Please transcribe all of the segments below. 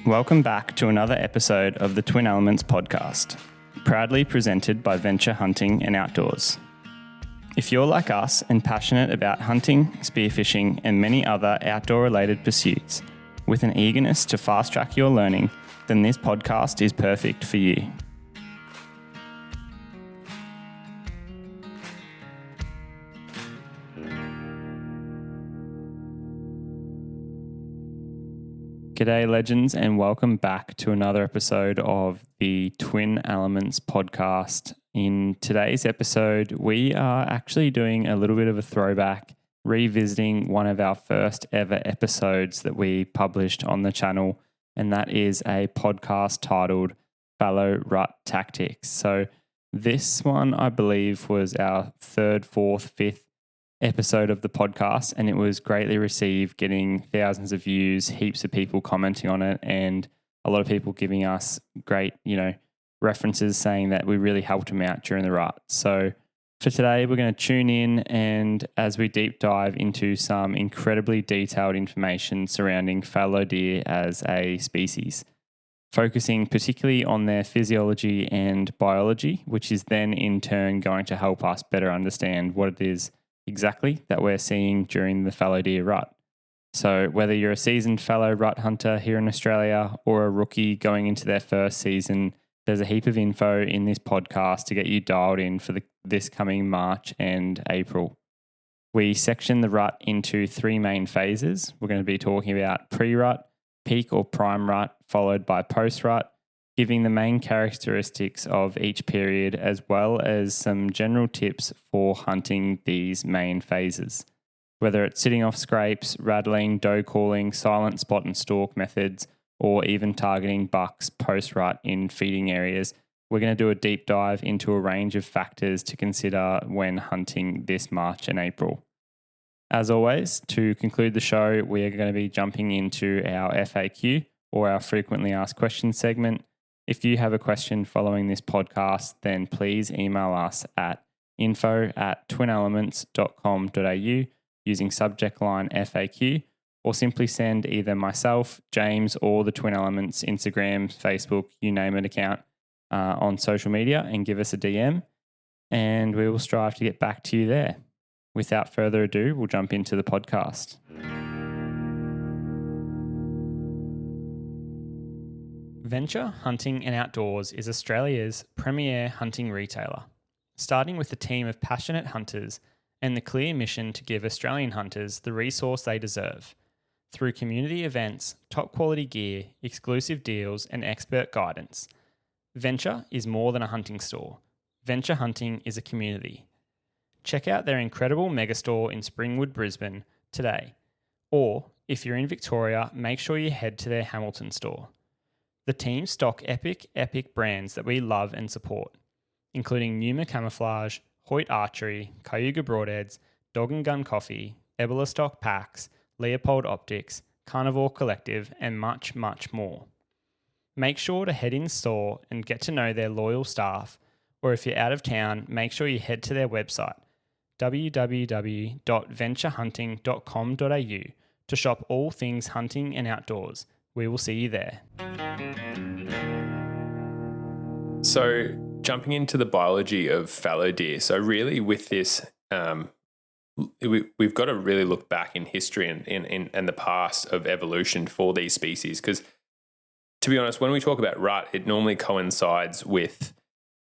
Welcome back to another episode of the Twin Elements podcast, proudly presented by Venture Hunting and Outdoors. If you're like us and passionate about hunting, spearfishing, and many other outdoor-related pursuits, with an eagerness to fast-track your learning, then this podcast is perfect for you. G'day legends, and welcome back to another episode of the Twin Elements podcast. In today's episode, we are actually doing a little bit of a throwback, revisiting one of our first ever episodes that we published on the channel, and that is a podcast titled Fallow Rut Tactics. So this one, I believe, was our third, fourth, fifth episode of the podcast, and it was greatly received, getting thousands of views, heaps of people commenting on it, and a lot of people giving us great, references saying that we really helped them out during the rut. So for today, we're going to tune in, and as we deep dive into some incredibly detailed information surrounding fallow deer as a species, focusing particularly on their physiology and biology, which is then in turn going to help us better understand what it is exactly that we're seeing during the fallow deer rut. So whether you're a seasoned fallow rut hunter here in Australia or a rookie going into their first season, there's a heap of info in this podcast to get you dialed in for this coming March and April. We section the rut into three main phases. We're going to be talking about pre-rut, peak or prime rut, followed by post-rut, giving the main characteristics of each period as well as some general tips for hunting these main phases. Whether it's sitting off scrapes, rattling, doe calling, silent spot and stalk methods, or even targeting bucks post-rut in feeding areas, we're going to do a deep dive into a range of factors to consider when hunting this March and April. As always, to conclude the show, we are going to be jumping into our FAQ, or our frequently asked questions segment. If you have a question following this podcast, then please email us at info@twinelements.com.au using subject line FAQ, or simply send either myself, James, or the Twin Elements Instagram, Facebook, you name it account on social media and give us a DM, and we will strive to get back to you there. Without further ado, we'll jump into the podcast. Venture Hunting and Outdoors is Australia's premier hunting retailer, starting with a team of passionate hunters and the clear mission to give Australian hunters the resource they deserve. Through community events, top quality gear, exclusive deals, and expert guidance, Venture is more than a hunting store. Venture Hunting is a community. Check out their incredible megastore in Springwood, Brisbane today. Or, if you're in Victoria, make sure you head to their Hamilton store. The team stock epic brands that we love and support, including Numa Camouflage, Hoyt Archery, Cayuga Broadheads, Dog and Gun Coffee, Ebola Stock Packs, Leopold Optics, Carnivore Collective, and much, much more. Make sure to head in store and get to know their loyal staff, or if you're out of town, make sure you head to their website, www.venturehunting.com.au, to shop all things hunting and outdoors. We will see you there. So jumping into the biology of fallow deer. So really with this, we've got to really look back in history and the past of evolution for these species. Because to be honest, when we talk about rut, it normally coincides with,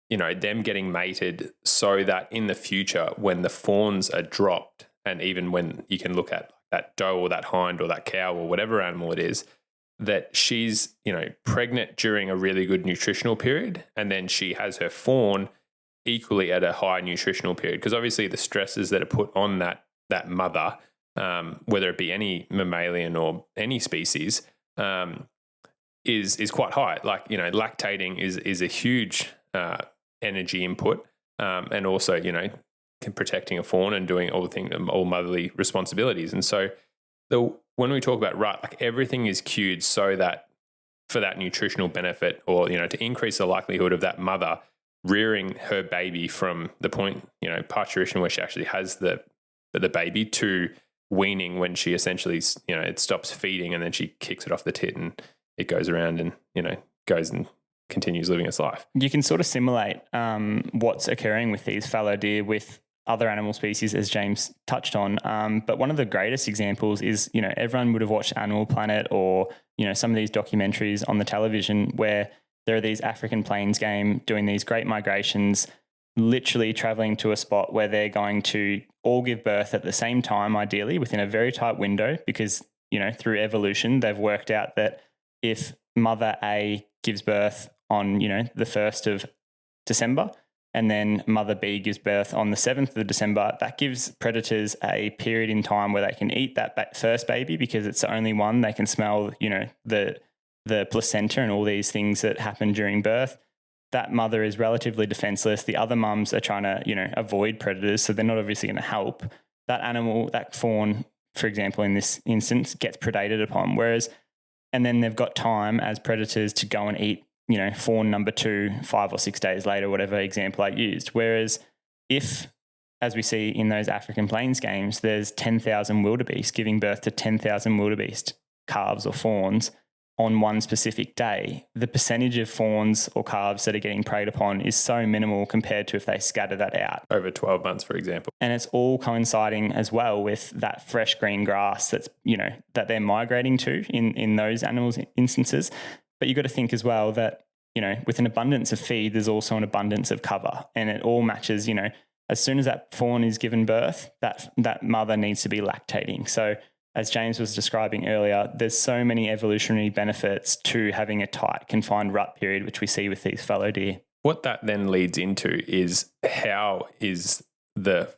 them getting mated so that in the future when the fawns are dropped, and even when you can look at that doe or that hind or that cow or whatever animal it is, that she's, pregnant during a really good nutritional period, and then she has her fawn equally at a high nutritional period. Because obviously the stresses that are put on that mother, whether it be any mammalian or any species, is quite high. Like, lactating is a huge energy input, and also, protecting a fawn and doing all motherly responsibilities. And so when we talk about rut, like everything is cued so that for that nutritional benefit, or, to increase the likelihood of that mother rearing her baby from the point, parturition where she actually has the baby to weaning when she essentially, it stops feeding and then she kicks it off the tit and it goes around and, goes and continues living its life. You can sort of simulate what's occurring with these fallow deer with other animal species, as James touched on. But one of the greatest examples is, everyone would have watched Animal Planet or, some of these documentaries on the television where there are these African plains game doing these great migrations, literally traveling to a spot where they're going to all give birth at the same time, ideally within a very tight window, because, through evolution, they've worked out that if mother A gives birth on, the 1st of December, and then mother B gives birth on the 7th of December, that gives predators a period in time where they can eat that first baby because it's the only one. They can smell, the placenta and all these things that happen during birth. That mother is relatively defenseless. The other mums are trying to, avoid predators, so they're not obviously going to help. That animal, that fawn, for example, in this instance, gets predated upon. And then they've got time as predators to go and eat, fawn number 2, 5 or 6 days later, whatever example I used. Whereas if, as we see in those African plains games, there's 10,000 wildebeest giving birth to 10,000 wildebeest calves or fawns on one specific day, the percentage of fawns or calves that are getting preyed upon is so minimal compared to if they scatter that out. Over 12 months, for example. And it's all coinciding as well with that fresh green grass that's, that they're migrating to in those animals' instances. But you've got to think as well that, with an abundance of feed, there's also an abundance of cover. And it all matches, as soon as that fawn is given birth, that mother needs to be lactating. So as James was describing earlier, there's so many evolutionary benefits to having a tight, confined rut period, which we see with these fallow deer. What that then leads into is how is the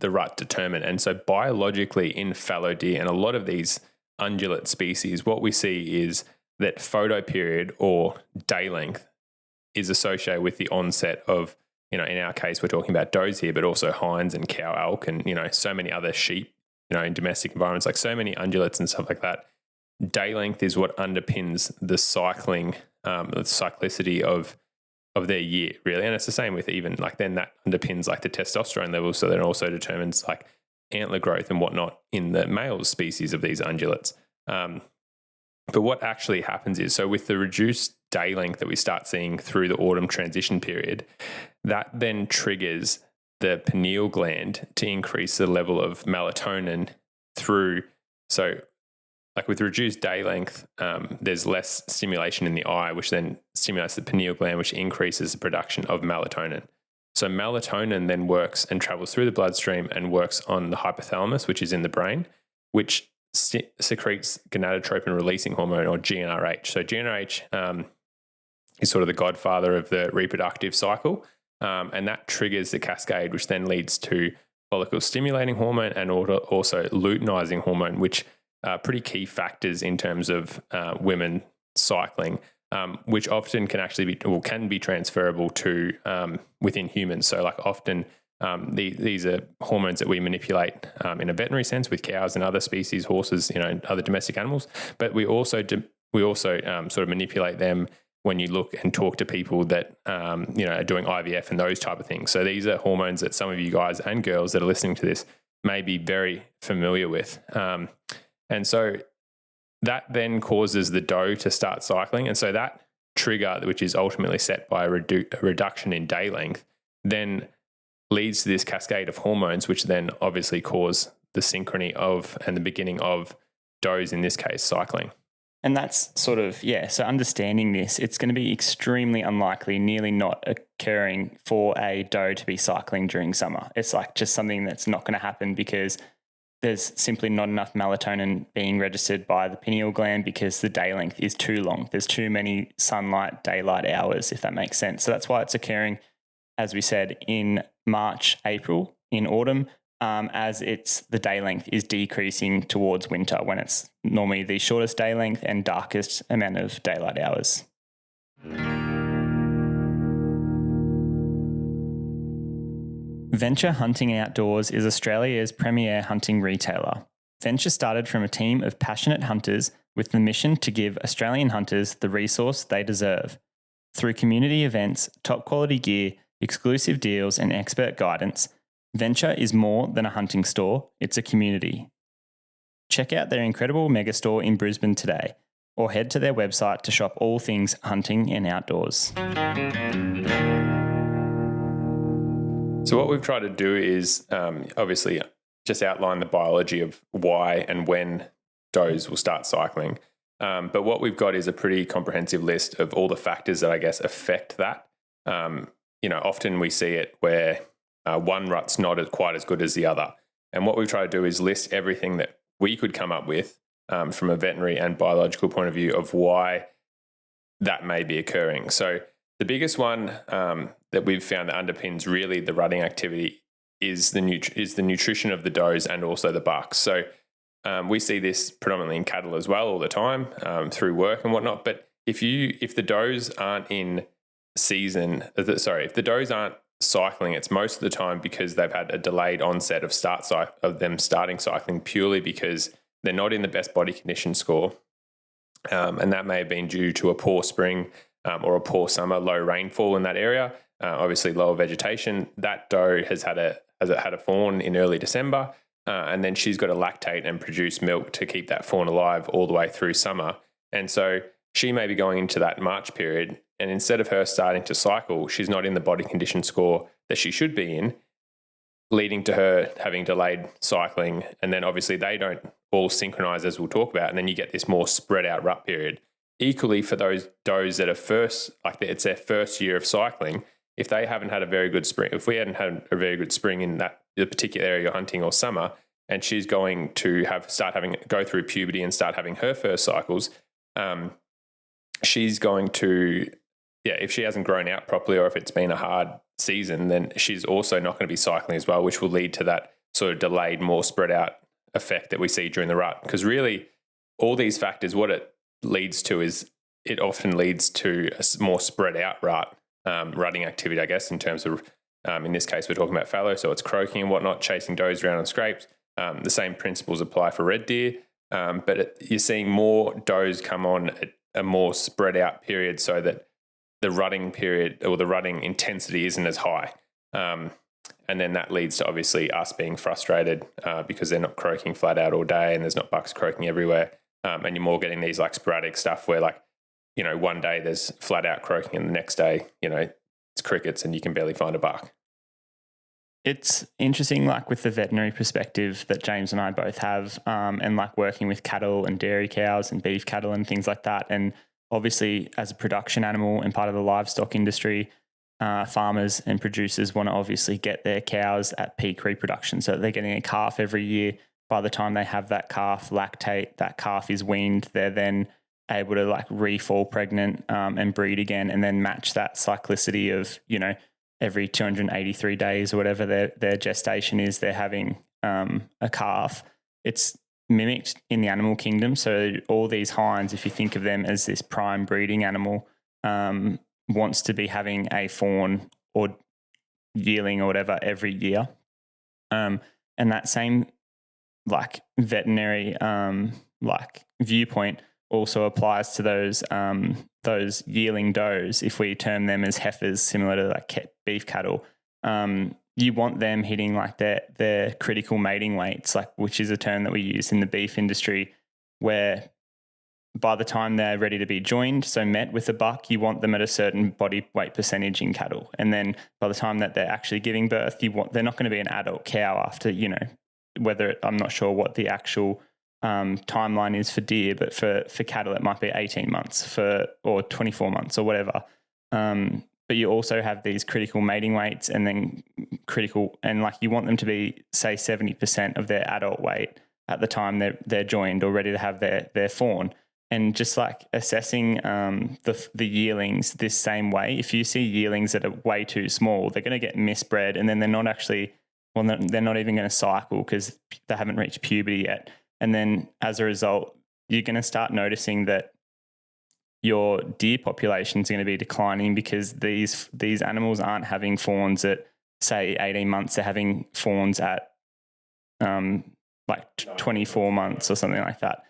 rut determined? And so biologically in fallow deer and a lot of these ungulate species, what we see is that photoperiod or day length is associated with the onset of, in our case, we're talking about does here, but also hinds and cow elk and, so many other sheep, in domestic environments, like so many ungulates and stuff like that. Day length is what underpins the cycling, the cyclicity of their year, really. And it's the same with even then that underpins the testosterone levels. So that also determines antler growth and whatnot in the male species of these ungulates. But what actually happens is, so with the reduced day length that we start seeing through the autumn transition period, that then triggers the pineal gland to increase the level of melatonin through. So with reduced day length, there's less stimulation in the eye, which then stimulates the pineal gland, which increases the production of melatonin. So melatonin then works and travels through the bloodstream and works on the hypothalamus, which is in the brain, which secretes gonadotropin releasing hormone, or GnRH. So GnRH is sort of the godfather of the reproductive cycle, and that triggers the cascade, which then leads to follicle stimulating hormone and also luteinizing hormone, which are pretty key factors in terms of women cycling, which often can be transferable to within humans. So often these are hormones that we manipulate in a veterinary sense with cows and other species, horses, other domestic animals. But we also sort of manipulate them when you look and talk to people that are doing IVF and those type of things. So these are hormones that some of you guys and girls that are listening to this may be very familiar with. And so that then causes the doe to start cycling. And so that trigger, which is ultimately set by a reduction in day length, then leads to this cascade of hormones, which then obviously cause the synchrony of and the beginning of does, in this case, cycling. And that's sort of, so understanding this, it's going to be extremely unlikely, nearly not occurring for a doe to be cycling during summer. It's just something that's not going to happen because there's simply not enough melatonin being registered by the pineal gland because the day length is too long. There's too many sunlight, daylight hours, if that makes sense. So that's why it's occurring, as we said, in March, April, in autumn, as the day length is decreasing towards winter when it's normally the shortest day length and darkest amount of daylight hours. Venture Hunting Outdoors is Australia's premier hunting retailer. Venture started from a team of passionate hunters with the mission to give Australian hunters the resource they deserve. Through community events, top quality gear, exclusive deals, and expert guidance, Venture is more than a hunting store, it's a community. Check out their incredible megastore in Brisbane today, or head to their website to shop all things hunting and outdoors. So what we've tried to do is obviously just outline the biology of why and when does will start cycling. But what we've got is a pretty comprehensive list of all the factors that I guess affect that. Often we see it where one rut's not quite as good as the other. And what we've tried to do is list everything that we could come up with from a veterinary and biological point of view of why that may be occurring. So the biggest one that we've found that underpins really the rutting activity is the nutrition of the does and also the bucks. So we see this predominantly in cattle as well all the time through work and whatnot. But if the does aren't in season, if the does aren't cycling, it's most of the time because they've had a delayed onset of them starting cycling purely because they're not in the best body condition score. And that may have been due to a poor spring or a poor summer, low rainfall in that area, obviously lower vegetation. That doe has had a fawn in early December, and then she's got to lactate and produce milk to keep that fawn alive all the way through summer. And so she may be going into that March period, and instead of her starting to cycle, she's not in the body condition score that she should be in, leading to her having delayed cycling. And then obviously they don't all synchronize, as we'll talk about, and then you get this more spread out rut period. Equally for those does that are it's their first year of cycling, if they haven't had a very good spring, if we hadn't had a very good spring in the particular area you're hunting or summer, and she's going to go through puberty and start having her first cycles, she's going to, if she hasn't grown out properly or if it's been a hard season, then she's also not going to be cycling as well, which will lead to that sort of delayed, more spread out effect that we see during the rut. Because really, all these factors, what it leads to is it often leads to a more spread out rutting activity, I guess, in terms of, in this case, we're talking about fallow, so it's croaking and whatnot, chasing does around on scrapes. The same principles apply for red deer, but you're seeing more does come on at a more spread out period so that the rutting period or the rutting intensity isn't as high. And then that leads to obviously us being frustrated because they're not croaking flat out all day and there's not bucks croaking everywhere. And you're more getting these like sporadic stuff where one day there's flat out croaking and the next day, it's crickets and you can barely find a buck. It's interesting, like with the veterinary perspective that James and I both have, and like working with cattle and dairy cows and beef cattle and things like that. And obviously as a production animal and part of the livestock industry, farmers and producers want to obviously get their cows at peak reproduction. So they're getting a calf every year. By the time they have that calf lactate, that calf is weaned, they're then able to like re-fall pregnant and breed again and then match that cyclicity of, every 283 days or whatever their gestation is, they're having a calf. It's mimicked in the animal kingdom. So all these hinds, if you think of them as this prime breeding animal, wants to be having a fawn or yearling or whatever every year. And that same like veterinary viewpoint also applies to those yearling does. If we term them as heifers, similar to like beef cattle, you want them hitting like their critical mating weights, like which is a term that we use in the beef industry, where by the time they're ready to be joined, so met with a buck, you want them at a certain body weight percentage in cattle. And then by the time that they're actually giving birth, they're not going to be an adult cow after, I'm not sure what the actual timeline is for deer, but for cattle, it might be 18 months or 24 months or whatever. But you also have these critical mating weights and then you want them to be, say, 70% of their adult weight at the time they're joined or ready to have their fawn. And just like assessing the yearlings this same way, if you see yearlings that are way too small, they're going to get misbred and then they're not even going to cycle because they haven't reached puberty yet. And then as a result, you're going to start noticing that your deer population is going to be declining because these animals aren't having fawns at, say, 18 months. They're having fawns at 24 months or something like that.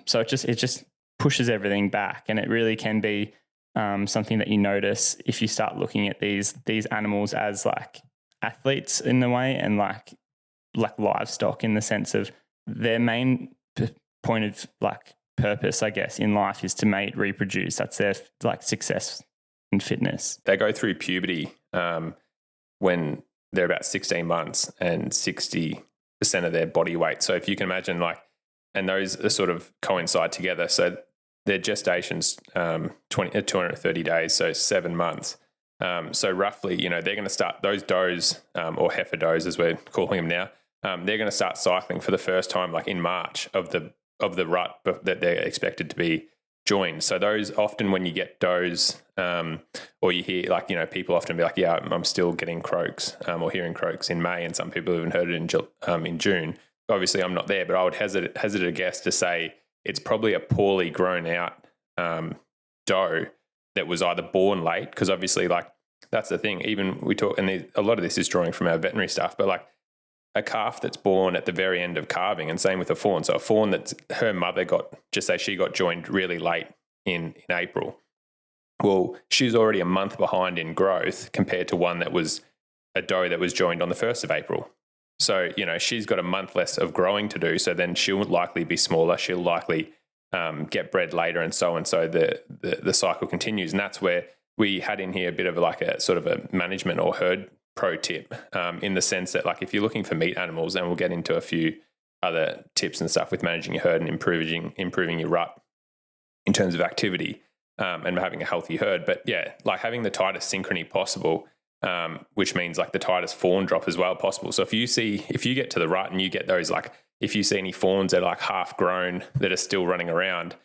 So it just pushes everything back, and it really can be something that you notice if you start looking at these animals as like athletes in a way, and like livestock in the sense of their main point of like purpose, I guess, in life is to mate, reproduce. That's their like success in fitness. They go through puberty when they're about 16 months and 60% of their body weight. So if you can imagine, like, and those are sort of coincide together. So their gestation's 230 days, so 7 months. So roughly, you know, they're going to start those does or heifer does, as we're calling them now. They're going to start cycling for the first time, like in March of the rut that they're expected to be joined. So those often when you get does, or you hear, like, you know, people often be like, yeah, I'm still getting croaks or hearing croaks in May, and some people have even heard it in June. Obviously, I'm not there, but I would hazard a guess to say it's probably a poorly grown out doe that was either born late, because obviously, like, that's the thing. Even we talk, and a lot of this is drawing from our veterinary stuff, but like a calf that's born at the very end of calving, and same with a fawn. So a fawn that's her mother she got joined really late in April. Well, she's already a month behind in growth compared to one that was a doe that was joined on the 1st of April. So, you know, she's got a month less of growing to do. So then she'll likely be smaller. She'll likely get bred later, and so the cycle continues. And that's where we had in here a bit of like a sort of a management or herd pro tip, in the sense that, like, if you're looking for meat animals, and we'll get into a few other tips and stuff with managing your herd and improving your rut in terms of activity, and having a healthy herd. But yeah, like having the tightest synchrony possible, which means like the tightest fawn drop as well possible. So if you get to the rut and you get those, like, if you see any fawns that are like half grown that are still running around,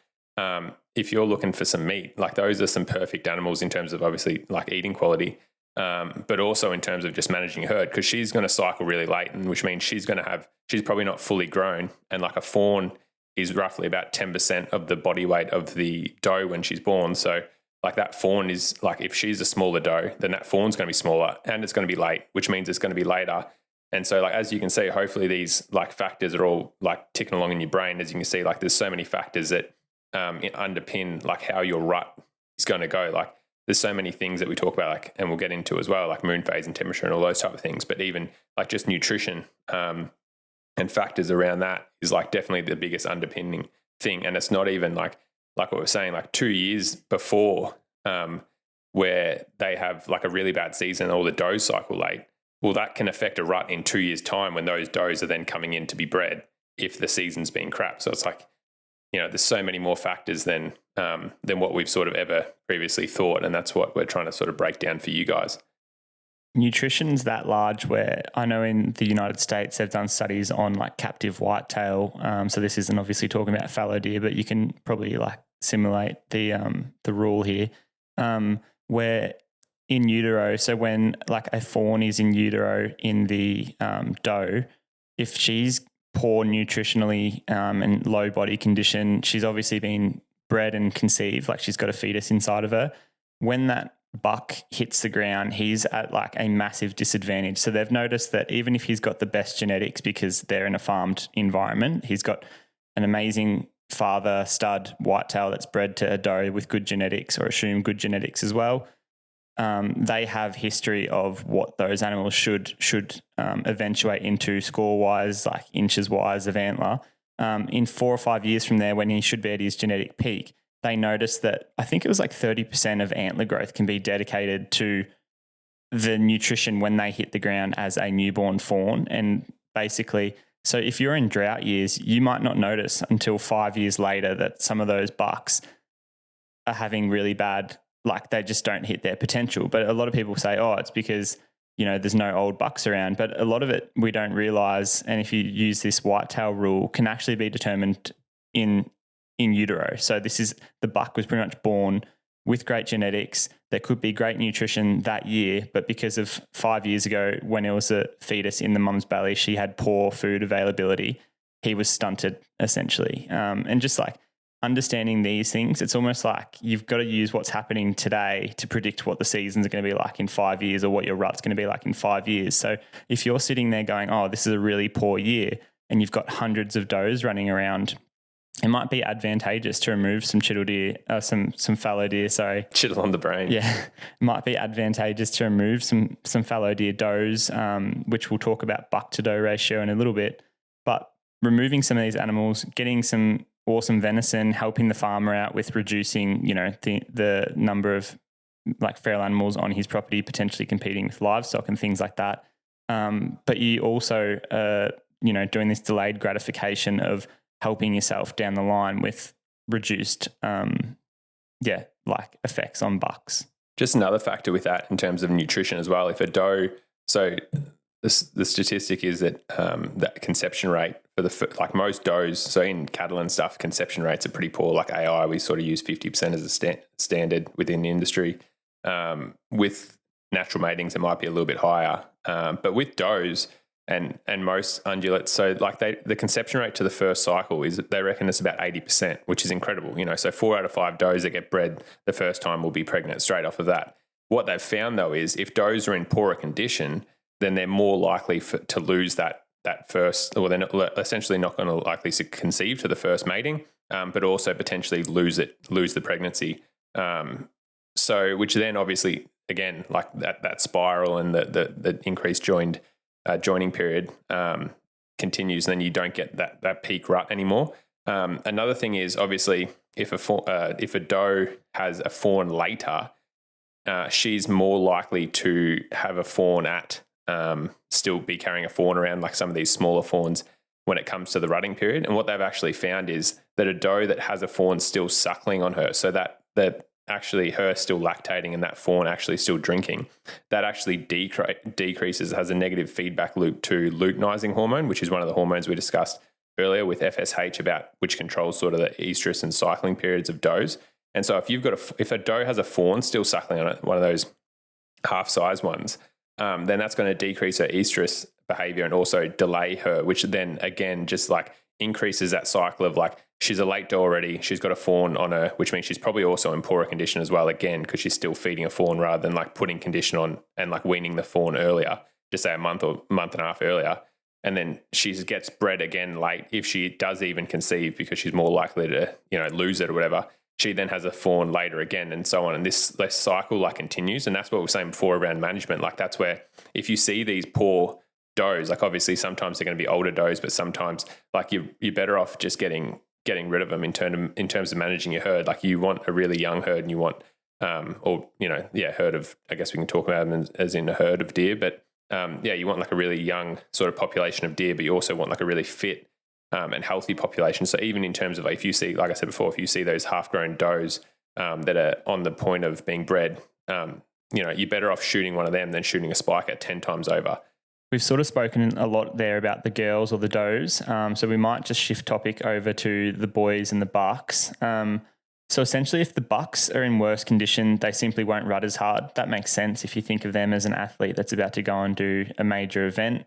if you're looking for some meat, like those are some perfect animals in terms of obviously like eating quality, but also in terms of just managing herd, because she's going to cycle really late, and which means she's probably not fully grown. And like a fawn is roughly about 10% of the body weight of the doe when she's born. So like that fawn is like, if she's a smaller doe, then that fawn's going to be smaller, and it's going to be late, which means it's going to be later. And so, like, as you can see, hopefully these like factors are all like ticking along in your brain. As you can see, like there's so many factors that underpin like how your rut is going to go. Like there's so many things that we talk about, like, and we'll get into as well, like moon phase and temperature and all those type of things. But even like just nutrition and factors around that is like definitely the biggest underpinning thing. And it's not even like what we're saying, like 2 years before, where they have like a really bad season or the doe cycle late. Well, that can affect a rut in 2 years' time when those does are then coming in to be bred if the season's been crap. So it's like, you know, there's so many more factors than what we've sort of ever previously thought. And that's what we're trying to sort of break down for you guys. Nutrition's that large, where I know in the United States they've done studies on like captive whitetail. So this isn't obviously talking about fallow deer, but you can probably like simulate the rule here, where in utero, so when like a fawn is in utero in the doe, if she's poor nutritionally and low body condition, she's obviously been bred and conceived, like she's got a fetus inside of her. When that buck hits the ground, he's at like a massive disadvantage. So they've noticed that even if he's got the best genetics because they're in a farmed environment, he's got an amazing father stud whitetail that's bred to a doe with good genetics, or assume good genetics as well. They have history of what those animals should eventuate into score-wise, like inches-wise of antler. In 4 or 5 years from there, when he should be at his genetic peak, they noticed that I think it was like 30% of antler growth can be dedicated to the nutrition when they hit the ground as a newborn fawn. And basically, so if you're in drought years, you might not notice until 5 years later that some of those bucks are having really bad, like they just don't hit their potential. But a lot of people say, oh, it's because, you know, there's no old bucks around. But a lot of it we don't realize, and if you use this whitetail rule, can actually be determined in utero. So this is, the buck was pretty much born with great genetics. There could be great nutrition that year, but because of 5 years ago when it was a fetus in the mum's belly, she had poor food availability. He was stunted essentially. And just like understanding these things, it's almost like you've got to use what's happening today to predict what the seasons are going to be like in 5 years, or what your rut's going to be like in 5 years. So if you're sitting there going, oh, this is a really poor year, and you've got hundreds of does running around, it might be advantageous to remove some chittle deer, some fallow deer, sorry. Chittle on the brain. Yeah. It might be advantageous to remove some fallow deer does, which we'll talk about buck to doe ratio in a little bit. But removing some of these animals, getting some awesome venison, helping the farmer out with reducing, the number of like feral animals on his property, potentially competing with livestock and things like that. But you also, doing this delayed gratification of helping yourself down the line with reduced, effects on bucks. Just another factor with that in terms of nutrition as well. If a doe, so the statistic is that that conception rate for like most does, so in cattle and stuff, conception rates are pretty poor. Like AI, we sort of use 50% as a standard within the industry. With natural matings, it might be a little bit higher. But with does and most ungulates, so like the conception rate to the first cycle is, they reckon it's about 80%, which is incredible. So 4 out of 5 does that get bred the first time will be pregnant straight off of that. What they've found though is if does are in poorer condition, then they're more likely to lose that first, or they're essentially not going to likely to conceive to the first mating, but also potentially lose the pregnancy. So which then obviously, again, like that spiral and the increased joining period continues, and then you don't get that peak rut anymore. Another thing is obviously if a doe has a fawn later, she's more likely to have a fawn still be carrying a fawn around, like some of these smaller fawns, when it comes to the rutting period. And what they've actually found is that a doe that has a fawn still suckling on her, so that actually her still lactating and that fawn actually still drinking, that actually decreases, has a negative feedback loop to luteinizing hormone, which is one of the hormones we discussed earlier with FSH, about which controls sort of the estrus and cycling periods of does. And so if a doe has a fawn still suckling on it, one of those half-size ones, then that's going to decrease her estrus behavior and also delay her, which then again just like increases that cycle of like, she's a late doe already, she's got a fawn on her, which means she's probably also in poorer condition as well, again, because she's still feeding a fawn rather than like putting condition on and like weaning the fawn earlier, just say a month or month and a half earlier. And then she gets bred again late, if she does even conceive, because she's more likely to, lose it or whatever. She then has a fawn later again, and so on. And this cycle like continues. And that's what we were saying before around management. Like that's where if you see these poor does, like obviously sometimes they're going to be older does, but sometimes like you're better off just getting rid of them in terms of managing your herd. Like you want a really young herd, and you want herd of, I guess we can talk about them as in a herd of deer, but you want like a really young sort of population of deer, but you also want like a really fit and healthy population. So even in terms of like, if you see, like I said before, if you see those half-grown does that are on the point of being bred, you're better off shooting one of them than shooting a spiker 10 times over. We've sort of spoken a lot there about the girls or the does, so we might just shift topic over to the boys and the bucks. So essentially, if the bucks are in worse condition, they simply won't rut as hard. That makes sense if you think of them as an athlete that's about to go and do a major event.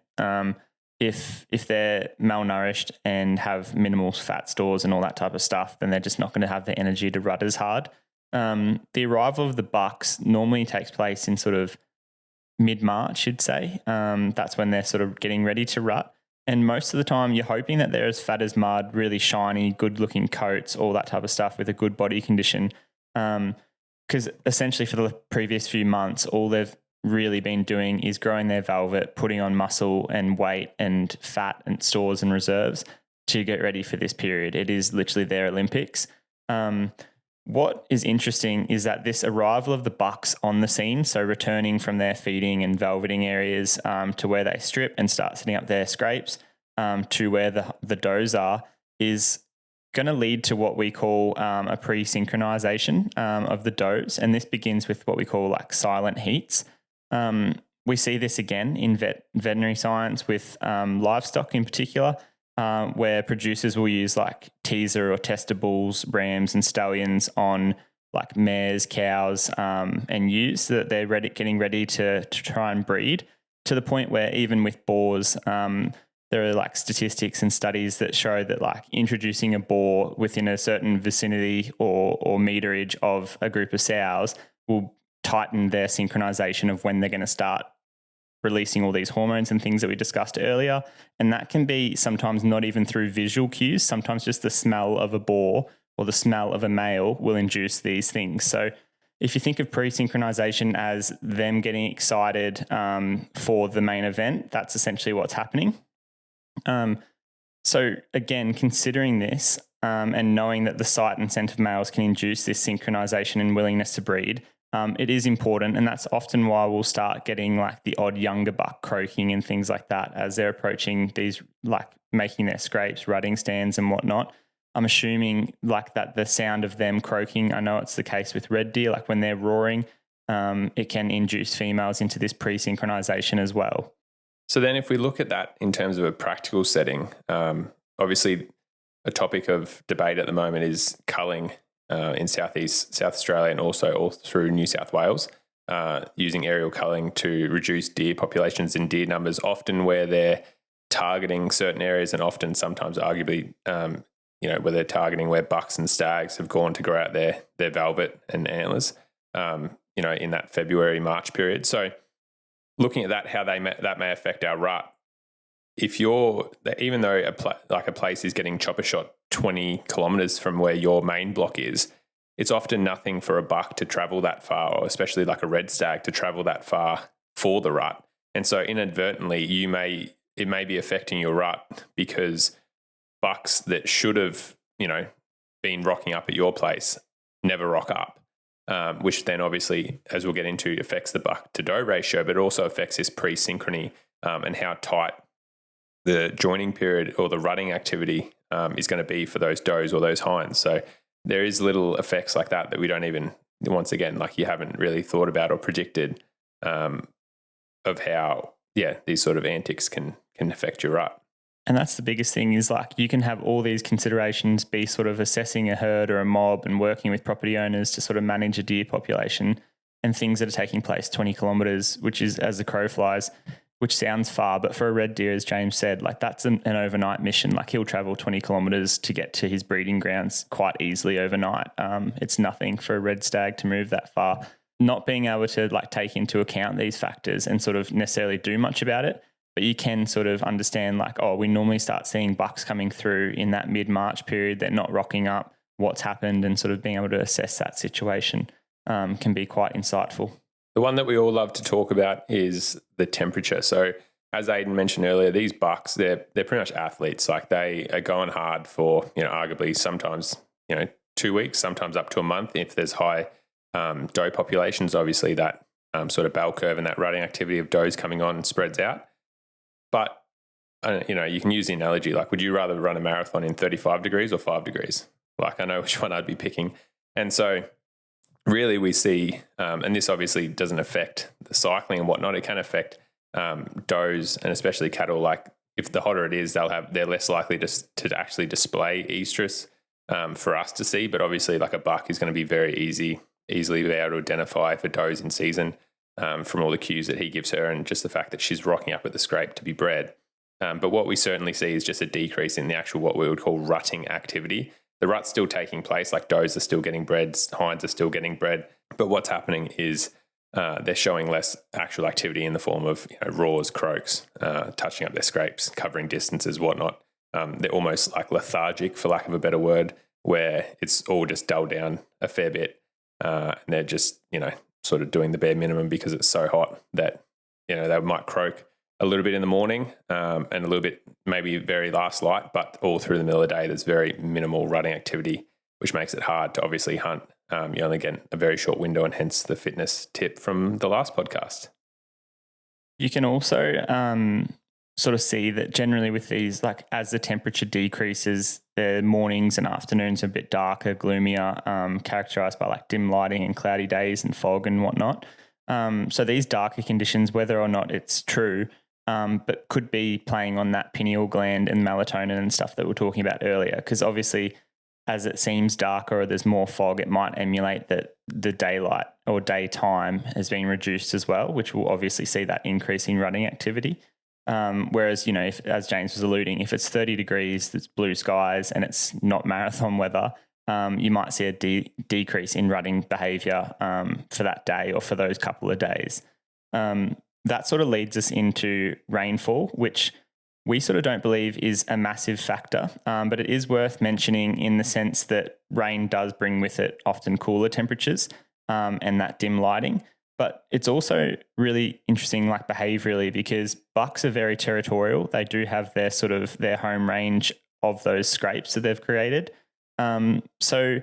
If they're malnourished and have minimal fat stores and all that type of stuff, then they're just not going to have the energy to rut as hard. The arrival of the bucks normally takes place in sort of mid-March, you'd say. That's when they're sort of getting ready to rut. And most of the time you're hoping that they're as fat as mud, really shiny, good-looking coats, all that type of stuff with a good body condition. Because essentially for the previous few months, all they've really been doing is growing their velvet, putting on muscle and weight and fat and stores and reserves to get ready for this period. It is literally their Olympics. What is interesting is that this arrival of the bucks on the scene, so returning from their feeding and velveting areas to where they strip and start setting up their scrapes to where the does are, is going to lead to what we call a pre-synchronization of the does. And this begins with what we call like silent heats. We see this again in veterinary science with livestock in particular, where producers will use like teaser or tester bulls, rams and stallions on like mares, cows and ewes, so that they're getting ready to try and breed, to the point where even with boars, there are like statistics and studies that show that like introducing a boar within a certain vicinity or meterage of a group of sows will tighten their synchronization of when they're going to start releasing all these hormones and things that we discussed earlier. And that can be sometimes not even through visual cues. Sometimes just the smell of a boar or the smell of a male will induce these things. So if you think of pre-synchronization as them getting excited for the main event, that's essentially what's happening. So again, considering this, and knowing that the site and scent of males can induce this synchronization and willingness to breed, it is important. And that's often why we'll start getting like the odd younger buck croaking and things like that as they're approaching these, like making their scrapes, rutting stands and whatnot. I'm assuming like that the sound of them croaking, I know it's the case with red deer, like when they're roaring, it can induce females into this pre-synchronization as well. So then if we look at that in terms of a practical setting, obviously a topic of debate at the moment is culling in South Australia and also all through New South Wales, using aerial culling to reduce deer populations and deer numbers, often where they're targeting certain areas and often sometimes arguably, where they're targeting where bucks and stags have gone to grow out their velvet and antlers, in that February, March period. So looking at that, how that may affect our rut. If even though a place is getting chopper shot 20 kilometers from where your main block is, it's often nothing for a buck to travel that far, or especially like a red stag to travel that far for the rut. And so inadvertently, it may be affecting your rut because bucks that should have, been rocking up at your place never rock up. Which then obviously, as we'll get into, affects the buck to doe ratio, but it also affects this pre-synchrony and how tight the joining period or the rutting activity is going to be for those does or those hinds. So there is little effects like that we don't even, once again, like you haven't really thought about or predicted of how, these sort of antics can affect your rut. And that's the biggest thing is like you can have all these considerations, be sort of assessing a herd or a mob and working with property owners to sort of manage a deer population and things that are taking place 20 kilometres, which is as the crow flies, which sounds far, but for a red deer, as James said, like that's an overnight mission. Like he'll travel 20 kilometres to get to his breeding grounds quite easily overnight. It's nothing for a red stag to move that far. Not being able to like take into account these factors and sort of necessarily do much about it, but you can sort of understand like, we normally start seeing bucks coming through in that mid-March period. They're not rocking up, what's happened, and sort of being able to assess that situation can be quite insightful. The one that we all love to talk about is the temperature. So as Ayden mentioned earlier, these bucks, they're pretty much athletes. Like they are going hard for, arguably sometimes, 2 weeks, sometimes up to a month. If there's high doe populations, obviously that sort of bell curve and that rutting activity of does coming on spreads out. But, you can use the analogy, like, would you rather run a marathon in 35 degrees or 5 degrees? Like, I know which one I'd be picking. And so really we see, and this obviously doesn't affect the cycling and whatnot, it can affect does and especially cattle. Like if the hotter it is, they're less likely to actually display estrus for us to see. But obviously like a buck is going to be very easily be able to identify for does in season from all the cues that he gives her and just the fact that she's rocking up at the scrape to be bred. But what we certainly see is just a decrease in the actual what we would call rutting activity. The rut's still taking place, like does are still getting bred, hinds are still getting bred. But what's happening is they're showing less actual activity in the form of roars, croaks, touching up their scrapes, covering distances, whatnot. They're almost like lethargic, for lack of a better word, where it's all just dulled down a fair bit. And they're just, sort of doing the bare minimum because it's so hot that, they might croak a little bit in the morning and a little bit maybe very last light, but all through the middle of the day, there's very minimal rutting activity, which makes it hard to obviously hunt. You only get a very short window and hence the fitness tip from the last podcast. You can also sort of see that generally with these, like as the temperature decreases, the mornings and afternoons are a bit darker, gloomier, characterized by like dim lighting and cloudy days and fog and whatnot. So these darker conditions, whether or not it's true, but could be playing on that pineal gland and melatonin and stuff that we were talking about earlier, because obviously as it seems darker or there's more fog, it might emulate that the daylight or daytime has been reduced as well, which will obviously see that increase in rutting activity. Whereas, if, as James was alluding, if it's 30 degrees, it's blue skies and it's not marathon weather, you might see a decrease in rutting behaviour for that day or for those couple of days. That sort of leads us into rainfall, which we sort of don't believe is a massive factor, but it is worth mentioning in the sense that rain does bring with it often cooler temperatures and that dim lighting. But it's also really interesting, like behaviourally, because bucks are very territorial. They do have their home range of those scrapes that they've created. So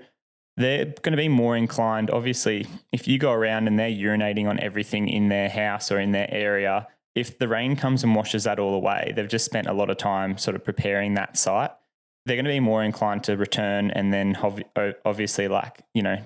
they're going to be more inclined, obviously, if you go around and they're urinating on everything in their house or in their area, if the rain comes and washes that all away, they've just spent a lot of time sort of preparing that site. They're going to be more inclined to return and then obviously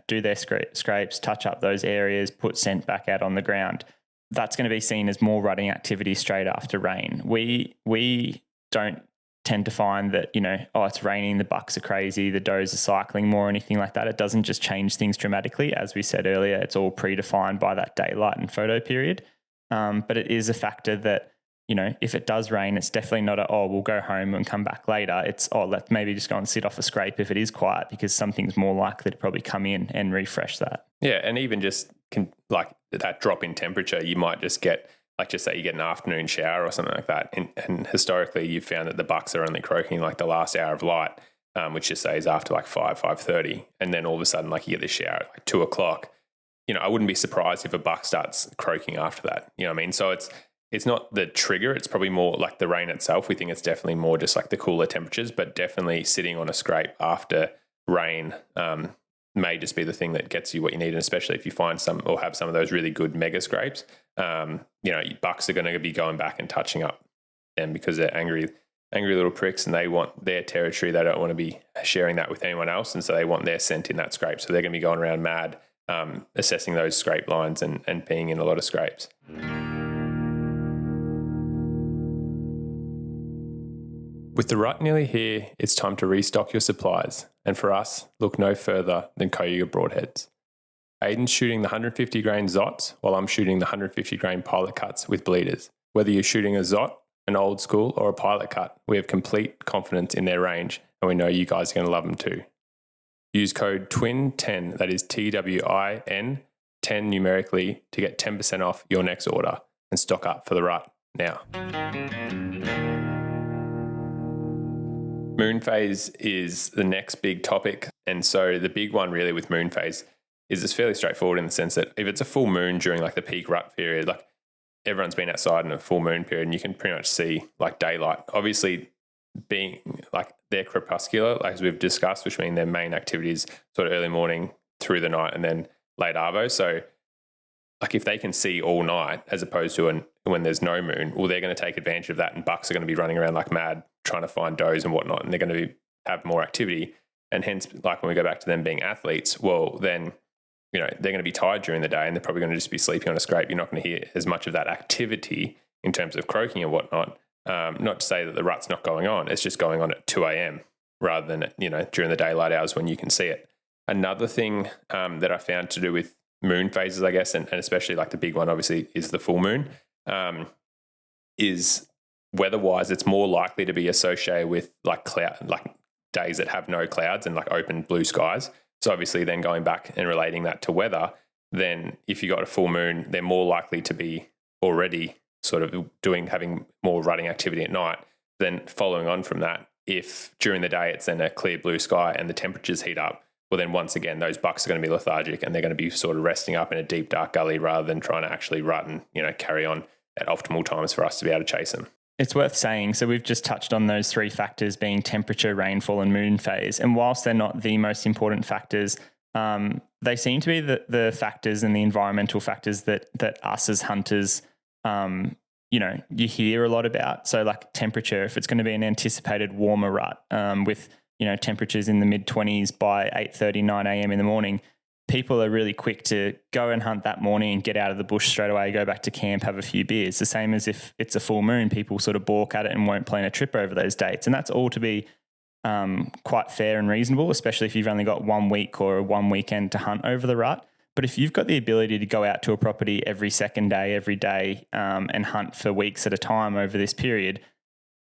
do their scrapes, touch up those areas, put scent back out on the ground. That's going to be seen as more rutting activity straight after rain. We don't tend to find that, it's raining, the bucks are crazy, the does are cycling more, or anything like that. It doesn't just change things dramatically. As we said earlier, it's all predefined by that daylight and photo period. But it is a factor that, if it does rain, it's definitely not we'll go home and come back later. It's, let's maybe just go and sit off a scrape if it is quiet, because something's more likely to probably come in and refresh that. Yeah, and even just that drop in temperature, you might just get, just say you get an afternoon shower or something like that. And historically, you've found that the bucks are only croaking the last hour of light, which just say is after 5:30. And then all of a sudden, you get the shower at 2 o'clock. I wouldn't be surprised if a buck starts croaking after that. You know what I mean? So it's not the trigger. It's probably more the rain itself. We think it's definitely more just the cooler temperatures, but definitely sitting on a scrape after rain may just be the thing that gets you what you need. And especially if you find some or have some of those really good mega scrapes, bucks are going to be going back and touching up them because they're angry little pricks and they want their territory. They don't want to be sharing that with anyone else. And so they want their scent in that scrape. So they're going to be going around mad, assessing those scrape lines and peeing in a lot of scrapes. With the rut nearly here, it's time to restock your supplies. And for us, look no further than Cayuga Broadheads. Ayden's shooting the 150 grain Zots while I'm shooting the 150 grain pilot cuts with bleeders. Whether you're shooting a Zot, an old school, or a pilot cut, we have complete confidence in their range and we know you guys are going to love them too. Use code TWIN10, that is TWIN, 10 numerically, to get 10% off your next order and stock up for the rut now. Moon phase is the next big topic. And so the big one really with moon phase is it's fairly straightforward in the sense that if it's a full moon during the peak rut period, everyone's been outside in a full moon period and you can pretty much see daylight. Obviously being they're crepuscular, as we've discussed, which mean their main activity is sort of early morning through the night and then late arvo. So if they can see all night as opposed to when there's no moon, well, they're going to take advantage of that and bucks are going to be running around like mad trying to find does and whatnot, and they're going to have more activity. And hence, when we go back to them being athletes, well, then, they're going to be tired during the day and they're probably going to just be sleeping on a scrape. You're not going to hear as much of that activity in terms of croaking and whatnot. Not to say that the rut's not going on. It's just going on at 2 a.m. rather than, during the daylight hours when you can see it. Another thing that I found to do with moon phases, I guess, and especially the big one, obviously, is the full moon, is weather-wise, it's more likely to be associated with days that have no clouds and open blue skies. So obviously then going back and relating that to weather, then if you got a full moon, they're more likely to be already sort of having more rutting activity at night. Then following on from that, if during the day it's then a clear blue sky and the temperatures heat up, well then once again, those bucks are going to be lethargic and they're going to be sort of resting up in a deep dark gully rather than trying to actually rut and, carry on at optimal times for us to be able to chase them. It's worth saying, so we've just touched on those three factors being temperature, rainfall and moon phase. And whilst they're not the most important factors, they seem to be the factors and the environmental factors that us as hunters, you hear a lot about. So temperature, if it's going to be an anticipated warmer rut with, temperatures in the mid-20s by 8:30, 9 a.m. in the morning, people are really quick to go and hunt that morning and get out of the bush straight away, go back to camp, have a few beers. The same as if it's a full moon, people sort of balk at it and won't plan a trip over those dates. And that's all to be quite fair and reasonable, especially if you've only got 1 week or one weekend to hunt over the rut. But if you've got the ability to go out to a property every second day, every day, and hunt for weeks at a time over this period,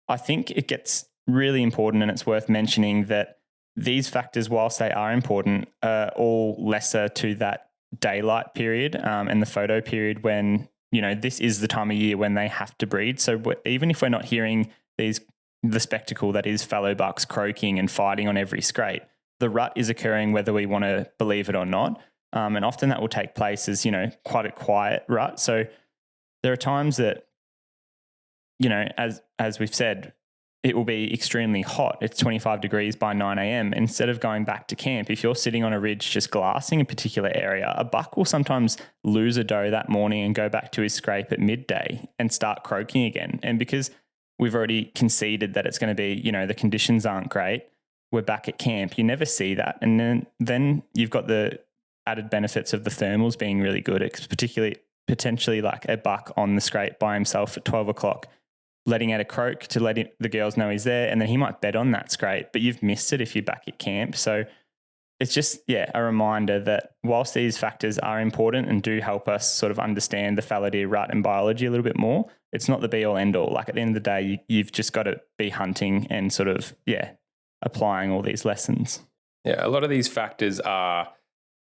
I think it gets really important, and it's worth mentioning that these factors, whilst they are important, are all lesser to that daylight period and the photo period when, this is the time of year when they have to breed. So even if we're not hearing the spectacle that is fallow bucks croaking and fighting on every scrape, the rut is occurring whether we want to believe it or not. And often that will take place as, quite a quiet rut. So there are times that, as we've said, it will be extremely hot. It's 25 degrees by 9 a.m. Instead of going back to camp, if you're sitting on a ridge just glassing a particular area, a buck will sometimes lose a doe that morning and go back to his scrape at midday and start croaking again. And because we've already conceded that it's going to be, the conditions aren't great, we're back at camp. You never see that. And then you've got the added benefits of the thermals being really good, particularly potentially like a buck on the scrape by himself at 12 o'clock, letting out a croak to let the girls know he's there, and then he might bed on that scrape, but you've missed it if you're back at camp. So it's just, a reminder that whilst these factors are important and do help us sort of understand the fallow deer rut and biology a little bit more, it's not the be-all, end-all. Like at the end of the day, you've just got to be hunting and sort of, applying all these lessons. Yeah, a lot of these factors are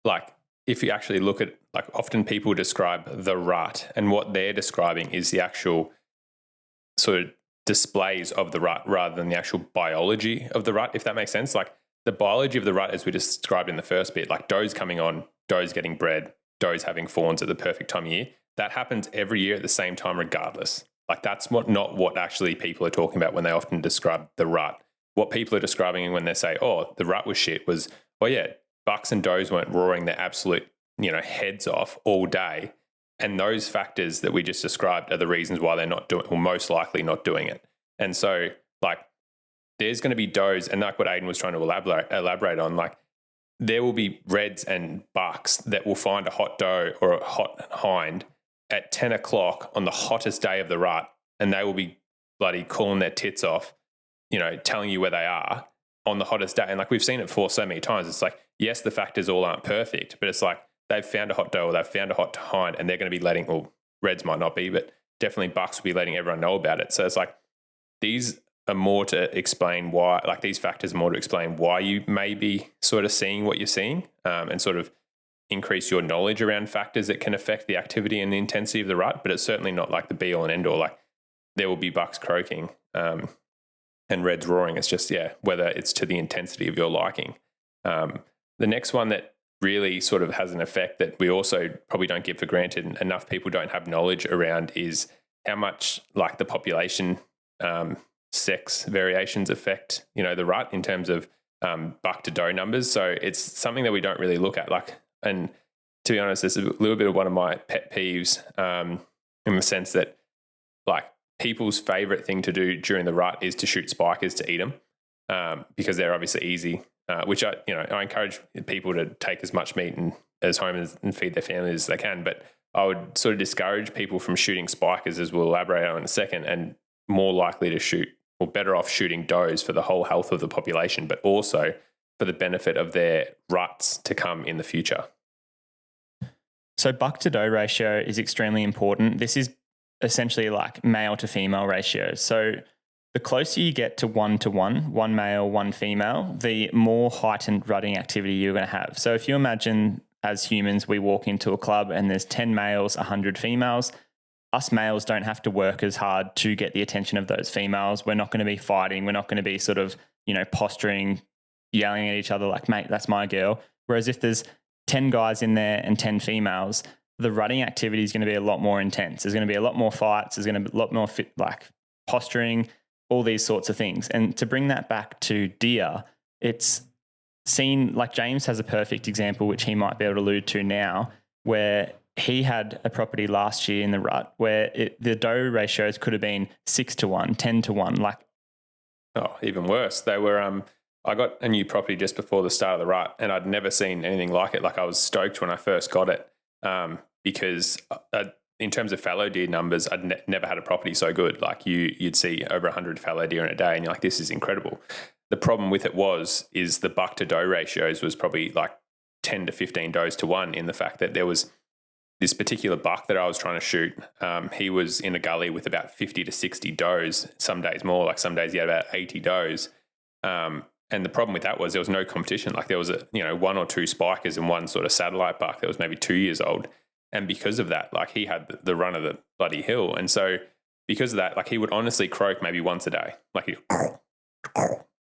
like, if you actually look at, like, often people describe the rut, and what they're describing is the actual sort of displays of the rut rather than the actual biology of the rut, if that makes sense. Like the biology of the rut, as we described in the first bit, like does coming on, does getting bred, does having fawns at the perfect time of year, that happens every year at the same time regardless. Like that's not what actually people are talking about when they often describe the rut. What people are describing when they say, oh, the rut was shit, was, oh yeah, bucks and does weren't roaring their absolute, heads off all day. And those factors that we just described are the reasons why they're not doing, or most likely not doing it. And so, like, there's going to be does, and like what Ayden was trying to elaborate on, like, there will be reds and bucks that will find a hot doe or a hot hind at 10 o'clock on the hottest day of the rut, and they will be bloody calling their tits off, telling you where they are on the hottest day. And like we've seen it for so many times, it's like, yes, the factors all aren't perfect, but it's like, they've found a hot doe or they've found a hot hind, and they're going to be letting, well, reds might not be, but definitely bucks will be letting everyone know about it. So it's like, these are more to explain why, like these factors are more to explain why you may be sort of seeing what you're seeing, and sort of increase your knowledge around factors that can affect the activity and the intensity of the rut. But it's certainly not like the be all and end all. Like there will be bucks croaking and reds roaring. It's just, whether it's to the intensity of your liking. The next one that really sort of has an effect that we also probably don't give for granted and enough people don't have knowledge around is how much like the population sex variations affect, the rut in terms of buck to doe numbers. So it's something that we don't really look at. Like, and to be honest, this is a little bit of one of my pet peeves in the sense that like people's favorite thing to do during the rut is to shoot spikers to eat them because they're obviously easy. Which I encourage people to take as much meat as home and feed their families as they can. But I would sort of discourage people from shooting spikers, as we'll elaborate on in a second, and more likely to shoot, or better off shooting does for the whole health of the population, but also for the benefit of their ruts to come in the future. So buck to doe ratio is extremely important. This is essentially like male to female ratio. So the closer you get to 1, one male, one female, the more heightened rutting activity you're going to have. So if you imagine as humans, we walk into a club and there's 10 males, 100 females, us males don't have to work as hard to get the attention of those females. We're not going to be fighting. We're not going to be sort of, posturing, yelling at each other like, mate, that's my girl. Whereas if there's 10 guys in there and 10 females, the rutting activity is going to be a lot more intense. There's going to be a lot more fights. There's going to be a lot more posturing, all these sorts of things. And to bring that back to deer, it's seen, like James has a perfect example, which he might be able to allude to now, where he had a property last year in the rut where the doe ratios could have been 6-1, 10-1. Like, oh, even worse. They were, I got a new property just before the start of the rut and I'd never seen anything like it. Like I was stoked when I first got it because in terms of fallow deer numbers, I'd never had a property so good. Like you'd see over 100 fallow deer in a day and you're like, this is incredible. The problem with it is the buck to doe ratios was probably like 10 to 15 does to 1 in the fact that there was this particular buck that I was trying to shoot. He was in a gully with about 50 to 60 does, some days more, like some days he had about 80 does. And the problem with that was there was no competition. Like there was one or two spikers and one sort of satellite buck that was maybe 2 years old. And because of that, like he had the run of the bloody hill. And so because of that, like he would honestly croak maybe once a day. Like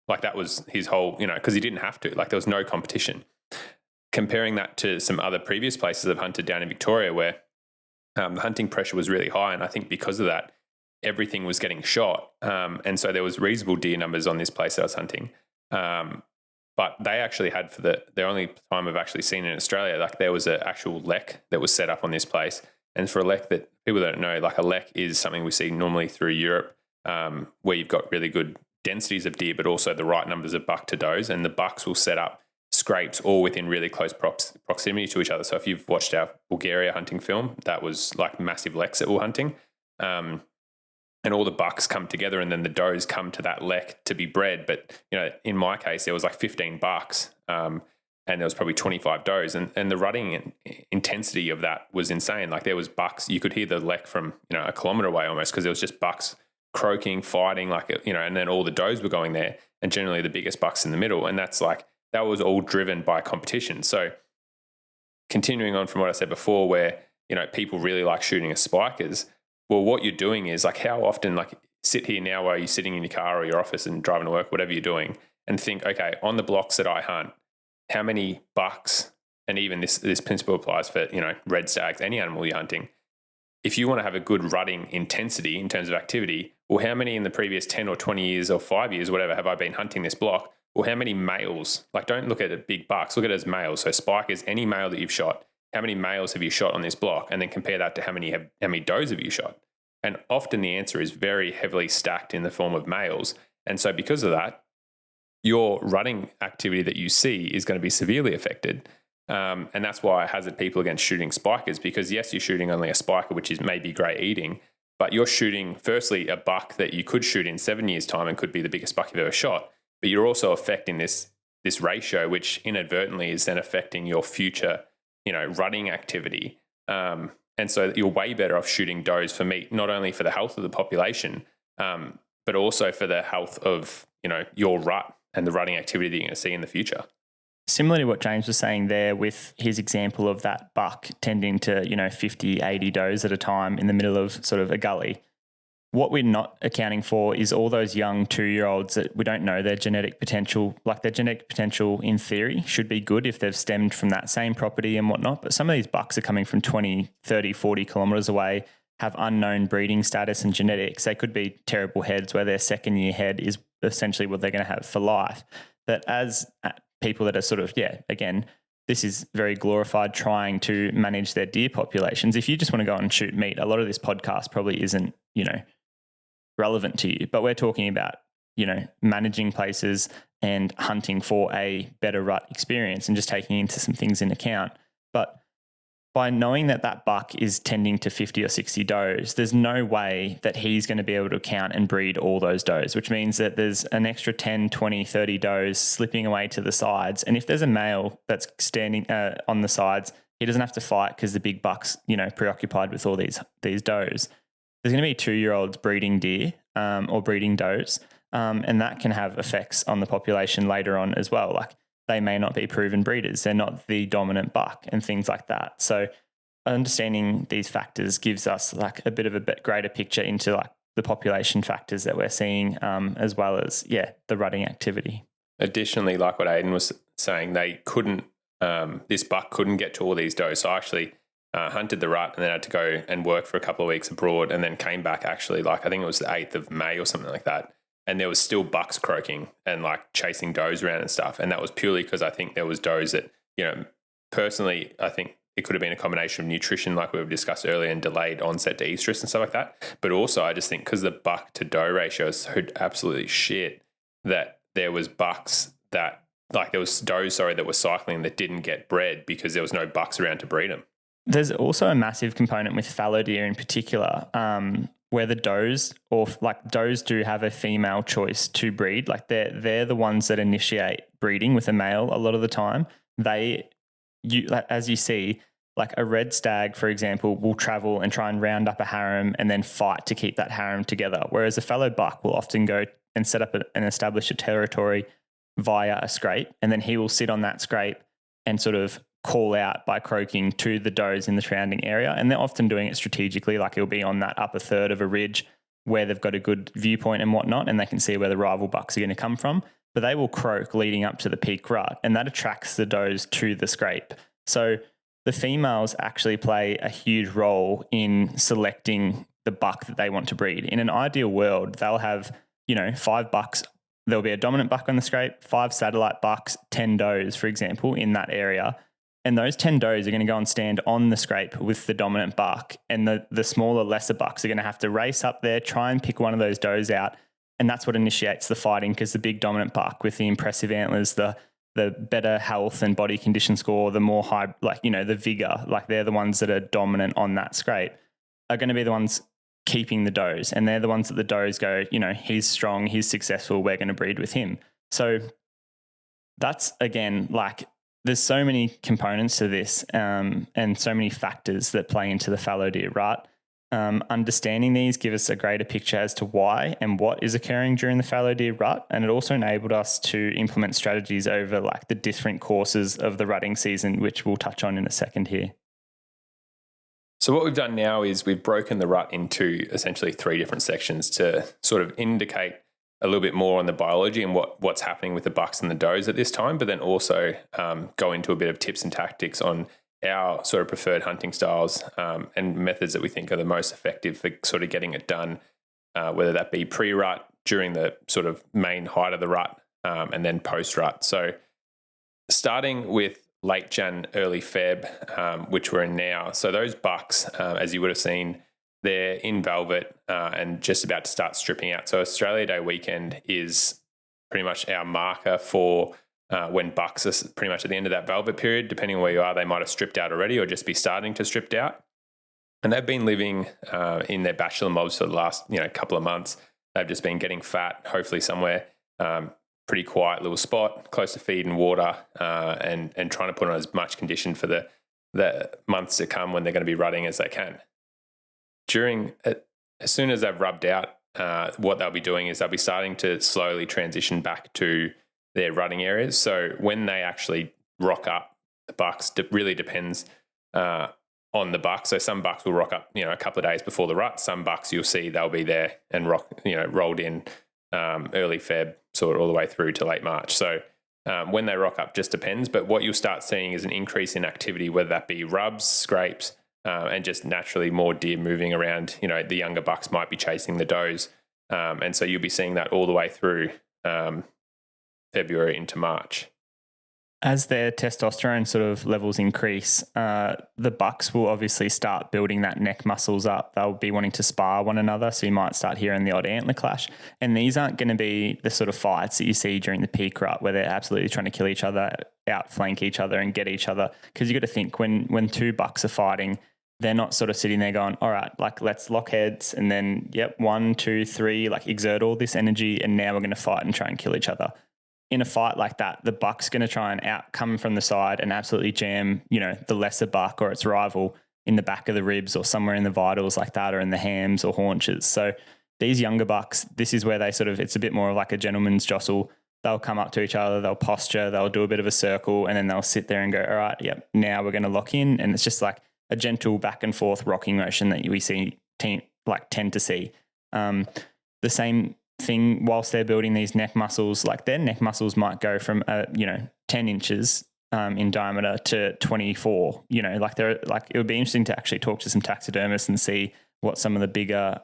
like that was his whole, because he didn't have to, like there was no competition. Comparing that to some other previous places I've hunted down in Victoria where the hunting pressure was really high. And I think because of that, everything was getting shot. And so there was reasonable deer numbers on this place that I was hunting. But they actually had, for the only time I've actually seen in Australia, like there was an actual lek that was set up on this place. And for a lek, that people don't know, like a lek is something we see normally through Europe, where you've got really good densities of deer, but also the right numbers of buck to does. And the bucks will set up scrapes all within really close proximity to each other. So if you've watched our Bulgaria hunting film, that was like massive leks that we're hunting. And all the bucks come together, and then the does come to that lek to be bred. But, you know, in my case, there was like 15 bucks, and there was probably 25 does. And the rutting intensity of that was insane. Like there was bucks, you could hear the lek from, you know, a kilometre away almost, because there was just bucks croaking, fighting, like, you know, and then all the does were going there, and generally the biggest bucks in the middle. And that's like, that was all driven by competition. So continuing on from what I said before, where, you know, people really like shooting as spikers. Well, what you're doing is like, how often, like, sit here now while you're sitting in your car or your office and driving to work, whatever you're doing, and think, okay, on the blocks that I hunt, how many bucks, and even this principle applies for, you know, red stags, any animal you're hunting. If you want to have a good rutting intensity in terms of activity, well, how many in the previous 10 or 20 years or 5 years, whatever, have I been hunting this block? Well, how many males, like, don't look at it big bucks, look at it as males. So spikers, any male that you've shot, how many males have you shot on this block? And then compare that to how many does have you shot? And often the answer is very heavily stacked in the form of males. And so because of that, your rutting activity that you see is going to be severely affected. And that's why I hazard people against shooting spikers, because yes, you're shooting only a spiker, which is maybe great eating, but you're shooting firstly a buck that you could shoot in 7 years' time and could be the biggest buck you've ever shot. But you're also affecting this ratio, which inadvertently is then affecting your future, you know, rutting activity. And so you're way better off shooting does for meat, not only for the health of the population, but also for the health of, you know, your rut and the rutting activity that you're going to see in the future. Similar to what James was saying there with his example of that buck tending to, you know, 50, 80 does at a time in the middle of sort of a gully. What we're not accounting for is all those young 2-year-olds that we don't know their genetic potential. Like, their genetic potential in theory should be good if they've stemmed from that same property and whatnot. But some of these bucks are coming from 20, 30, 40 kilometres away, have unknown breeding status and genetics. They could be terrible heads where their second year head is essentially what they're going to have for life. But as people that are sort of, again, this is very glorified trying to manage their deer populations. If you just want to go and shoot meat, a lot of this podcast probably isn't, you know, relevant to you. But we're talking about, you know, managing places and hunting for a better rut experience and just taking into some things in account. But by knowing that that buck is tending to 50 or 60 does, there's no way that he's going to be able to count and breed all those does, which means that there's an extra 10, 20, 30 does slipping away to the sides. And if there's a male that's standing on the sides, he doesn't have to fight because the big buck's, you know, preoccupied with all these does. There's going to be 2-year-olds breeding deer or breeding does, and that can have effects on the population later on as well. Like, they may not be proven breeders. They're not the dominant buck and things like that. So understanding these factors gives us like a bit of a greater picture into like the population factors that we're seeing, as well as, the rutting activity. Additionally, like what Ayden was saying, they couldn't, this buck couldn't get to all these does. So I actually hunted the rut and then had to go and work for a couple of weeks abroad, and then came back actually, like, I think it was the 8th of May or something like that. And there was still bucks croaking and like chasing does around and stuff. And that was purely because I think there was does that, you know, personally, I think it could have been a combination of nutrition, like we've discussed earlier, and delayed onset to estrus and stuff like that. But also I just think because the buck to doe ratio is so absolutely shit, that there was bucks that, like, there was does, that were cycling that didn't get bred because there was no bucks around to breed them. There's also a massive component with fallow deer in particular, where the does, or like does do have a female choice to breed. Like, they're the ones that initiate breeding with a male a lot of the time. As you see, like a red stag, for example, will travel and try and round up a harem and then fight to keep that harem together. Whereas a fallow buck will often go and set up and establish a territory via a scrape, and then he will sit on that scrape and sort of call out by croaking to the does in the surrounding area. And they're often doing it strategically, like it'll be on that upper third of a ridge where they've got a good viewpoint and whatnot, and they can see where the rival bucks are going to come from. But they will croak leading up to the peak rut, and that attracts the does to the scrape. So the females actually play a huge role in selecting the buck that they want to breed. In an ideal world, they'll have, 5 bucks. There'll be a dominant buck on the scrape, 5 satellite bucks, 10 does, for example, in that area. And those 10 does are going to go and stand on the scrape with the dominant buck. And the smaller, lesser bucks are going to have to race up there, try and pick one of those does out. And that's what initiates the fighting, because the big dominant buck with the impressive antlers, the better health and body condition score, the more high, the vigor, they're the ones that are dominant on that scrape, are going to be the ones keeping the does. And they're the ones that the does go, he's strong, he's successful, we're going to breed with him. So that's, again, there's so many components to this and so many factors that play into the fallow deer rut. Understanding these give us a greater picture as to why and what is occurring during the fallow deer rut. And it also enabled us to implement strategies over the different courses of the rutting season, which we'll touch on in a second here. So what we've done now is we've broken the rut into essentially 3 different sections to sort of indicate a little bit more on the biology and what's happening with the bucks and the does at this time, but then also go into a bit of tips and tactics on our sort of preferred hunting styles and methods that we think are the most effective for sort of getting it done, whether that be pre-rut, during the sort of main height of the rut, and then post-rut. So starting with late Jan, early Feb, which we're in now. So those bucks, as you would have seen, they're in velvet and just about to start stripping out. So Australia Day weekend is pretty much our marker for when bucks are pretty much at the end of that velvet period. Depending on where you are, they might have stripped out already or just be starting to strip out. And they've been living in their bachelor mobs for the last couple of months. They've just been getting fat, hopefully somewhere pretty quiet little spot, close to feed and water, and trying to put on as much condition for the months to come when they're going to be rutting as they can. As soon as they've rubbed out, what they'll be doing is they'll be starting to slowly transition back to their rutting areas. So when they actually rock up, the bucks really depends on the buck. So some bucks will rock up, a couple of days before the rut. Some bucks you'll see they'll be there and rolled in early Feb, sort of all the way through to late March. So when they rock up just depends. But what you'll start seeing is an increase in activity, whether that be rubs, scrapes, and just naturally more deer moving around. The younger bucks might be chasing the does. And so you'll be seeing that all the way through February into March. As their testosterone sort of levels increase, the bucks will obviously start building that neck muscles up. They'll be wanting to spar one another. So you might start hearing the odd antler clash. And these aren't going to be the sort of fights that you see during the peak rut where they're absolutely trying to kill each other, outflank each other and get each other. Because you got to think when 2 bucks are fighting, they're not sort of sitting there going, all right, let's lock heads and then, 1, 2, 3, exert all this energy and now we're going to fight and try and kill each other. In a fight like that, the buck's going to try and come from the side and absolutely jam, the lesser buck or its rival in the back of the ribs or somewhere in the vitals like that, or in the hams or haunches. So these younger bucks, this is where they it's a bit more like a gentleman's jostle. They'll come up to each other, they'll posture, they'll do a bit of a circle, and then they'll sit there and go, all right, now we're going to lock in. And it's just like a gentle back and forth rocking motion that we tend to see. The same thing whilst they're building these neck muscles, their neck muscles might go from 10 inches in diameter to 24. It would be interesting to actually talk to some taxidermists and see what some of the bigger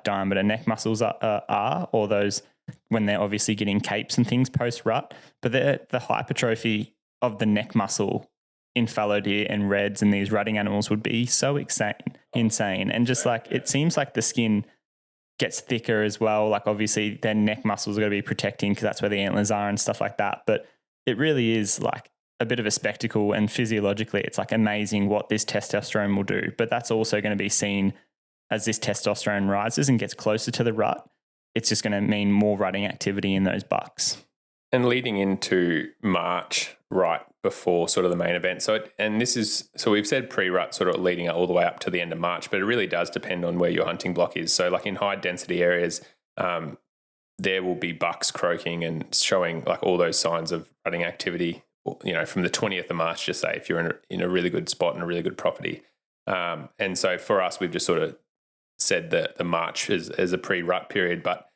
diameter neck muscles are, or those when they're obviously getting capes and things post rut. But the hypertrophy of the neck muscle in fallow deer and reds and these rutting animals would be so insane. And just it seems like the skin gets thicker as well. Obviously their neck muscles are going to be protecting because that's where the antlers are and stuff like that. But it really is a bit of a spectacle, and physiologically it's amazing what this testosterone will do. But that's also going to be seen as this testosterone rises and gets closer to the rut. It's just going to mean more rutting activity in those bucks. And leading into March, right before sort of the main event. So we've said pre-rut sort of leading all the way up to the end of March, but it really does depend on where your hunting block is. So in high density areas, there will be bucks croaking and showing all those signs of rutting activity, from the 20th of March, just say, if you're in a really good spot and a really good property. And so for us, we've just sort of said that the March is a pre-rut period, but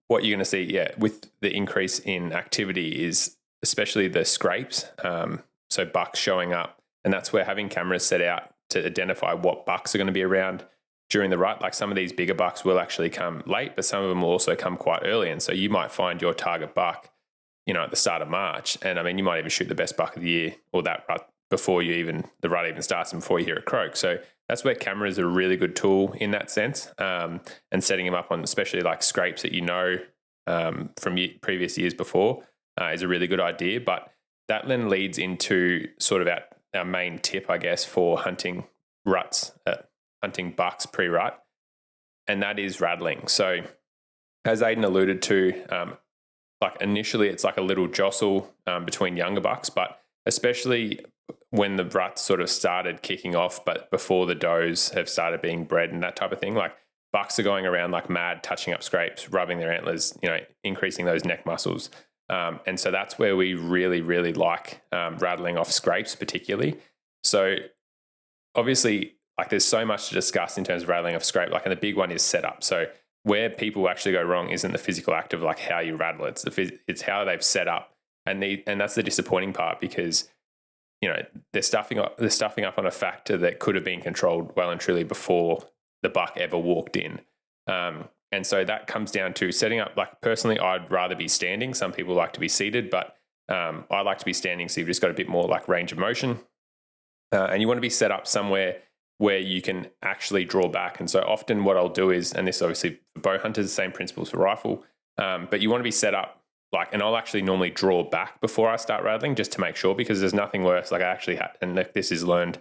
what you're going to see, with the increase in activity is especially the scrapes. So bucks showing up, and that's where having cameras set out to identify what bucks are going to be around during the rut. Like some of these bigger bucks will actually come late, but some of them will also come quite early. And so you might find your target buck, at the start of March. And I mean, you might even shoot the best buck of the year or that rut before the rut even starts and before you hear a croak. So that's where cameras are a really good tool in that sense. And setting them up on especially like scrapes that from previous years before is a really good idea. But that then leads into sort of our main tip, I guess, for hunting bucks pre-rut, and that is rattling. So as Ayden alluded to, like initially it's like a little jostle between younger bucks, but especially when the rut sort of started kicking off, but before the does have started being bred and that type of thing, like bucks are going around like mad, touching up scrapes, rubbing their antlers, increasing those neck muscles. And so that's where we really, really like rattling off scrapes particularly. So obviously, like there's so much to discuss in terms of rattling off scrape, and the big one is setup. So where people actually go wrong isn't the physical act of like how you rattle, it's how they've set up. And that's the disappointing part, because they're stuffing up on a factor that could have been controlled well and truly before the buck ever walked in. And so that comes down to setting up. Like personally, I'd rather be standing. Some people like to be seated, but I like to be standing. So you've just got a bit more like range of motion, and you want to be set up somewhere where you can actually draw back. And so often what I'll do is, and this obviously for bow hunters, the same principles for rifle, but you want to be set up and I'll actually normally draw back before I start rattling just to make sure, because there's nothing worse. Like I actually had, and this is learned,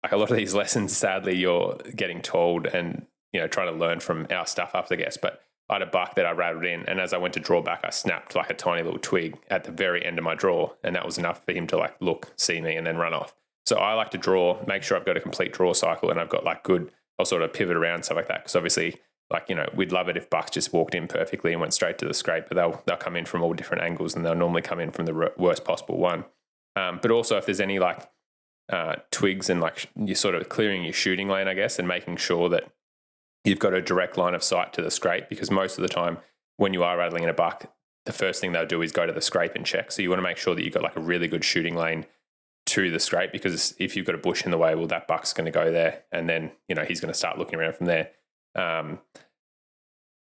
like a lot of these lessons, sadly, you're getting told and, trying to learn from our stuff ups, I guess. But I had a buck that I rattled in, and as I went to draw back, I snapped like a tiny little twig at the very end of my draw. And that was enough for him to like look, see me, and then run off. So I like to draw, make sure I've got a complete draw cycle and I've got like I'll sort of pivot around, stuff like that. Because obviously, we'd love it if bucks just walked in perfectly and went straight to the scrape, but they'll come in from all different angles, and they'll normally come in from the worst possible one. But also if there's any twigs and you're sort of clearing your shooting lane, I guess, and making sure that you've got a direct line of sight to the scrape, because most of the time when you are rattling in a buck, the first thing they'll do is go to the scrape and check. So you want to make sure that you've got like a really good shooting lane to the scrape, because if you've got a bush in the way, well, that buck's going to go there, and then he's going to start looking around from there.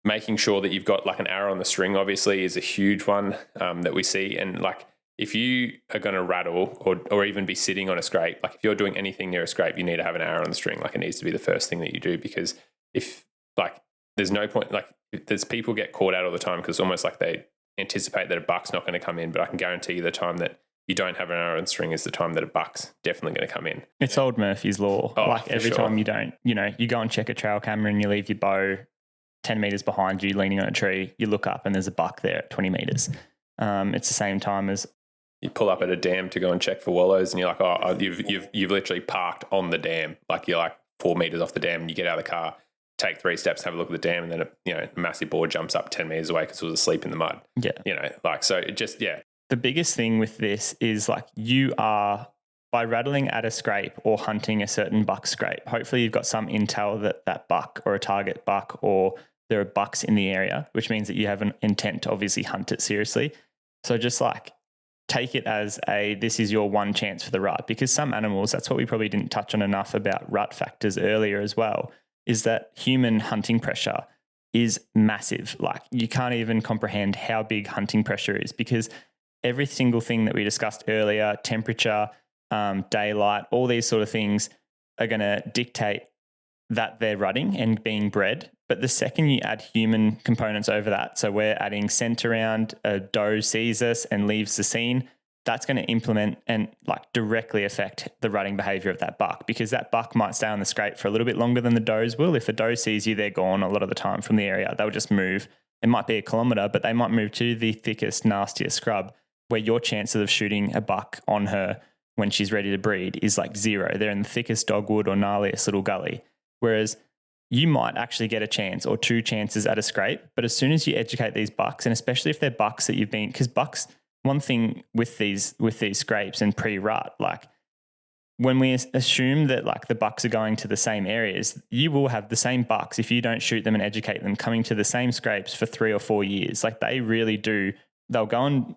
Making sure that you've got like an arrow on the string obviously is a huge one that we see. And if you are going to rattle or even be sitting on a scrape, if you're doing anything near a scrape, you need to have an arrow on the string. It needs to be the first thing that you do, because if there's no point, there's people get caught out all the time because it's almost like they anticipate that a buck's not going to come in, but I can guarantee you the time that you don't have an arrow on the string is the time that a buck's definitely going to come in. It's old Murphy's Law. Every sure. time you don't, you go and check a trail camera and you leave your bow 10 meters behind you leaning on a tree, you look up and there's a buck there at 20 meters. It's the same time as you pull up at a dam to go and check for wallows, and you're like, you've literally parked on the dam. You're 4 meters off the dam, and you get out of the car, take 3 steps, have a look at the dam, and then a massive boar jumps up 10 meters away because it was asleep in the mud. Yeah. So it just, yeah. The biggest thing with this is you are, by rattling at a scrape or hunting a certain buck scrape, hopefully you've got some intel that buck or a target buck or there are bucks in the area, which means that you have an intent to obviously hunt it seriously. So just take it as this is your one chance for the rut, because some animals, that's what we probably didn't touch on enough about rut factors earlier as well, is that human hunting pressure is massive. You can't even comprehend how big hunting pressure is, because every single thing that we discussed earlier, temperature, daylight, all these sort of things are going to dictate that they're rutting and being bred. But the second you add human components over that, so we're adding scent around, a doe sees us and leaves the scene, that's going to implement and directly affect the rutting behavior of that buck, because that buck might stay on the scrape for a little bit longer than the does will. If a doe sees you, they're gone a lot of the time from the area. They'll just move. It might be a kilometre, but they might move to the thickest, nastiest scrub, where your chances of shooting a buck on her when she's ready to breed is 0. They're in the thickest dogwood or gnarliest little gully. Whereas you might actually get a chance or 2 chances at a scrape, but as soon as you educate these bucks, and especially if they're bucks that you've been, because bucks, one thing with these scrapes and pre-rut, when we assume that the bucks are going to the same areas, you will have the same bucks if you don't shoot them and educate them coming to the same scrapes for 3 or 4 years. They really do. They'll go and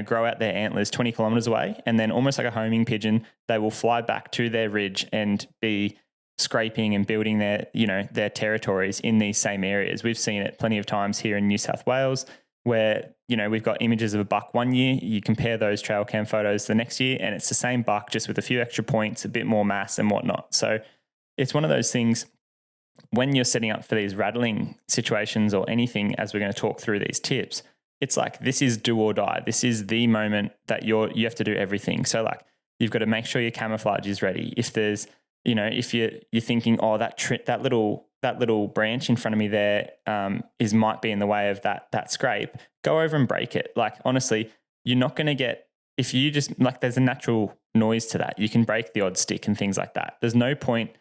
grow out their antlers 20 kilometers away, and then almost like a homing pigeon, they will fly back to their ridge and be scraping and building their territories in these same areas. We've seen it plenty of times here in New South Wales where, we've got images of a buck one year, you compare those trail cam photos the next year and it's the same buck just with a few extra points, a bit more mass and whatnot. So it's one of those things when you're setting up for these rattling situations or anything, as we're going to talk through these tips, it's like, this is do or die. This is the moment that you have to do everything. So like, you've got to make sure your camouflage is ready. If there's, if you're thinking, oh, that little branch in front of me there might be in the way of that scrape, go over and break it. Like, honestly, you're not going to get, if you just, like, there's a natural noise to that. You can break the odd stick and things like that. There's no point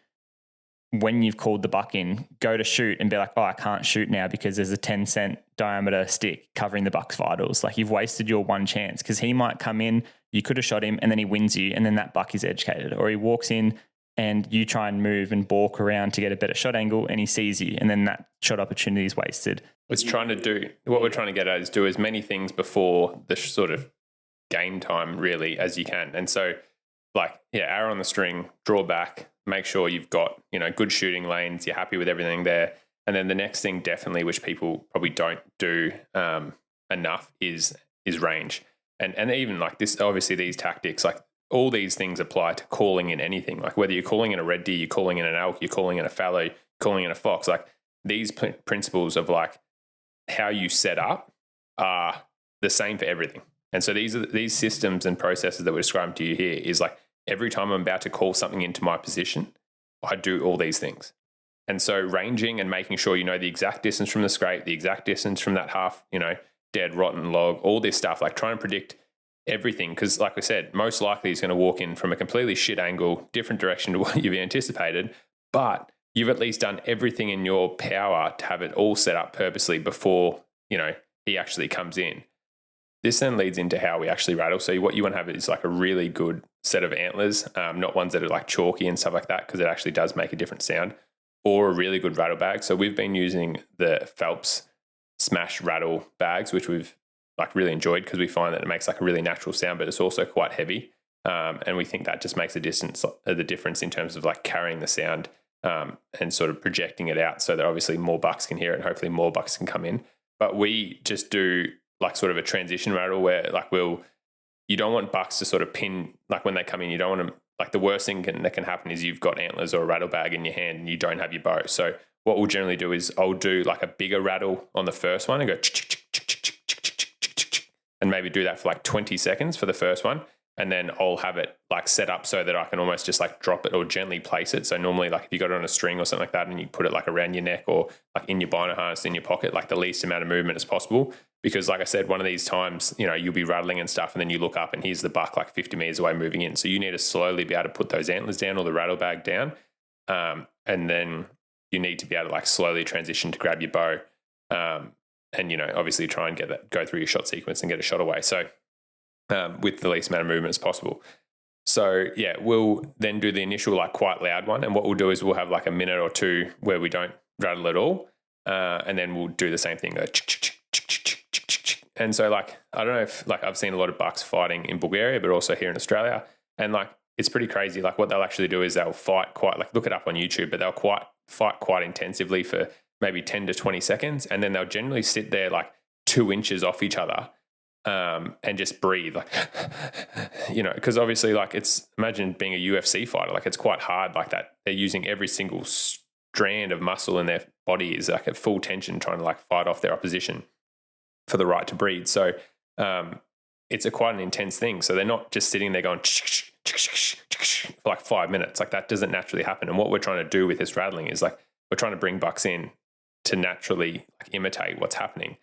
when you've called the buck in, go to shoot and be like, oh, I can't shoot now because there's a 10-cent diameter stick covering the buck's vitals. Like, you've wasted your one chance because he might come in, you could have shot him and then he wins you and then that buck is educated. Or he walks in and you try and move and balk around to get a better shot angle and he sees you and then that shot opportunity is wasted. What we're trying to get at is do as many things before the sort of game time really as you can. And so, like, arrow on the string, draw back, make sure you've got, good shooting lanes, you're happy with everything there. And then the next thing definitely, which people probably don't do enough is range. And even like this, obviously these tactics, like all these things apply to calling in anything. Like whether you're calling in a red deer, you're calling in an elk, you're calling in a fallow, you're calling in a fox, like these principles of like how you set up are the same for everything. And so these systems and processes that we're describing to you here is like, every time I'm about to call something into my position, I do all these things. And so ranging and making sure you know the exact distance from the scrape, the exact distance from that half, dead, rotten log, all this stuff, like try and predict everything. Because like I said, most likely he's going to walk in from a completely shit angle, different direction to what you've anticipated, but you've at least done everything in your power to have it all set up purposely before, he actually comes in. This then leads into how we actually rattle. So what you want to have is like a really good set of antlers, not ones that are like chalky and stuff like that, because it actually does make a different sound, or a really good rattle bag. So we've been using the Phelps Smash rattle bags, which we've like really enjoyed because we find that it makes like a really natural sound, but it's also quite heavy. And we think that just makes the difference in terms of like carrying the sound and sort of projecting it out so that obviously more bucks can hear it and hopefully more bucks can come in. But we just do like sort of a transition rattle where like you don't want bucks to sort of pin, like when they come in, you don't want them, like the worst thing that can happen is you've got antlers or a rattle bag in your hand and you don't have your bow. So what we'll generally do is I'll do like a bigger rattle on the first one and go and maybe do that for like 20 seconds for the first one. And then I'll have it like set up so that I can almost just like drop it or gently place it. So normally like if you got it on a string or something like that and you put it like around your neck or like in your bino harness in your pocket, like the least amount of movement as possible. Because like I said, one of these times, you'll be rattling and stuff and then you look up and here's the buck like 50 meters away moving in. So you need to slowly be able to put those antlers down or the rattle bag down. And then you need to be able to like slowly transition to grab your bow. And, obviously try and go through your shot sequence and get a shot away. So with the least amount of movement as possible. So we'll then do the initial like quite loud one. And what we'll do is we'll have like a minute or two where we don't rattle at all. And then we'll do the same thing. Go and so like, I don't know if like I've seen a lot of bucks fighting in Bulgaria, but also here in Australia. And like, it's pretty crazy. Like what they'll actually do is they'll fight quite, like look it up on YouTube, but they'll fight quite intensively for maybe 10 to 20 seconds. And then they'll generally sit there like 2 inches off each other. And just breathe, like, because obviously, like, imagine being a UFC fighter, like, it's quite hard, like that. They're using every single strand of muscle in their body is like at full tension, trying to like fight off their opposition for the right to breathe. So, it's quite an intense thing. So they're not just sitting there going for like 5 minutes. Like that doesn't naturally happen. And what we're trying to do with this rattling is like we're trying to bring bucks in to naturally like imitate what's happening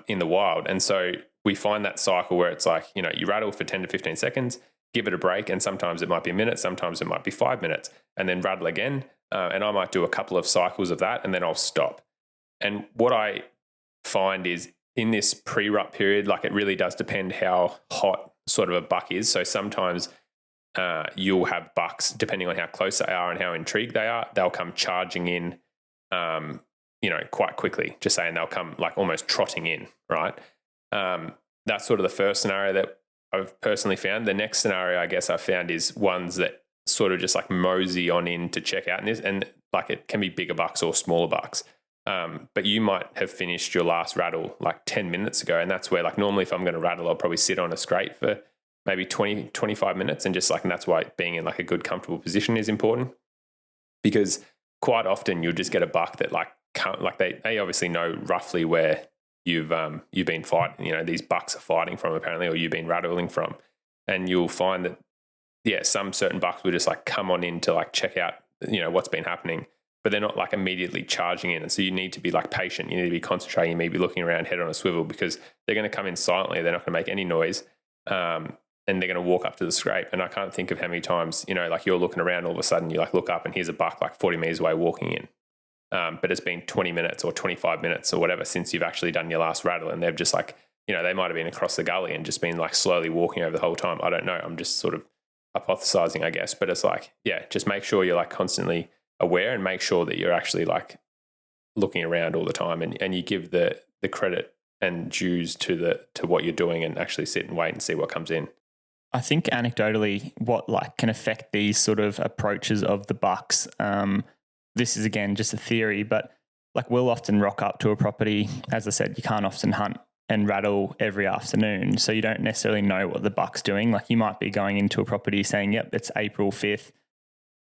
in the wild. And so we find that cycle where it's like, you rattle for 10 to 15 seconds, give it a break. And sometimes it might be a minute, sometimes it might be 5 minutes, and then rattle again. And I might do a couple of cycles of that and then I'll stop. And what I find is in this pre-rut period, like it really does depend how hot sort of a buck is. So sometimes you'll have bucks, depending on how close they are and how intrigued they are, they'll come charging in, quite quickly, just saying they'll come like almost trotting in, right? That's sort of the first scenario that I've personally found. The next scenario I guess I've found is ones that sort of just like mosey on in to check out. And like it can be bigger bucks or smaller bucks. But you might have finished your last rattle like 10 minutes ago. And that's where like normally if I'm going to rattle, I'll probably sit on a scrape for maybe 20, 25 minutes. And just like, and that's why being in like a good comfortable position is important, because quite often you'll just get a buck that like can't, like they obviously know roughly where you've been fighting, you know, these bucks are fighting from apparently, or you've been rattling from. And you'll find that, yeah, some certain bucks will just like come on in to like check out, you know, what's been happening, but they're not like immediately charging in. And so you need to be like patient. You need to be concentrating. You may be looking around head on a swivel, because they're going to come in silently. They're not going to make any noise. And they're going to walk up to the scrape. And I can't think of how many times, you know, like you're looking around, all of a sudden you like look up and here's a buck like 40 meters away walking in. But it's been 20 minutes or 25 minutes or whatever since you've actually done your last rattle. And they've just like, you know, they might have been across the gully and just been like slowly walking over the whole time. I don't know. I'm just sort of hypothesizing, I guess. But it's like, yeah, just make sure you're like constantly aware and make sure that you're actually like looking around all the time, and you give the credit and dues to what you're doing, and actually sit and wait and see what comes in. I think anecdotally, what like can affect these sort of approaches of the bucks, this is again just a theory, but like we'll often rock up to a property. As I said, you can't often hunt and rattle every afternoon, so you don't necessarily know what the buck's doing. Like you might be going into a property saying, yep, it's April 5th.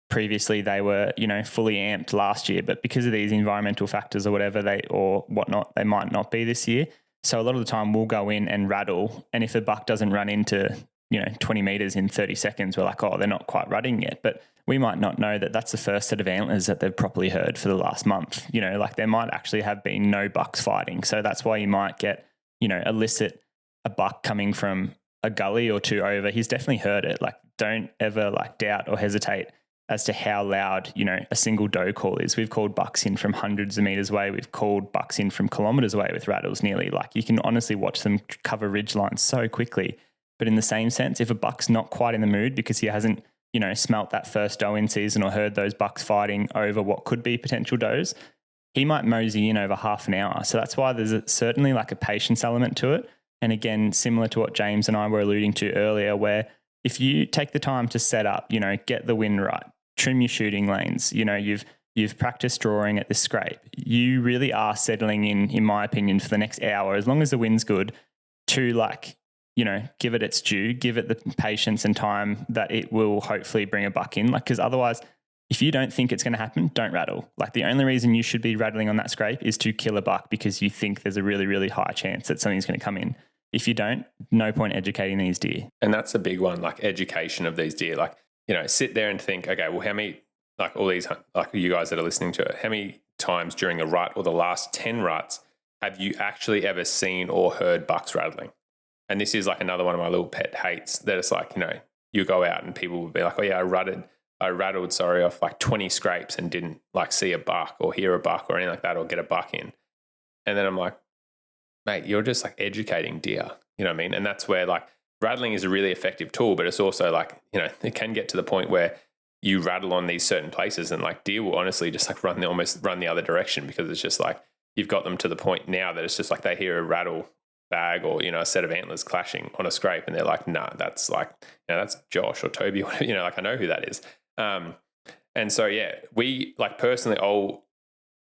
Previously they were, you know, fully amped last year, but because of these environmental factors or whatever or whatnot, they might not be this year. So a lot of the time we'll go in and rattle, and if the buck doesn't run into, you know, 20 meters in 30 seconds, we're like, oh, they're not quite rutting yet. But we might not know that that's the first set of antlers that they've properly heard for the last month. You know, like there might actually have been no bucks fighting. So that's why you might get, you know, elicit a buck coming from a gully or two over. He's definitely heard it. Like don't ever like doubt or hesitate as to how loud, you know, a single doe call is. We've called bucks in from hundreds of meters away. We've called bucks in from kilometers away with rattles nearly. Like you can honestly watch them cover ridge lines so quickly. But in the same sense, if a buck's not quite in the mood because he hasn't, you know, smelt that first doe in season or heard those bucks fighting over what could be potential does, he might mosey in over half an hour. So that's why there's certainly like a patience element to it. And again, similar to what James and I were alluding to earlier, where if you take the time to set up, you know, get the wind right, trim your shooting lanes, you know, you've practiced drawing at this scrape, you really are settling in my opinion, for the next hour, as long as the wind's good, to like, you know, give it its due, give it the patience and time that it will hopefully bring a buck in. Like, because otherwise, if you don't think it's going to happen, don't rattle. Like the only reason you should be rattling on that scrape is to kill a buck because you think there's a really, really high chance that something's going to come in. If you don't, no point educating these deer. And that's a big one, like education of these deer. Like, you know, sit there and think, okay, well, how many, like all these, like you guys that are listening to it, how many times during a rut or the last 10 ruts have you actually ever seen or heard bucks rattling? And this is like another one of my little pet hates, that it's like, you know, you go out and people will be like, oh yeah, I rattled off like 20 scrapes and didn't like see a buck or hear a buck or anything like that or get a buck in. And then I'm like, mate, you're just like educating deer, you know what I mean? And that's where like rattling is a really effective tool, but it's also like, you know, it can get to the point where you rattle on these certain places and like deer will honestly just like almost run the other direction, because it's just like you've got them to the point now that it's just like they hear a rattle bag or, you know, a set of antlers clashing on a scrape and they're like, nah, that's like, you know, that's Josh or Toby, or, you know, like I know who that is. And so, yeah, we like personally,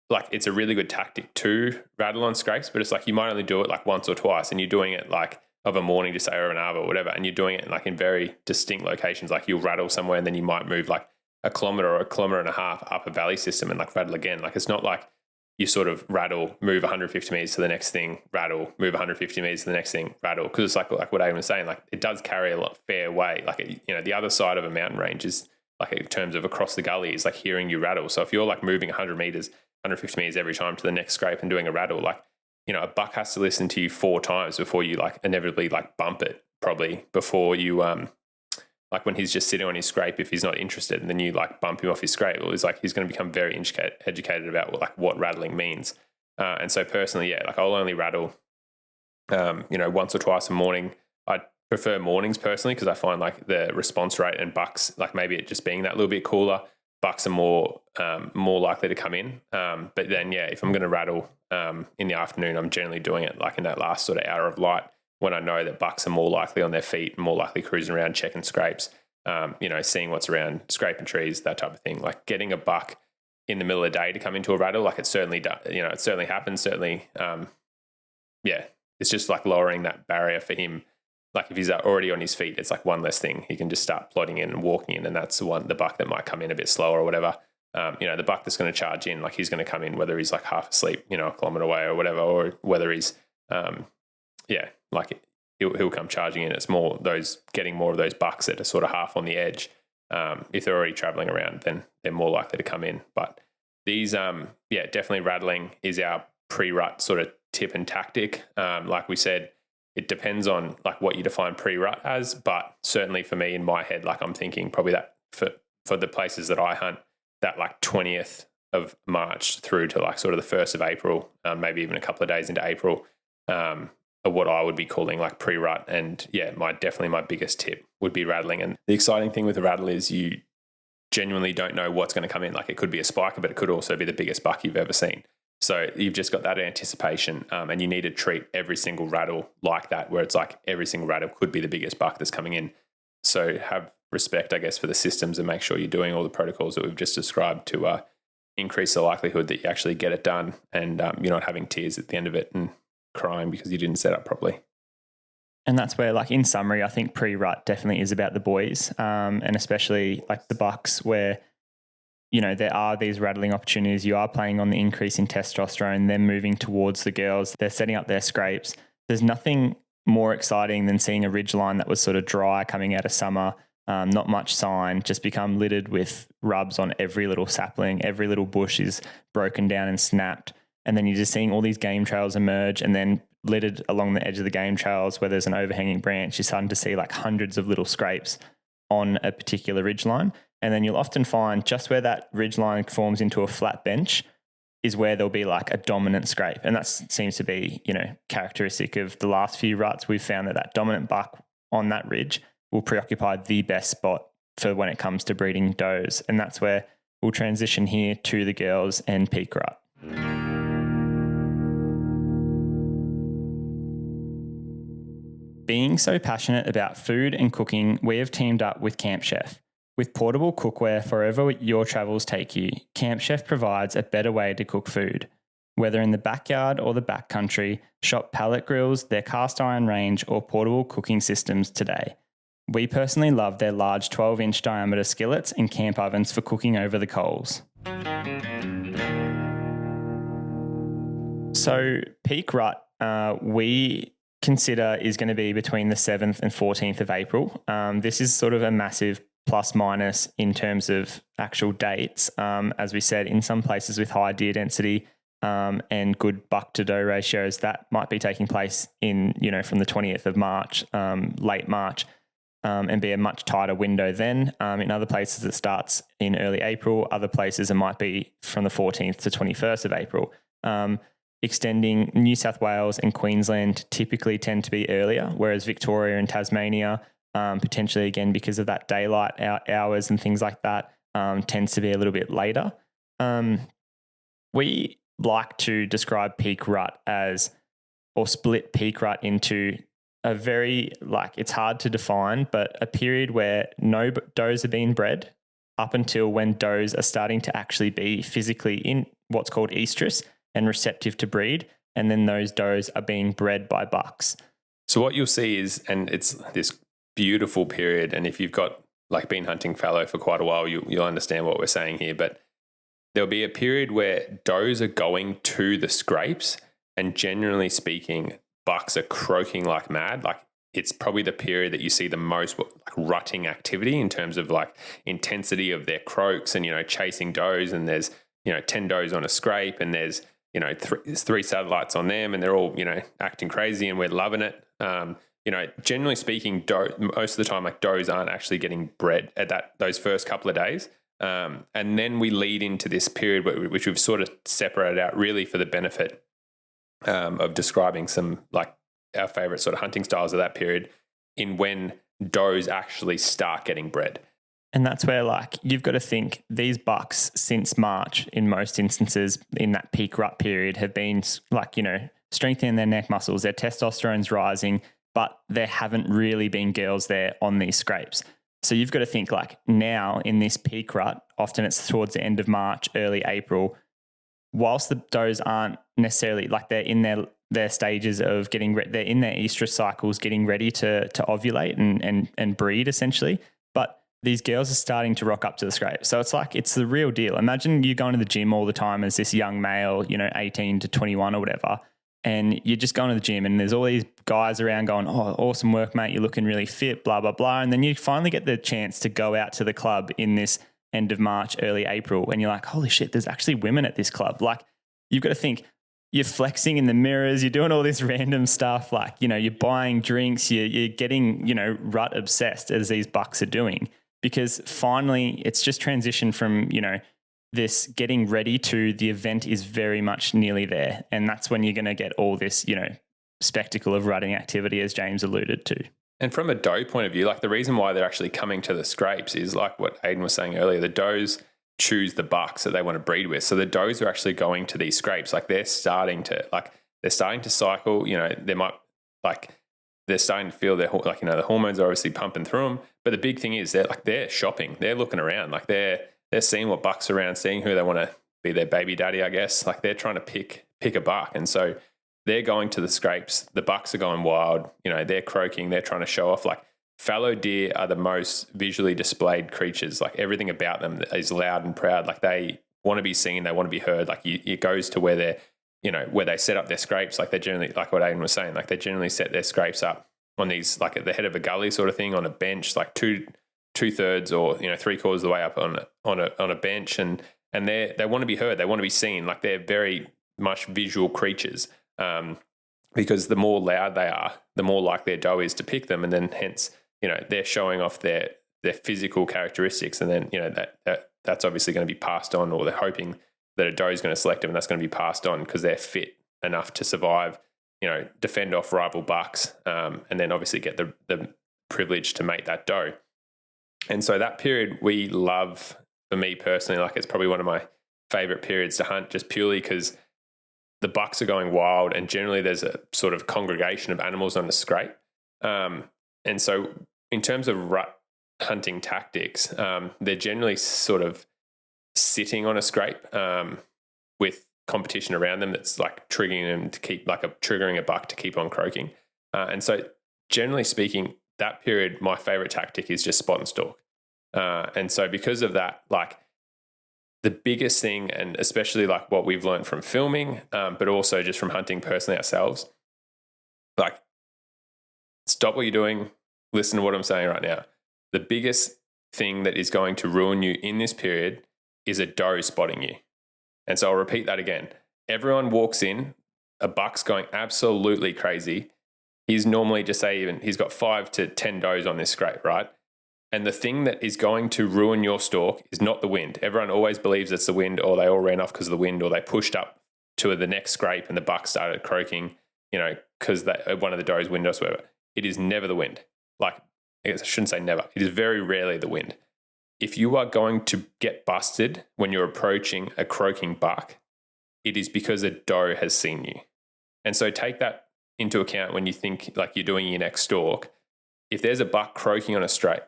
like it's a really good tactic to rattle on scrapes, but it's like you might only do it like once or twice, and you're doing it like of a morning to say or an hour or whatever, and you're doing it like in very distinct locations. Like you'll rattle somewhere and then you might move like a kilometer or a kilometer and a half up a valley system and like rattle again. Like it's not like you sort of rattle, move 150 meters to the next thing, rattle, move 150 meters to the next thing, rattle. Because it's like what Ayden was saying, like it does carry a lot fair way. Like, you know, the other side of a mountain range is like in terms of across the gully is like hearing you rattle. So if you're like moving 100 meters, 150 meters every time to the next scrape and doing a rattle, like, you know, a buck has to listen to you 4 times before you like inevitably like bump it, probably before you, like when he's just sitting on his scrape, if he's not interested, and then you like bump him off his scrape, well, it's like he's going to become very educated about what rattling means. And so personally, yeah, like I'll only rattle, you know, once or twice a morning. I prefer mornings personally because I find like the response rate and bucks, like maybe it just being that little bit cooler, bucks are more likely to come in. But then, yeah, if I'm going to rattle in the afternoon, I'm generally doing it like in that last sort of hour of light, when I know that bucks are more likely on their feet, more likely cruising around checking scrapes. seeing what's around, scraping trees, that type of thing. Like getting a buck in the middle of the day to come into a rattle, like it certainly does, it certainly happens. Certainly, it's just like lowering that barrier for him. Like if he's already on his feet, it's like one less thing. He can just start plodding in and walking in, and that's the buck that might come in a bit slower or whatever. The buck that's going to charge in, like he's going to come in whether he's like half asleep, a kilometre away or whatever, or whether he's, he'll come charging in. It's more getting more of those bucks that are sort of half on the edge. If they're already traveling around, then they're more likely to come in. But these, definitely rattling is our pre-rut sort of tip and tactic. Like we said, it depends on like what you define pre-rut as, but certainly for me in my head, like I'm thinking probably that for the places that I hunt, that like 20th of March through to like sort of the 1st of April, maybe even a couple of days into April, are what I would be calling like pre-rut. And definitely my biggest tip would be rattling. And the exciting thing with the rattle is you genuinely don't know what's going to come in. Like it could be a spiker, but it could also be the biggest buck you've ever seen. So you've just got that anticipation, and you need to treat every single rattle like that, where it's like every single rattle could be the biggest buck that's coming in. So have respect, I guess, for the systems and make sure you're doing all the protocols that we've just described to increase the likelihood that you actually get it done, and you're not having tears at the end of it and crying because you didn't set up properly. And that's where, like in summary, I think pre-rut definitely is about the boys, and especially like the bucks where there are these rattling opportunities. You are playing on the increase in testosterone. They're moving towards the girls. They're setting up their scrapes. There's nothing more exciting than seeing a ridgeline that was sort of dry coming out of summer, not much sign, just become littered with rubs on every little sapling. Every little bush is broken down and snapped. And then you're just seeing all these game trails emerge, and then littered along the edge of the game trails where there's an overhanging branch, you're starting to see like hundreds of little scrapes on a particular ridgeline. And then you'll often find just where that ridgeline forms into a flat bench is where there'll be like a dominant scrape. And that seems to be, characteristic of the last few ruts. We've found that dominant buck on that ridge will preoccupy the best spot for when it comes to breeding does. And that's where we'll transition here to the girls and peak rut. Being so passionate about food and cooking, we have teamed up with Camp Chef. With portable cookware for wherever your travels take you, Camp Chef provides a better way to cook food. Whether in the backyard or the backcountry, shop pellet grills, their cast iron range, or portable cooking systems today. We personally love their large 12-inch diameter skillets and camp ovens for cooking over the coals. So peak rut, we consider is going to be between the 7th and 14th of April. This is sort of a massive plus minus in terms of actual dates. As we said, in some places with high deer density and good buck to doe ratios, that might be taking place in, from the 20th of March, late March, and be a much tighter window then. In other places, it starts in early April. Other places, it might be from the 14th to 21st of April. Extending New South Wales and Queensland typically tend to be earlier, whereas Victoria and Tasmania, potentially again because of that daylight hours and things like that, tends to be a little bit later. We like to describe peak rut or split peak rut into a very, it's hard to define, but a period where no does are being bred up until when does are starting to actually be physically in what's called estrus and receptive to breed, and then those does are being bred by bucks. So what you'll see is, and it's this beautiful period, and if you've got been hunting fallow for quite a while, you'll understand what we're saying here, but there'll be a period where does are going to the scrapes, and generally speaking, bucks are croaking like mad. It's probably the period that you see the most rutting activity in terms of intensity of their croaks and, chasing does, and there's, 10 does on a scrape, and there's, three satellites on them, and they're all, acting crazy, and we're loving it. Generally speaking, most of the time, does aren't actually getting bred at those first couple of days. And then we lead into this period which we've sort of separated out really for the benefit of describing some our favorite sort of hunting styles of that period, in when does actually start getting bred. And that's where you've got to think these bucks since March, in most instances in that peak rut period, have been strengthening their neck muscles, their testosterone's rising, but there haven't really been girls there on these scrapes. So you've got to think like now in this peak rut, often it's towards the end of March, early April, whilst the does aren't necessarily like they're in their stages of getting they're in their estrus cycles, getting ready to ovulate and breed essentially. But these girls are starting to rock up to the scrape. So it's like, it's the real deal. Imagine you going to the gym all the time as this young male, 18 to 21 or whatever, and you're just going to the gym and there's all these guys around going, oh, awesome work, mate. You're looking really fit, blah, blah, blah. And then you finally get the chance to go out to the club in this end of March, early April. And you're like, holy shit, there's actually women at this club. Like, you've got to think, you're flexing in the mirrors, you're doing all this random stuff. Like, you're buying drinks, you're getting, rut obsessed as these bucks are doing, because finally it's just transitioned from, this getting ready to the event is very much nearly there. And that's when you're going to get all this, spectacle of rutting activity, as James alluded to. And from a doe point of view, like the reason why they're actually coming to the scrapes is like what Ayden was saying earlier, the does choose the bucks that they want to breed with. So the does are actually going to these scrapes. Like they're starting to cycle, they might they're starting to feel the hormones are obviously pumping through them. But the big thing is they're shopping, they're looking around, like they're seeing what bucks are around, seeing who they want to be their baby daddy, I guess. Like they're trying to pick a buck. And so they're going to the scrapes. The bucks are going wild. They're croaking. They're trying to show off. Like fallow deer are the most visually displayed creatures. Like everything about them is loud and proud. Like they want to be seen. They want to be heard. Like it goes to where they're, where they set up their scrapes. Like they generally, like what Ayden was saying, like they generally set their scrapes up on these, like at the head of a gully sort of thing on a bench, like two-thirds or 3/4 of the way up on a bench, and they want to be heard, they want to be seen. Like they're very much visual creatures, because the more loud they are, the more likely a doe is to pick them, and then hence they're showing off their physical characteristics, and then that's obviously going to be passed on, or they're hoping that a doe is going to select them, and that's going to be passed on because they're fit enough to survive, defend off rival bucks, and then obviously get the privilege to mate that doe. And so that period we love, for me personally, like it's probably one of my favorite periods to hunt, just purely because the bucks are going wild and generally there's a sort of congregation of animals on the scrape. And so in terms of rut hunting tactics, they're generally sort of sitting on a scrape with competition around them that's like triggering them to keep, triggering a buck to keep on croaking. And so generally speaking, that period, my favorite tactic is just spot and stalk. And so because of that, like the biggest thing, and especially like what we've learned from filming, but also just from hunting personally ourselves, like stop what you're doing, listen to what I'm saying right now. The biggest thing that is going to ruin you in this period is a doe spotting you. And so I'll repeat that again. Everyone walks in, a buck's going absolutely crazy. He's normally just he's got 5 to 10 does on this scrape, right? And the thing that is going to ruin your stalk is not the wind. Everyone always believes it's the wind, or they all ran off because of the wind, or they pushed up to the next scrape and the buck started croaking, because one of the does windowed or whatever. It is never the wind. Like, I guess I shouldn't say never. It is very rarely the wind. If you are going to get busted when you're approaching a croaking buck, it is because a doe has seen you. And so take that into account when you think like you're doing your next stalk. If there's a buck croaking on a scrape,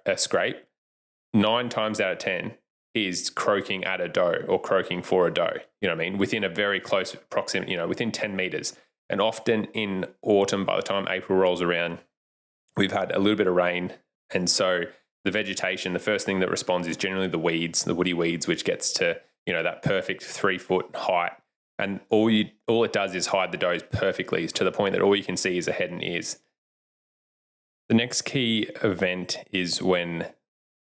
9 times out of 10 is croaking at a doe or croaking for a doe, you know what I mean? Within a very close proximity, within 10 meters. And often in autumn, by the time April rolls around, we've had a little bit of rain. And so the vegetation, the first thing that responds is generally the weeds, the woody weeds, which gets to, that perfect 3-foot height. And all it does is hide the does perfectly, to the point that all you can see is a head and ears. The next key event is when,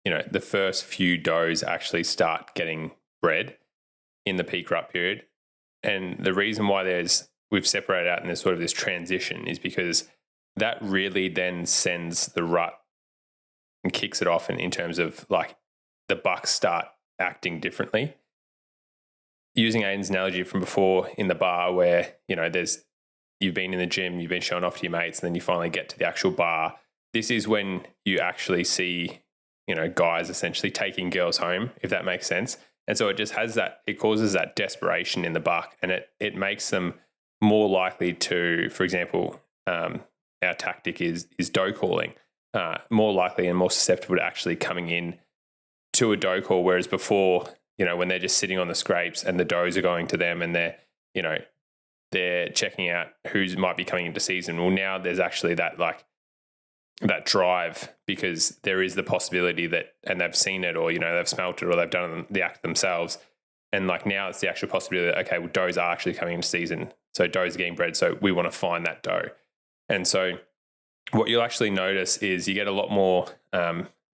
the first few does actually start getting bred in the peak rut period. And the reason why we've separated out and there's sort of this transition is because that really then sends the rut and kicks it off in terms of like the bucks start acting differently. Using Ayden's analogy from before in the bar where, you've been in the gym, you've been showing off to your mates, and then you finally get to the actual bar. This is when you actually see, guys essentially taking girls home, if that makes sense. And so it just it causes that desperation in the buck, and it makes them more likely to, for example, our tactic is doe calling. more likely and more susceptible to actually coming in to a doe call. Whereas before, when they're just sitting on the scrapes and the does are going to them and they're checking out who might be coming into season. Well, now there's actually that drive, because there is the possibility that, and they've seen it, or they've smelt it, or they've done the act themselves, and now it's the actual possibility that, okay, well, does are actually coming into season, so does are getting bred, so we want to find that doe. And so what you'll actually notice is you get a lot more.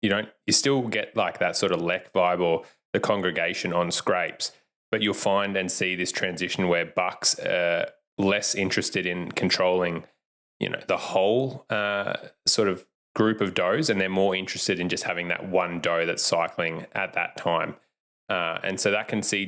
You still get like that sort of lek vibe or the congregation on scrapes, but you'll find and see this transition where bucks are less interested in controlling, the whole sort of group of does, and they're more interested in just having that one doe that's cycling at that time. And so that can see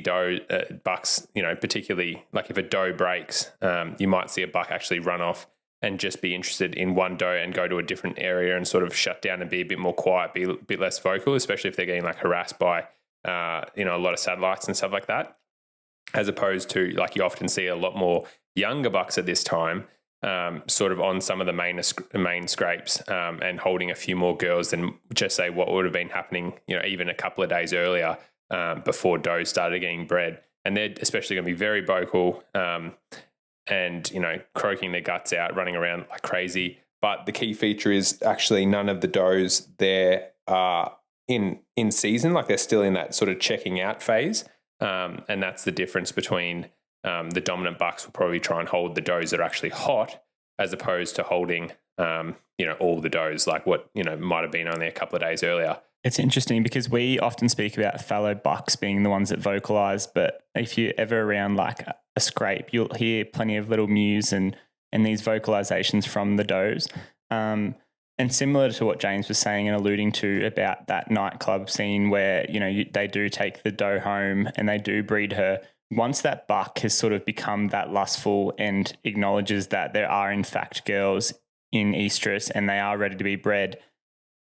bucks, particularly like if a doe breaks, you might see a buck actually run off and just be interested in one doe and go to a different area and sort of shut down and be a bit more quiet, be a bit less vocal, especially if they're getting like harassed by a lot of satellites and stuff like that, as opposed to like you often see a lot more younger bucks at this time, sort of on some of the main scrapes, and holding a few more girls than just say what would have been happening, even a couple of days earlier, before does started getting bred. And they're especially going to be very vocal, and croaking their guts out, running around like crazy. But the key feature is actually none of the does there are in season, like they're still in that sort of checking out phase, and that's the difference between the dominant bucks will probably try and hold the does that are actually hot, as opposed to holding all the does like what might have been only a couple of days earlier. It's interesting because we often speak about fallow bucks being the ones that vocalize, but if you're ever around like a scrape, you'll hear plenty of little mews and these vocalizations from the does. And similar to what James was saying and alluding to about that nightclub scene where, they do take the doe home and they do breed her. Once that buck has sort of become that lustful and acknowledges that there are in fact girls in estrus and they are ready to be bred,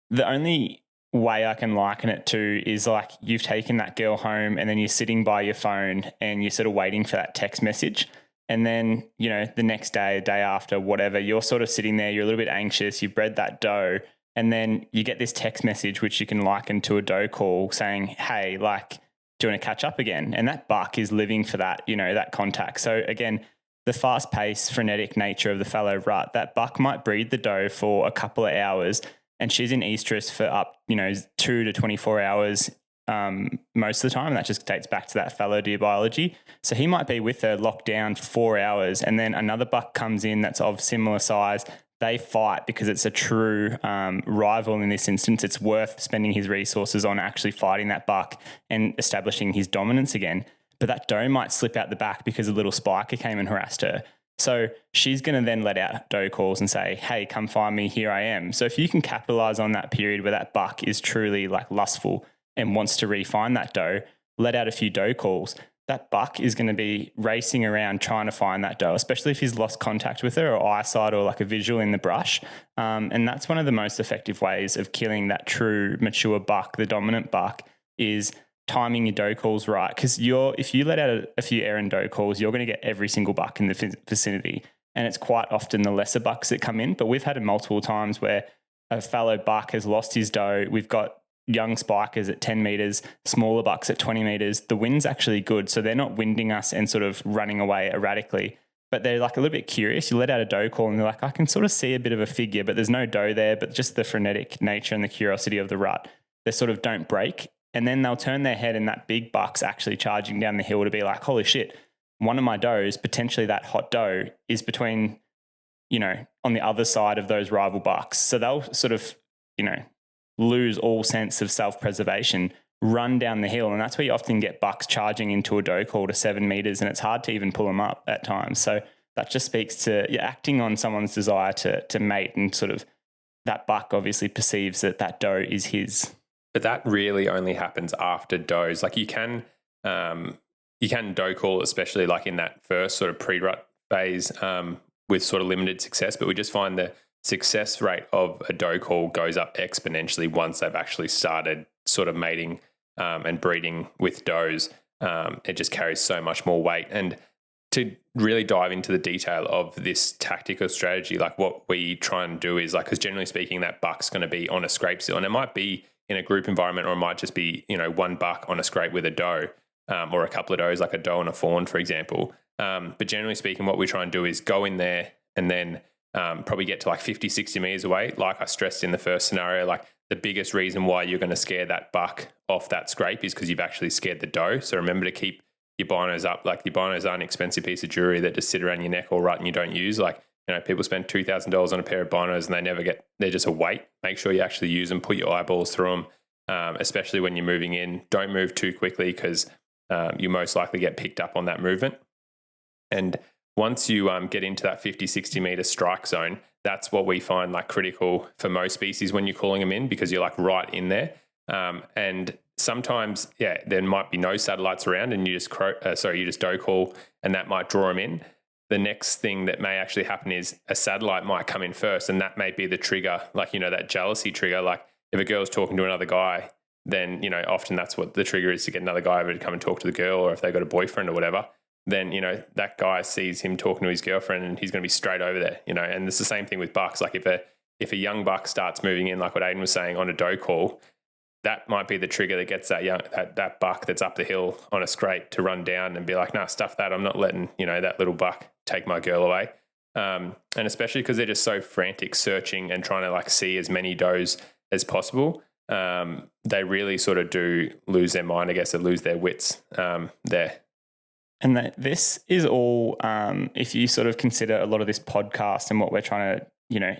the only way I can liken it to is like you've taken that girl home and then you're sitting by your phone and you're sort of waiting for that text message. And then, the next day, day after, whatever, you're sort of sitting there, you're a little bit anxious, you've bred that doe, and then you get this text message, which you can liken to a doe call saying, hey, like, do you want to catch up again? And that buck is living for that, that contact. So again, the fast-paced, frenetic nature of the fallow rut, that buck might breed the doe for a couple of hours and she's in estrus for up, 2 to 24 hours most of the time. And that just dates back to that fallow deer biology. So he might be with her locked down for 4 hours and then another buck comes in that's of similar size. They fight because it's a true rival in this instance. It's worth spending his resources on actually fighting that buck and establishing his dominance again. But that doe might slip out the back because a little spiker came and harassed her. So she's going to then let out doe calls and say, hey, come find me, here I am. So if you can capitalize on that period where that buck is truly like lustful and wants to re-find that doe, let out a few doe calls, that buck is going to be racing around trying to find that doe, especially if he's lost contact with her or eyesight or like a visual in the brush. And that's one of the most effective ways of killing that true mature buck, the dominant buck, is timing your doe calls right. Because if you let out a few errand doe calls, you're going to get every single buck in the vicinity. And it's quite often the lesser bucks that come in. But we've had it multiple times where a fallow buck has lost his doe. We've got young spikers at 10 meters, smaller bucks at 20 meters. The wind's actually good. So they're not winding us and sort of running away erratically, but they're like a little bit curious. You let out a doe call and they're like, I can sort of see a bit of a figure, but there's no doe there, but just the frenetic nature and the curiosity of the rut. They sort of don't break. And then they'll turn their head and that big buck's actually charging down the hill to be like, holy shit, one of my does, potentially that hot doe, is between, on the other side of those rival bucks. So they'll sort of, lose all sense of self-preservation, run down the hill. And that's where you often get bucks charging into a doe call to 7 meters and it's hard to even pull them up at times. So that just speaks to acting on someone's desire to mate, and sort of that buck obviously perceives that doe is his. But that really only happens after does. Like you can doe call, especially like in that first sort of pre-rut phase, with sort of limited success. But we just find the success rate of a doe call goes up exponentially once they've actually started sort of mating and breeding with does. It just carries so much more weight. And to really dive into the detail of this tactical strategy, like what we try and do is like, because generally speaking, that buck's going to be on a scrape still, and it might be in a group environment, or it might just be, one buck on a scrape with a doe, or a couple of does, like a doe and a fawn, for example. But generally speaking, what we try and do is go in there and then probably get to like 50, 60 meters away. Like I stressed in the first scenario, like the biggest reason why you're going to scare that buck off that scrape is because you've actually scared the doe. So remember to keep your binos up. Like your binos aren't an expensive piece of jewelry that just sit around your neck all right and you don't use. Like, people spend $2,000 on a pair of binos and they're just a weight. Make sure you actually use them, put your eyeballs through them, especially when you're moving in. Don't move too quickly because you most likely get picked up on that movement. And once you get into that 50, 60 meter strike zone, that's what we find like critical for most species when you're calling them in, because you're like right in there. And sometimes, there might be no satellites around and you just doe call and that might draw them in. The next thing that may actually happen is a satellite might come in first, and that may be the trigger, like, that jealousy trigger. Like if a girl's talking to another guy, then, often that's what the trigger is, to get another guy over to come and talk to the girl, or if they've got a boyfriend or whatever, then, that guy sees him talking to his girlfriend and he's going to be straight over there, and it's the same thing with bucks. Like if a young buck starts moving in, like what Ayden was saying, on a doe call, that might be the trigger that gets that buck that's up the hill on a scrape to run down and be like, nah, stuff that. I'm not letting, that little buck take my girl away. And especially because they're just so frantic searching and trying to like see as many does as possible. They really sort of do lose their mind, I guess, or lose their wits there. And this is all, if you sort of consider a lot of this podcast and what we're trying to,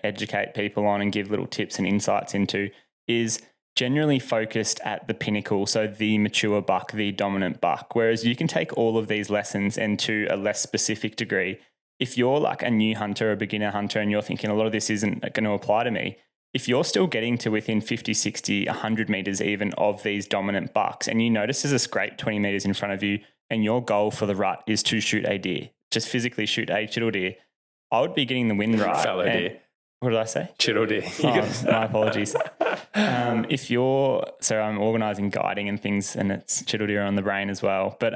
educate people on and give little tips and insights into, is generally focused at the pinnacle, so the mature buck, the dominant buck. Whereas you can take all of these lessons and to a less specific degree. If you're like a new hunter, a beginner hunter, and you're thinking a lot of this isn't going to apply to me, if you're still getting to within 50, 60, 100 meters even of these dominant bucks, and you notice there's a scrape 20 meters in front of you, and your goal for the rut is to shoot a deer, just physically shoot a chittle deer, I would be getting the wind right. Fallow deer. What did I say? Chittle deer. My apologies. I'm organising guiding and things, and it's chittle deer on the brain as well. But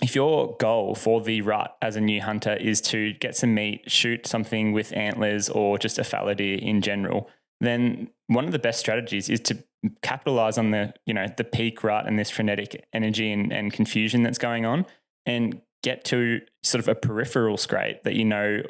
if your goal for the rut as a new hunter is to get some meat, shoot something with antlers or just a fallow deer in general, then one of the best strategies is to capitalize on the peak rut and this frenetic energy and confusion that's going on, and get to sort of a peripheral scrape that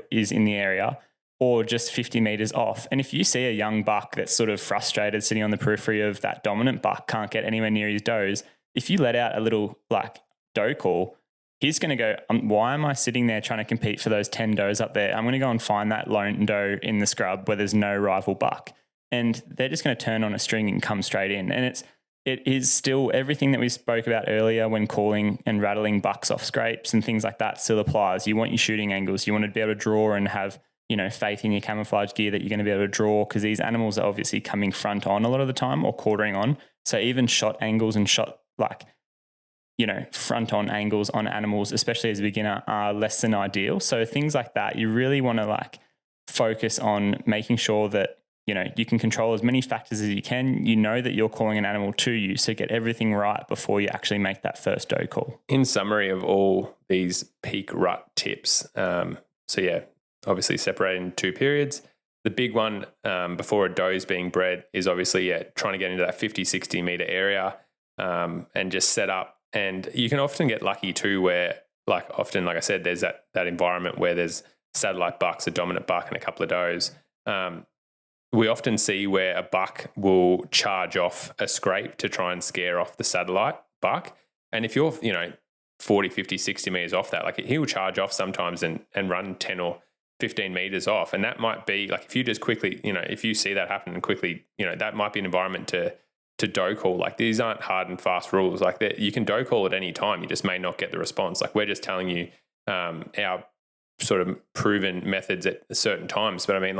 is in the area, or just 50 meters off. And if you see a young buck that's sort of frustrated sitting on the periphery of that dominant buck, can't get anywhere near his does, if you let out a little like doe call, he's going to go, why am I sitting there trying to compete for those 10 does up there? I'm going to go and find that lone doe in the scrub where there's no rival buck. And they're just going to turn on a string and come straight in. And it is still everything that we spoke about earlier when calling and rattling bucks off scrapes and things like that still applies. You want your shooting angles. You want to be able to draw and have faith in your camouflage gear that you're going to be able to draw, because these animals are obviously coming front on a lot of the time or quartering on. So even shot angles and front on angles on animals, especially as a beginner, are less than ideal. So things like that, you really want to focus on making sure that, you can control as many factors as you can. That you're calling an animal to you. So get everything right before you actually make that first doe call. In summary of all these peak rut tips, obviously separated into two periods. The big one before a doe is being bred is obviously trying to get into that 50, 60 meter area and just set up. And you can often get lucky too, where like I said, there's that environment where there's satellite bucks, a dominant buck and a couple of does. We often see where a buck will charge off a scrape to try and scare off the satellite buck. And if you're, 40, 50, 60 meters off that, he will charge off sometimes and run 10 or 15 meters off. And that might be if you just quickly, if you see that happen and quickly, that might be an environment to doe call. These aren't hard and fast rules. You can doe call at any time. You just may not get the response. We're just telling you our sort of proven methods at certain times. But I mean,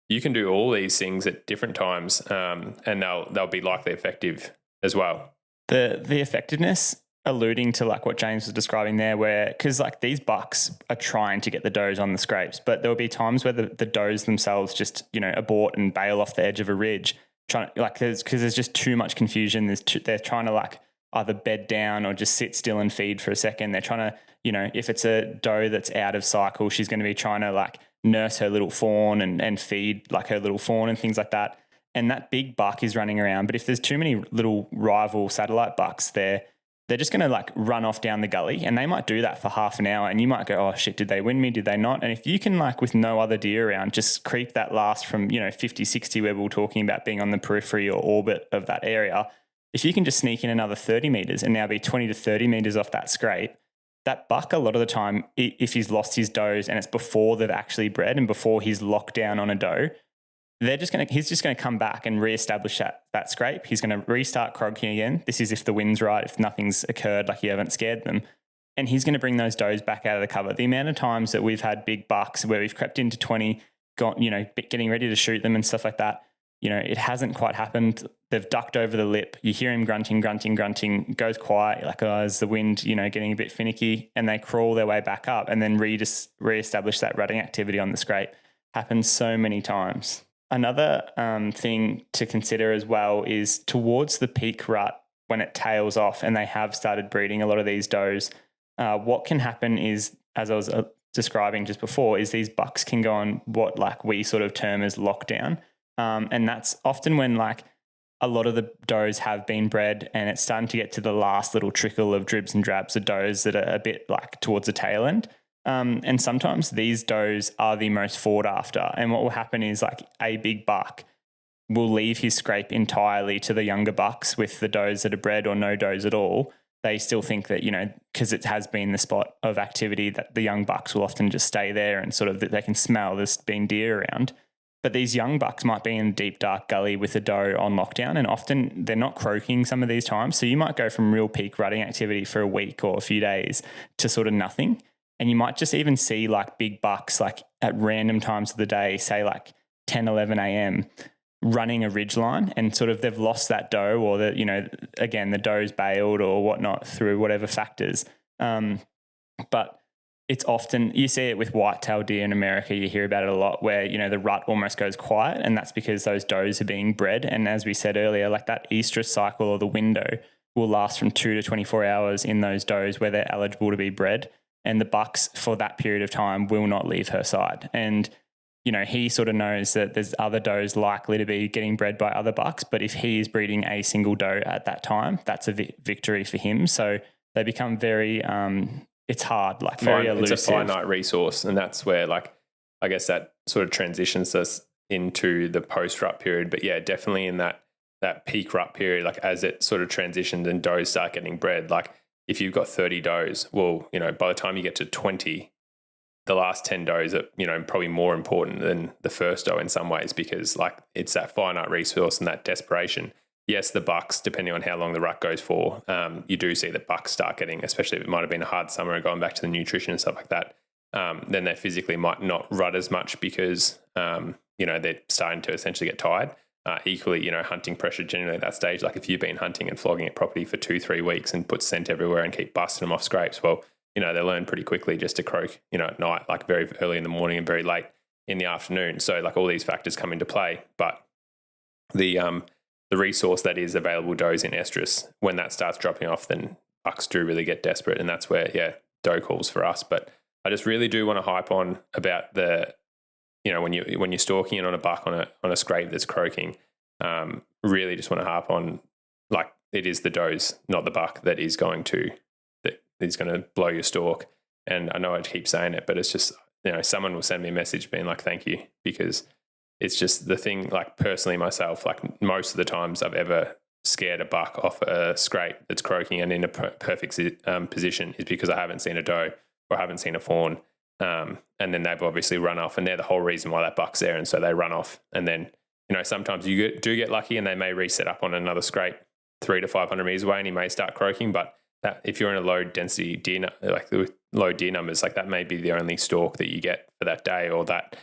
you can do all these things at different times, and they'll be likely effective as well. The effectiveness, alluding to what James was describing there, where because these bucks are trying to get the does on the scrapes, but there'll be times where the does themselves just abort and bail off the edge of a ridge, trying because there's just too much confusion. They're trying to either bed down or just sit still and feed for a second. They're trying to, if it's a doe that's out of cycle, she's going to be trying to like nurse her little fawn and feed like her little fawn and things like that. And that big buck is running around. But if there's too many little rival satellite bucks there, they're just going to like run off down the gully, and they might do that for half an hour, and you might go, oh shit, did they win me? Did they not? And if you can, like, with no other deer around, just creep that last from, 50, 60, where we're talking about being on the periphery or orbit of that area, if you can just sneak in another 30 meters and now be 20 to 30 meters off that scrape, that buck, a lot of the time, if he's lost his does and it's before they've actually bred and before he's locked down on a doe, he's just going to come back and reestablish that scrape. He's going to restart croaking again. This is if the wind's right, if nothing's occurred, like you haven't scared them. And he's going to bring those does back out of the cover. The amount of times that we've had big bucks where we've crept into 20, getting ready to shoot them and stuff like that, it hasn't quite happened. They've ducked over the lip. You hear him grunting, goes quiet, like, oh, is the wind, getting a bit finicky, and they crawl their way back up and then reestablish that rutting activity on the scrape. Happens so many times. Another thing to consider as well is towards the peak rut, when it tails off and they have started breeding a lot of these does, what can happen is, as I was describing just before, is these bucks can go on what like we sort of term as lockdown. And that's often when like a lot of the does have been bred and it's starting to get to the last little trickle of dribs and drabs of does that are a bit like towards the tail end. And sometimes these does are the most fought after. And what will happen is like a big buck will leave his scrape entirely to the younger bucks with the does that are bred or no does at all. They still think that, because it has been the spot of activity, that the young bucks will often just stay there and sort of that they can smell there's been deer around. But these young bucks might be in a deep, dark gully with a doe on lockdown, and often they're not croaking some of these times. So you might go from real peak rutting activity for a week or a few days to sort of nothing. And you might just even see like big bucks like at random times of the day, say like 10, 11 a.m., running a ridgeline, and sort of they've lost that doe, or again, the doe's bailed or whatnot through whatever factors. But it's often, you see it with white-tailed deer in America, you hear about it a lot, where, the rut almost goes quiet, and that's because those does are being bred. And as we said earlier, like that estrus cycle or the window will last from 2 to 24 hours in those does where they're eligible to be bred. And the bucks for that period of time will not leave her side. And, he sort of knows that there's other does likely to be getting bred by other bucks. But if he is breeding a single doe at that time, that's a victory for him. So they become very, it's hard, like very elusive. It's a finite resource. And that's where, like, I guess that sort of transitions us into the post-rut period. But yeah, definitely in that peak rut period, like as it sort of transitions and does start getting bred, like, if you've got 30 does, well, by the time you get to 20, the last 10 does are, probably more important than the first doe in some ways, because like it's that finite resource and that desperation. Yes, the bucks, depending on how long the rut goes for, you do see the bucks start getting, especially if it might have been a hard summer and going back to the nutrition and stuff like that, then they physically might not rut as much because, they're starting to essentially get tired. Equally, hunting pressure generally at that stage, like if you've been hunting and flogging at property for 2-3 weeks and put scent everywhere and keep busting them off scrapes, well, they learn pretty quickly just to croak, at night, like very early in the morning and very late in the afternoon. So like all these factors come into play, but the resource that is available does in estrus, when that starts dropping off, then bucks do really get desperate, and that's where doe calls for us. But I just really do want to hype on about the, when you're stalking in on a buck on a scrape that's croaking, really just want to harp on, like, it is the does, not the buck, that is going to blow your stalk. And I know I keep saying it, but it's just, someone will send me a message being like, thank you, because it's just the thing, like personally myself, like most of the times I've ever scared a buck off a scrape that's croaking and in a perfect position is because I haven't seen a doe or I haven't seen a fawn. And then they've obviously run off, and they're the whole reason why that buck's there. And so they run off. And then, sometimes you do get lucky and they may reset up on another scrape 300 to 500 meters away and he may start croaking. But that, if you're in a low density deer, like with low deer numbers, like that may be the only stalk that you get for that day or that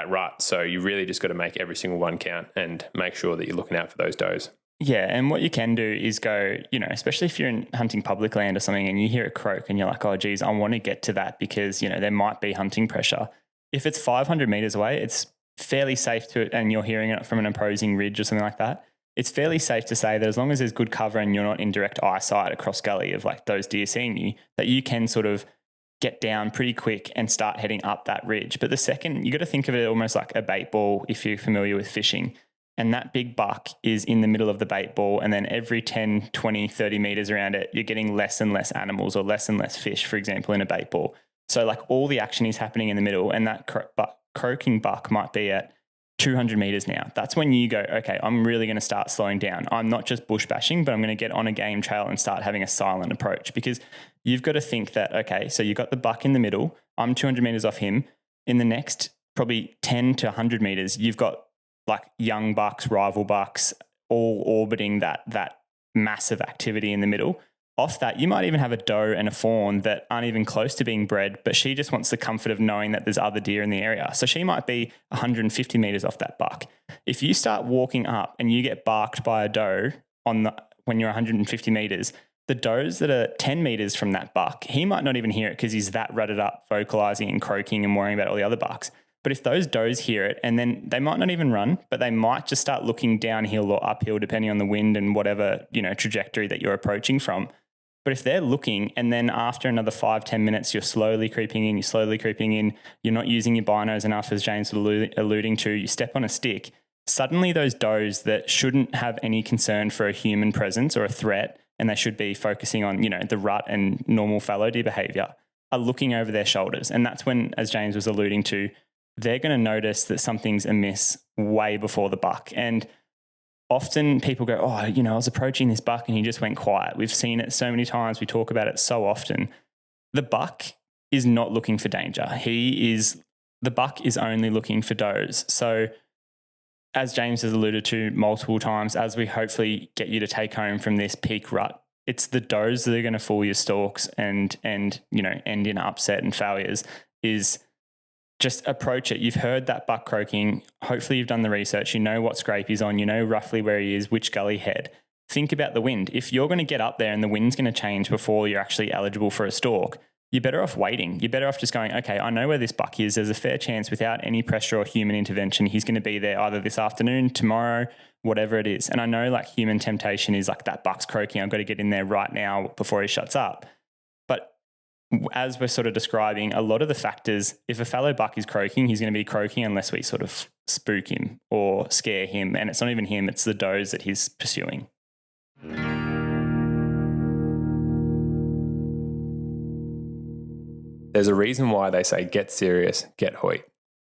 rut. So you really just got to make every single one count and make sure that you're looking out for those does. Yeah, and what you can do is go, especially if you're hunting public land or something and you hear a croak and you're like, oh, geez, I want to get to that because, there might be hunting pressure. If it's 500 meters away, it's fairly safe to it and you're hearing it from an opposing ridge or something like that. it's fairly safe to say that as long as there's good cover and you're not in direct eyesight across gully of like those deer seeing you, that you can sort of get down pretty quick and start heading up that ridge. But the second, you got to think of it almost like a bait ball if you're familiar with fishing. And that big buck is in the middle of the bait ball. And then every 10, 20, 30 meters around it, you're getting less and less animals or less and less fish, for example, in a bait ball. So like all the action is happening in the middle, and that croaking buck might be at 200 meters now. That's when you go, okay, I'm really going to start slowing down. I'm not just bush bashing, but I'm going to get on a game trail and start having a silent approach, because you've got to think that, okay, so you've got the buck in the middle. I'm 200 meters off him. In the next probably 10 to 100 meters, you've got like young bucks, rival bucks, all orbiting that massive activity in the middle. Off that, you might even have a doe and a fawn that aren't even close to being bred, but she just wants the comfort of knowing that there's other deer in the area. So she might be 150 meters off that buck. If you start walking up and you get barked by a doe when you're 150 meters, the does that are 10 meters from that buck, he might not even hear it because he's that rutted up, vocalizing and croaking and worrying about all the other bucks. But if those does hear it, and then they might not even run, but they might just start looking downhill or uphill, depending on the wind and whatever, trajectory that you're approaching from. But if they're looking, and then after another 5-10 minutes, you're slowly creeping in, you're not using your binos enough, as James was alluding to, you step on a stick, suddenly those does that shouldn't have any concern for a human presence or a threat, and they should be focusing on, the rut and normal fallow deer behavior, are looking over their shoulders. And that's when, as James was alluding to, they're going to notice that something's amiss way before the buck. And often people go, I was approaching this buck and he just went quiet. We've seen it so many times. We talk about it so often. The buck is not looking for danger. The buck is only looking for does. So as James has alluded to multiple times, as we hopefully get you to take home from this peak rut, it's the does that are going to fool your stalks and end in upset and failures. Is just approach it. You've heard that buck croaking. Hopefully you've done the research. You know what scrape he's on. You know roughly where he is, which gully head. Think about the wind. If you're going to get up there and the wind's going to change before you're actually eligible for a stalk, you're better off waiting. You're better off just going, okay, I know where this buck is. There's a fair chance without any pressure or human intervention, he's going to be there either this afternoon, tomorrow, whatever it is. And I know like human temptation is like, that buck's croaking, I've got to get in there right now before he shuts up. But as we're sort of describing, a lot of the factors, if a fallow buck is croaking, he's going to be croaking unless we sort of spook him or scare him. And it's not even him, it's the does that he's pursuing. There's a reason why they say get serious, get Hoyt.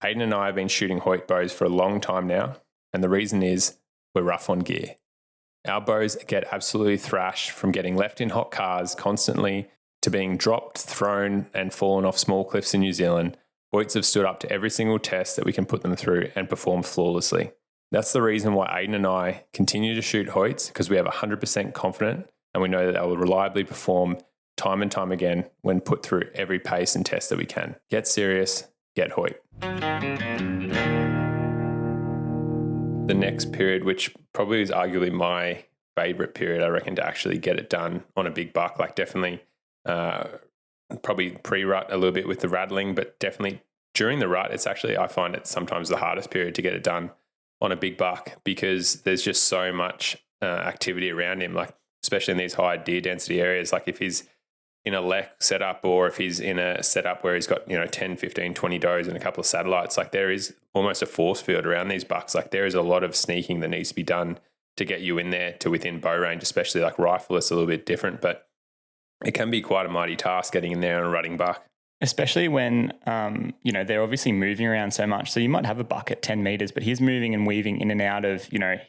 Ayden and I have been shooting Hoyt bows for a long time now, and the reason is we're rough on gear. Our bows get absolutely thrashed from getting left in hot cars constantly to being dropped, thrown, and fallen off small cliffs in New Zealand. Hoyts have stood up to every single test that we can put them through and perform flawlessly. That's the reason why Ayden and I continue to shoot Hoyts, because we have 100% confident and we know that they will reliably perform time and time again when put through every pace and test that we can. Get serious, get Hoyt. The next period, which probably is arguably my favorite period, I reckon, to actually get it done on a big buck, like definitely probably pre-rut a little bit with the rattling, but definitely during the rut, it's actually, I find it sometimes the hardest period to get it done on a big buck, because there's just so much activity around him, like especially in these high deer density areas. Like if he's in a lek setup, or if he's in a setup where he's got 10, 15, 20 does and a couple of satellites, like there is almost a force field around these bucks. Like there is a lot of sneaking that needs to be done to get you in there to within bow range, especially like rifle. It's a little bit different, but it can be quite a mighty task getting in there on a rutting buck. Especially when, they're obviously moving around so much. So you might have a buck at 10 meters, but he's moving and weaving in and out of,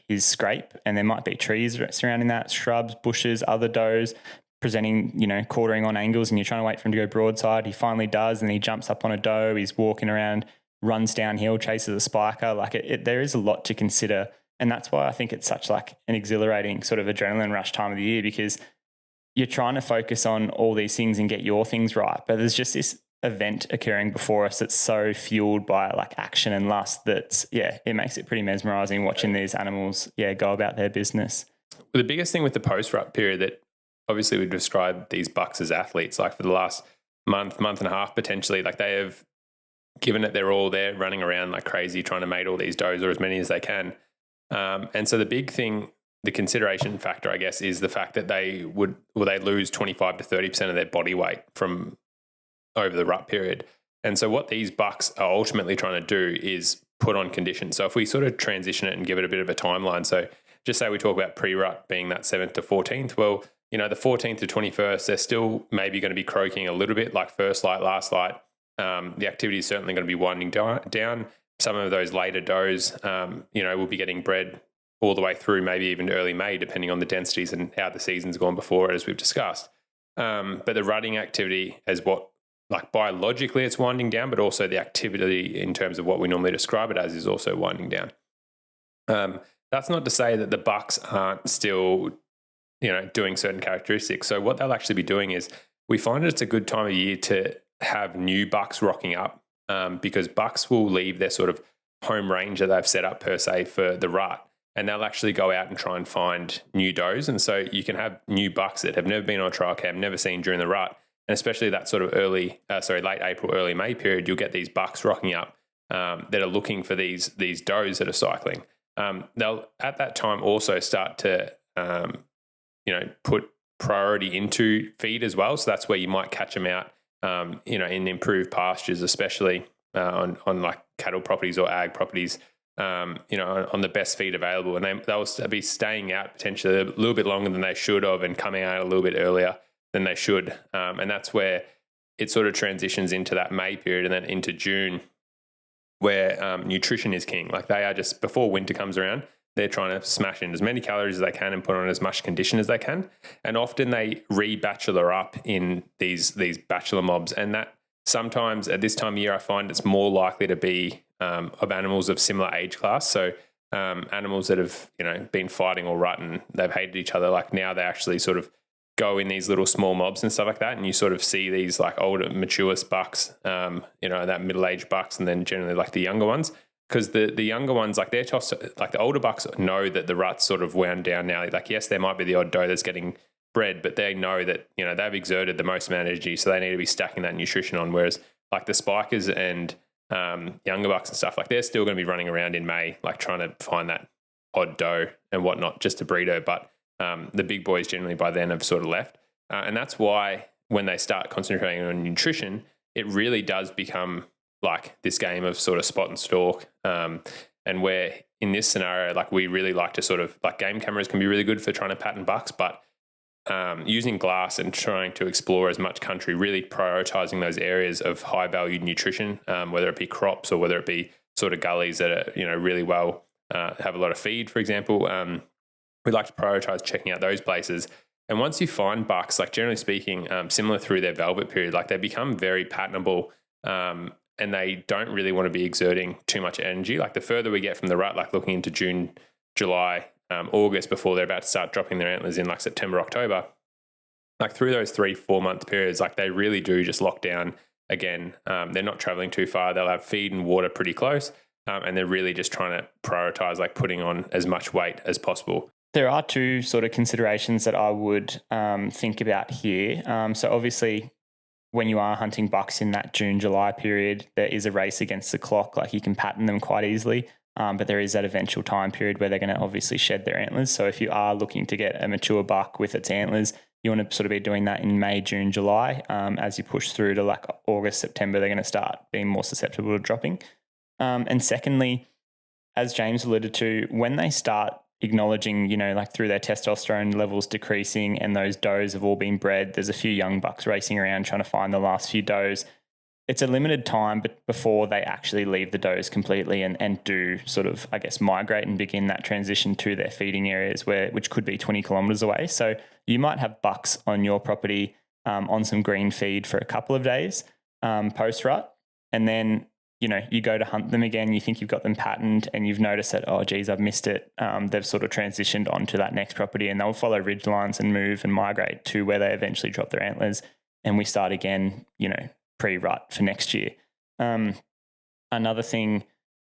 his scrape. And there might be trees surrounding that, shrubs, bushes, other does presenting, quartering on angles, and you're trying to wait for him to go broadside. He finally does, and he jumps up on a doe. He's walking around, runs downhill, chases a spiker. Like there is a lot to consider. And that's why I think it's such like an exhilarating sort of adrenaline rush time of the year, because you're trying to focus on all these things and get your things right. But there's just this event occurring before us that's so fueled by like action and lust it makes it pretty mesmerizing watching these animals, go about their business. The biggest thing with the post-rut period that obviously we've described these bucks as athletes, like for the last month and a half, potentially, like they have given it their all. They're running around like crazy, trying to mate all these does or as many as they can. And so the big thing the consideration factor, I guess, is the fact that they lose 25 to 30% of their body weight from over the rut period. And so what these bucks are ultimately trying to do is put on condition. So if we sort of transition it and give it a bit of a timeline, so just say we talk about pre-rut being that 7th to 14th, well, the 14th to 21st, they're still maybe going to be croaking a little bit like first light, last light. The activity is certainly going to be winding down. Some of those later does, will be getting bred all the way through maybe even early May, depending on the densities and how the season's gone before, as we've discussed. But the rutting activity is what, like biologically it's winding down, but also the activity in terms of what we normally describe it as is also winding down. That's not to say that the bucks aren't still, doing certain characteristics. So what they'll actually be doing is we find it's a good time of year to have new bucks rocking up because bucks will leave their sort of home range that they've set up per se for the rut, and they'll actually go out and try and find new does. And so you can have new bucks that have never been on a trial cam, never seen during the rut, and especially that sort of late April, early May period, you'll get these bucks rocking up that are looking for these does that are cycling. They'll at that time also start to put priority into feed as well. So that's where you might catch them out, in improved pastures, especially on like cattle properties or ag properties, on the best feed available. And they'll be staying out potentially a little bit longer than they should have and coming out a little bit earlier than they should. And that's where it sort of transitions into that May period and then into June, where nutrition is king. Like they are just, before winter comes around, they're trying to smash in as many calories as they can and put on as much condition as they can. And often they re-bachelor up in these bachelor mobs. And that sometimes at this time of year, I find it's more likely to be of animals of similar age class. So animals that have, been fighting or rut and they've hated each other. Like now they actually sort of go in these little small mobs and stuff like that. And you sort of see these like older, mature bucks, that middle-aged bucks, and then generally like the younger ones. Because the younger ones, like they're tossed, like the older bucks know that the rut's sort of wound down now. Like, yes, there might be the odd doe that's getting bred, but they know that, they've exerted the most amount of energy, so they need to be stacking that nutrition on. Whereas like the spikers and younger bucks and stuff, like they're still going to be running around in May, like trying to find that odd doe and whatnot just to breed her. But the big boys generally by then have sort of left. And that's why when they start concentrating on nutrition, it really does become like this game of sort of spot and stalk. And where in this scenario, like we really like to sort of, like game cameras can be really good for trying to pattern bucks, but using glass and trying to explore as much country, really prioritizing those areas of high valued nutrition, whether it be crops or whether it be sort of gullies that are, really well, have a lot of feed, for example. We like to prioritize checking out those places. And once you find bucks, like generally speaking, similar through their velvet period, like they become very patternable, and they don't really want to be exerting too much energy. Like the further we get from the rut, like looking into June, July, August, before they're about to start dropping their antlers in like September, October, like through those 3-4 month periods, like they really do just lock down again. They're not traveling too far. They'll have feed and water pretty close. And they're really just trying to prioritize like putting on as much weight as possible. There are two sort of considerations that I would think about here. So obviously, when you are hunting bucks in that June, July period, there is a race against the clock. Like you can pattern them quite easily, but there is that eventual time period where they're going to obviously shed their antlers. So if you are looking to get a mature buck with its antlers, you want to sort of be doing that in May, June, July. As you push through to like August, September, they're going to start being more susceptible to dropping. And secondly, as James alluded to, when they start acknowledging, like through their testosterone levels decreasing and those does have all been bred, there's a few young bucks racing around trying to find the last few does. It's a limited time but before they actually leave the does completely and do sort of, I guess, migrate and begin that transition to their feeding areas which could be 20 kilometres away. So you might have bucks on your property on some green feed for a couple of days post-rut, and then you go to hunt them again, you think you've got them patterned and you've noticed that, oh, geez, I've missed it. They've sort of transitioned onto that next property and they'll follow ridge lines and move and migrate to where they eventually drop their antlers. And we start again, pre-rut for next year. Another thing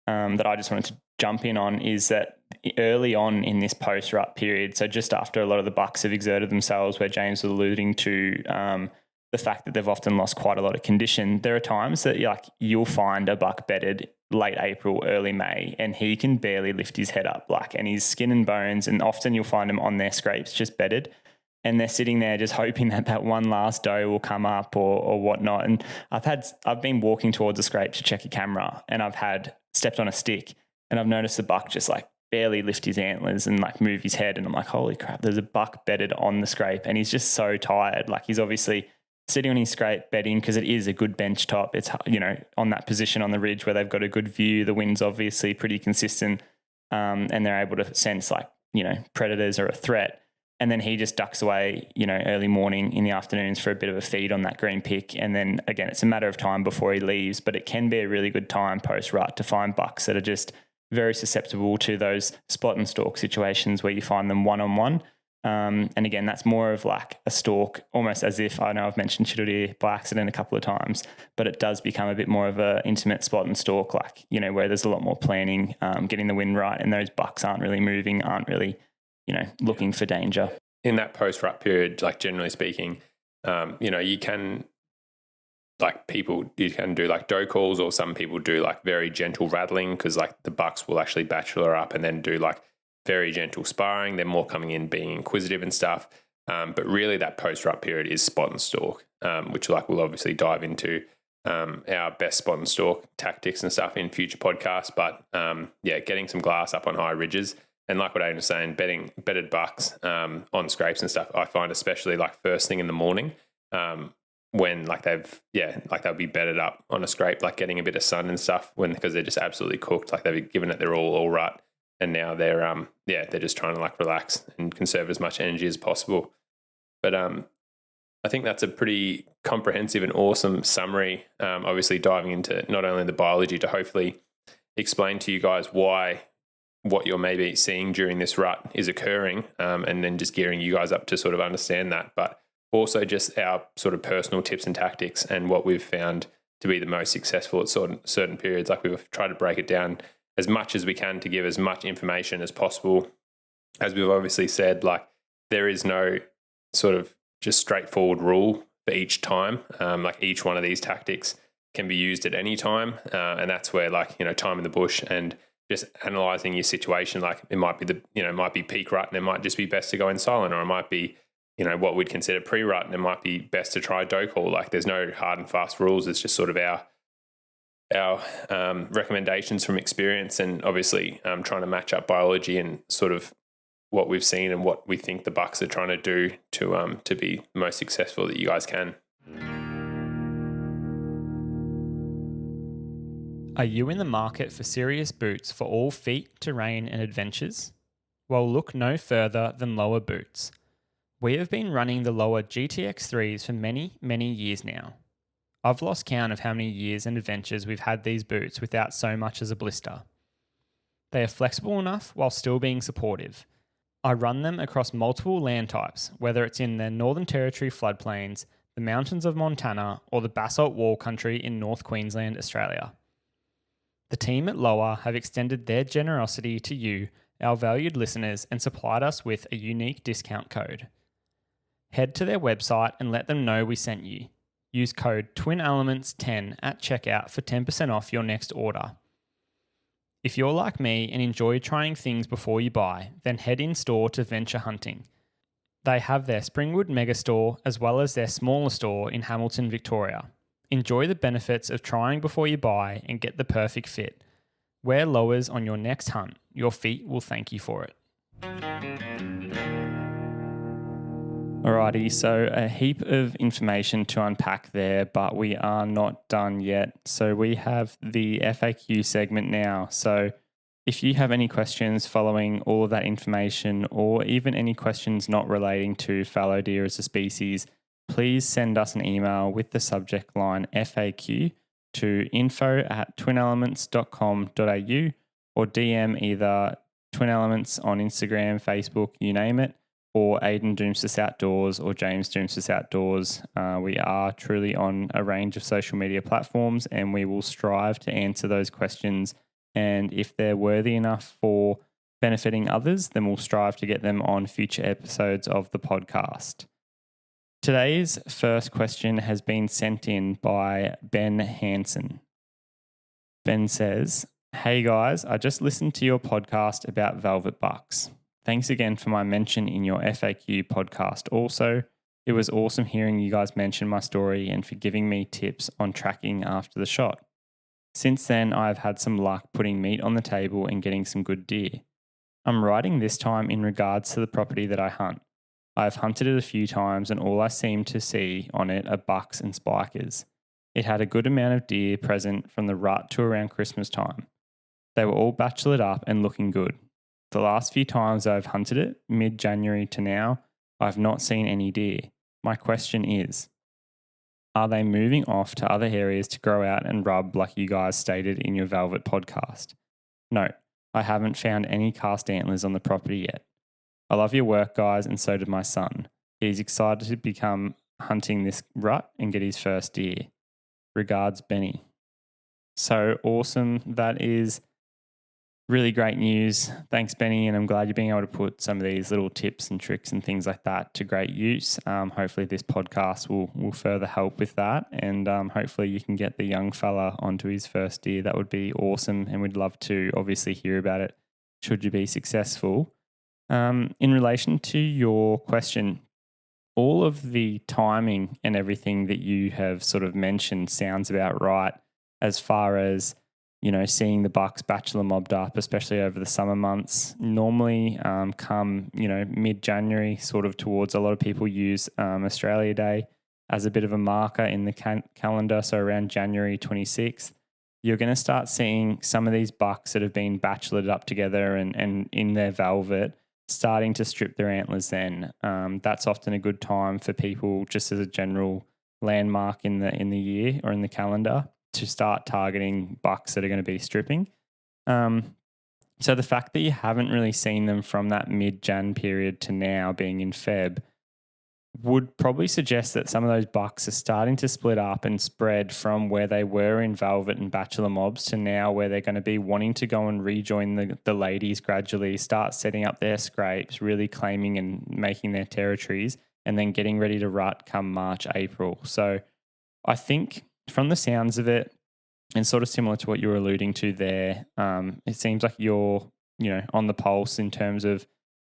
that I just wanted to jump in on is that early on in this post-rut period, so just after a lot of the bucks have exerted themselves, where James was alluding to, the fact that they've often lost quite a lot of condition, there are times that you'll find a buck bedded late April, early May, and he can barely lift his head up, and his skin and bones, and often you'll find him on their scrapes just bedded. And they're sitting there just hoping that one last doe will come up or whatnot. And I've been walking towards the scrape to check a camera, and I've stepped on a stick, and I've noticed the buck just barely lift his antlers and move his head. And I'm like, holy crap, there's a buck bedded on the scrape, and he's just so tired. He's obviously sitting on his scrape bedding because it is a good bench top. It's, on that position on the ridge where they've got a good view. The wind's obviously pretty consistent, and they're able to sense predators or a threat. And then he just ducks away, early morning in the afternoons for a bit of a feed on that green pick. And then again, it's a matter of time before he leaves, but it can be a really good time post-rut to find bucks that are just very susceptible to those spot and stalk situations where you find them one-on-one. And again, that's more of a stalk, almost as if, I know I've mentioned Chidodeer by accident a couple of times, but it does become a bit more of an intimate spot and stalk, where there's a lot more planning, getting the wind right, and those bucks aren't really moving, aren't really looking for danger. In that post-rut period, generally speaking, you can, you can do doe calls, or some people do very gentle rattling because the bucks will actually bachelor up and then do very gentle sparring. They're more coming in being inquisitive and stuff. But really that post-rut period is spot and stalk, which we'll obviously dive into our best spot and stalk tactics and stuff in future podcasts. But getting some glass up on high ridges. And what Ayden was saying, bedded bucks on scrapes and stuff, I find especially first thing in the morning when they'll be bedded up on a scrape, getting a bit of sun and stuff because they're just absolutely cooked. They've given it their all rut, and now they're just trying to relax and conserve as much energy as possible. But I think that's a pretty comprehensive and awesome summary. Obviously diving into not only the biology to hopefully explain to you guys why what you're maybe seeing during this rut is occurring, and then just gearing you guys up to sort of understand that, but also just our sort of personal tips and tactics and what we've found to be the most successful at certain periods. We've tried to break it down as much as we can to give as much information as possible. As we've obviously said, there is no sort of just straightforward rule for each time. Each one of these tactics can be used at any time, and that's where time in the bush and just analysing your situation, it might be might be peak rut and it might just be best to go in silent, or it might be, what we'd consider pre-rut and it might be best to try doe call. There's no hard and fast rules. It's just sort of our recommendations from experience, and obviously trying to match up biology and sort of what we've seen and what we think the bucks are trying to do to be the most successful that you guys can. Are you in the market for serious boots for all feet, terrain and adventures? Well, look no further than Lower Boots. We have been running the Lower GTX3s for many, many years now. I've lost count of how many years and adventures we've had these boots without so much as a blister. They are flexible enough while still being supportive. I run them across multiple land types, whether it's in the Northern Territory floodplains, the mountains of Montana, or the basalt wall country in North Queensland, Australia. The team at Lower have extended their generosity to you, our valued listeners, and supplied us with a unique discount code. Head to their website and let them know we sent you. Use code TWINELEMENTS10 at checkout for 10% off your next order. If you're like me and enjoy trying things before you buy, then head in store to Venture Hunting. They have their Springwood Megastore as well as their smaller store in Hamilton, Victoria. Enjoy the benefits of trying before you buy and get the perfect fit. Wear Lowers on your next hunt. Your feet will thank you for it. Alrighty, so a heap of information to unpack there, but we are not done yet. So we have the FAQ segment now. So if you have any questions following all of that information, or even any questions not relating to fallow deer as a species, please send us an email with the subject line FAQ to info@twinelements.com.au, or DM either Twin Elements on Instagram, Facebook, you name it, or Ayden Doumtsis Outdoors or James Doumtsis Outdoors. We are truly on a range of social media platforms, and we will strive to answer those questions. And if they're worthy enough for benefiting others, then we'll strive to get them on future episodes of the podcast. Today's first question has been sent in by Ben Hansen. Ben says, "Hey guys, I just listened to your podcast about velvet bucks. Thanks again for my mention in your FAQ podcast. Also, it was awesome hearing you guys mention my story and for giving me tips on tracking after the shot. Since then, I've had some luck putting meat on the table and getting some good deer. I'm writing this time in regards to the property that I hunt. I've hunted it a few times and all I seem to see on it are bucks and spikers. It had a good amount of deer present from the rut to around Christmas time. They were all bachelored up and looking good. The last few times I've hunted it, mid-January to now, I've not seen any deer. My question is, are they moving off to other areas to grow out and rub like you guys stated in your Velvet podcast? No, I haven't found any cast antlers on the property yet. I love your work, guys, and so did my son. He's excited to become hunting this rut and get his first deer. Regards, Benny." So awesome. That is really great news. Thanks, Benny, and I'm glad you're being able to put some of these little tips and tricks and things like that to great use. Hopefully this podcast will further help with that, and hopefully you can get the young fella onto his first deer. That would be awesome, and we'd love to obviously hear about it should you be successful. In relation to your question, all of the timing and everything that you have sort of mentioned sounds about right as far as, you know, seeing the bucks bachelor mobbed up, especially over the summer months. Normally come, you know, mid-January, sort of towards, a lot of people use Australia Day as a bit of a marker in the calendar. So around January 26th, you're going to start seeing some of these bucks that have been bachelored up together and in their velvet starting to strip their antlers then. That's often a good time for people, just as a general landmark in the year or in the calendar, to start targeting bucks that are going to be stripping. So the fact that you haven't really seen them from that mid-Jan period to now being in Feb would probably suggest that some of those bucks are starting to split up and spread from where they were in velvet and bachelor mobs to now where they're going to be wanting to go and rejoin the ladies gradually, start setting up their scrapes, really claiming and making their territories, and then getting ready to rut come March, April. So I think from the sounds of it, and sort of similar to what you were alluding to there, it seems like you're, you know, on the pulse in terms of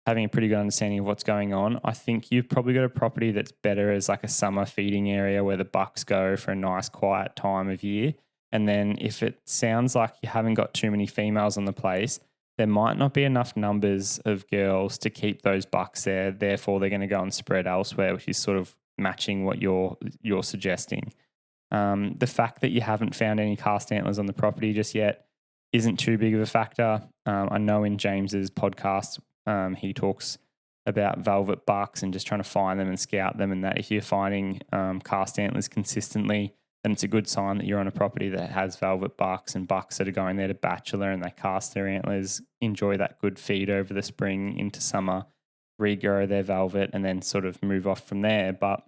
having a pretty good understanding of what's going on. I think you've probably got a property that's better as like a summer feeding area where the bucks go for a nice quiet time of year. And then if it sounds like you haven't got too many females on the place, there might not be enough numbers of girls to keep those bucks there. Therefore, they're going to go and spread elsewhere, which is sort of matching what you're suggesting. The fact that you haven't found any cast antlers on the property just yet isn't too big of a factor. I know in James's podcast, he talks about velvet bucks and just trying to find them and scout them, and that if you're finding cast antlers consistently, then it's a good sign that you're on a property that has velvet bucks and bucks that are going there to bachelor and they cast their antlers, enjoy that good feed over the spring into summer, regrow their velvet, and then sort of move off from there. But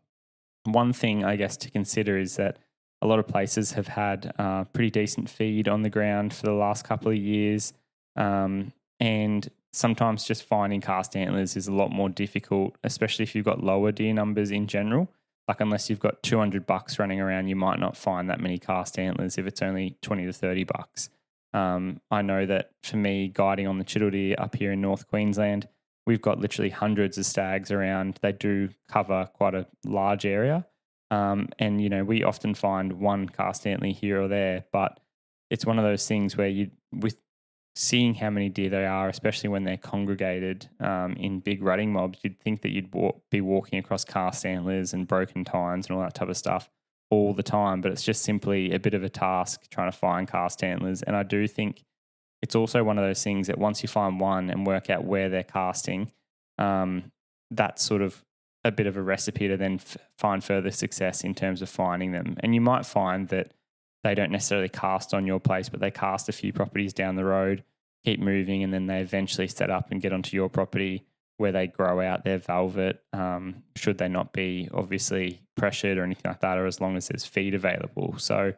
one thing I guess to consider is that a lot of places have had pretty decent feed on the ground for the last couple of years, and sometimes just finding cast antlers is a lot more difficult, especially if you've got lower deer numbers in general. Like unless you've got 200 bucks running around, you might not find that many cast antlers if it's only 20 to 30 bucks. I know that for me, guiding on the Chiddle deer up here in North Queensland, we've got literally hundreds of stags around. They do cover quite a large area. And, you know, we often find one cast antler here or there, but it's one of those things where with seeing how many deer there are, especially when they're congregated in big rutting mobs, you'd think that you'd be walking across cast antlers and broken tines and all that type of stuff all the time, but it's just simply a bit of a task trying to find cast antlers. And I do think it's also one of those things that once you find one and work out where they're casting, that's sort of a bit of a recipe to then find further success in terms of finding them. And you might find that they don't necessarily cast on your place, but they cast a few properties down the road, keep moving, and then they eventually set up and get onto your property where they grow out their velvet, should they not be obviously pressured or anything like that, or as long as there's feed available. So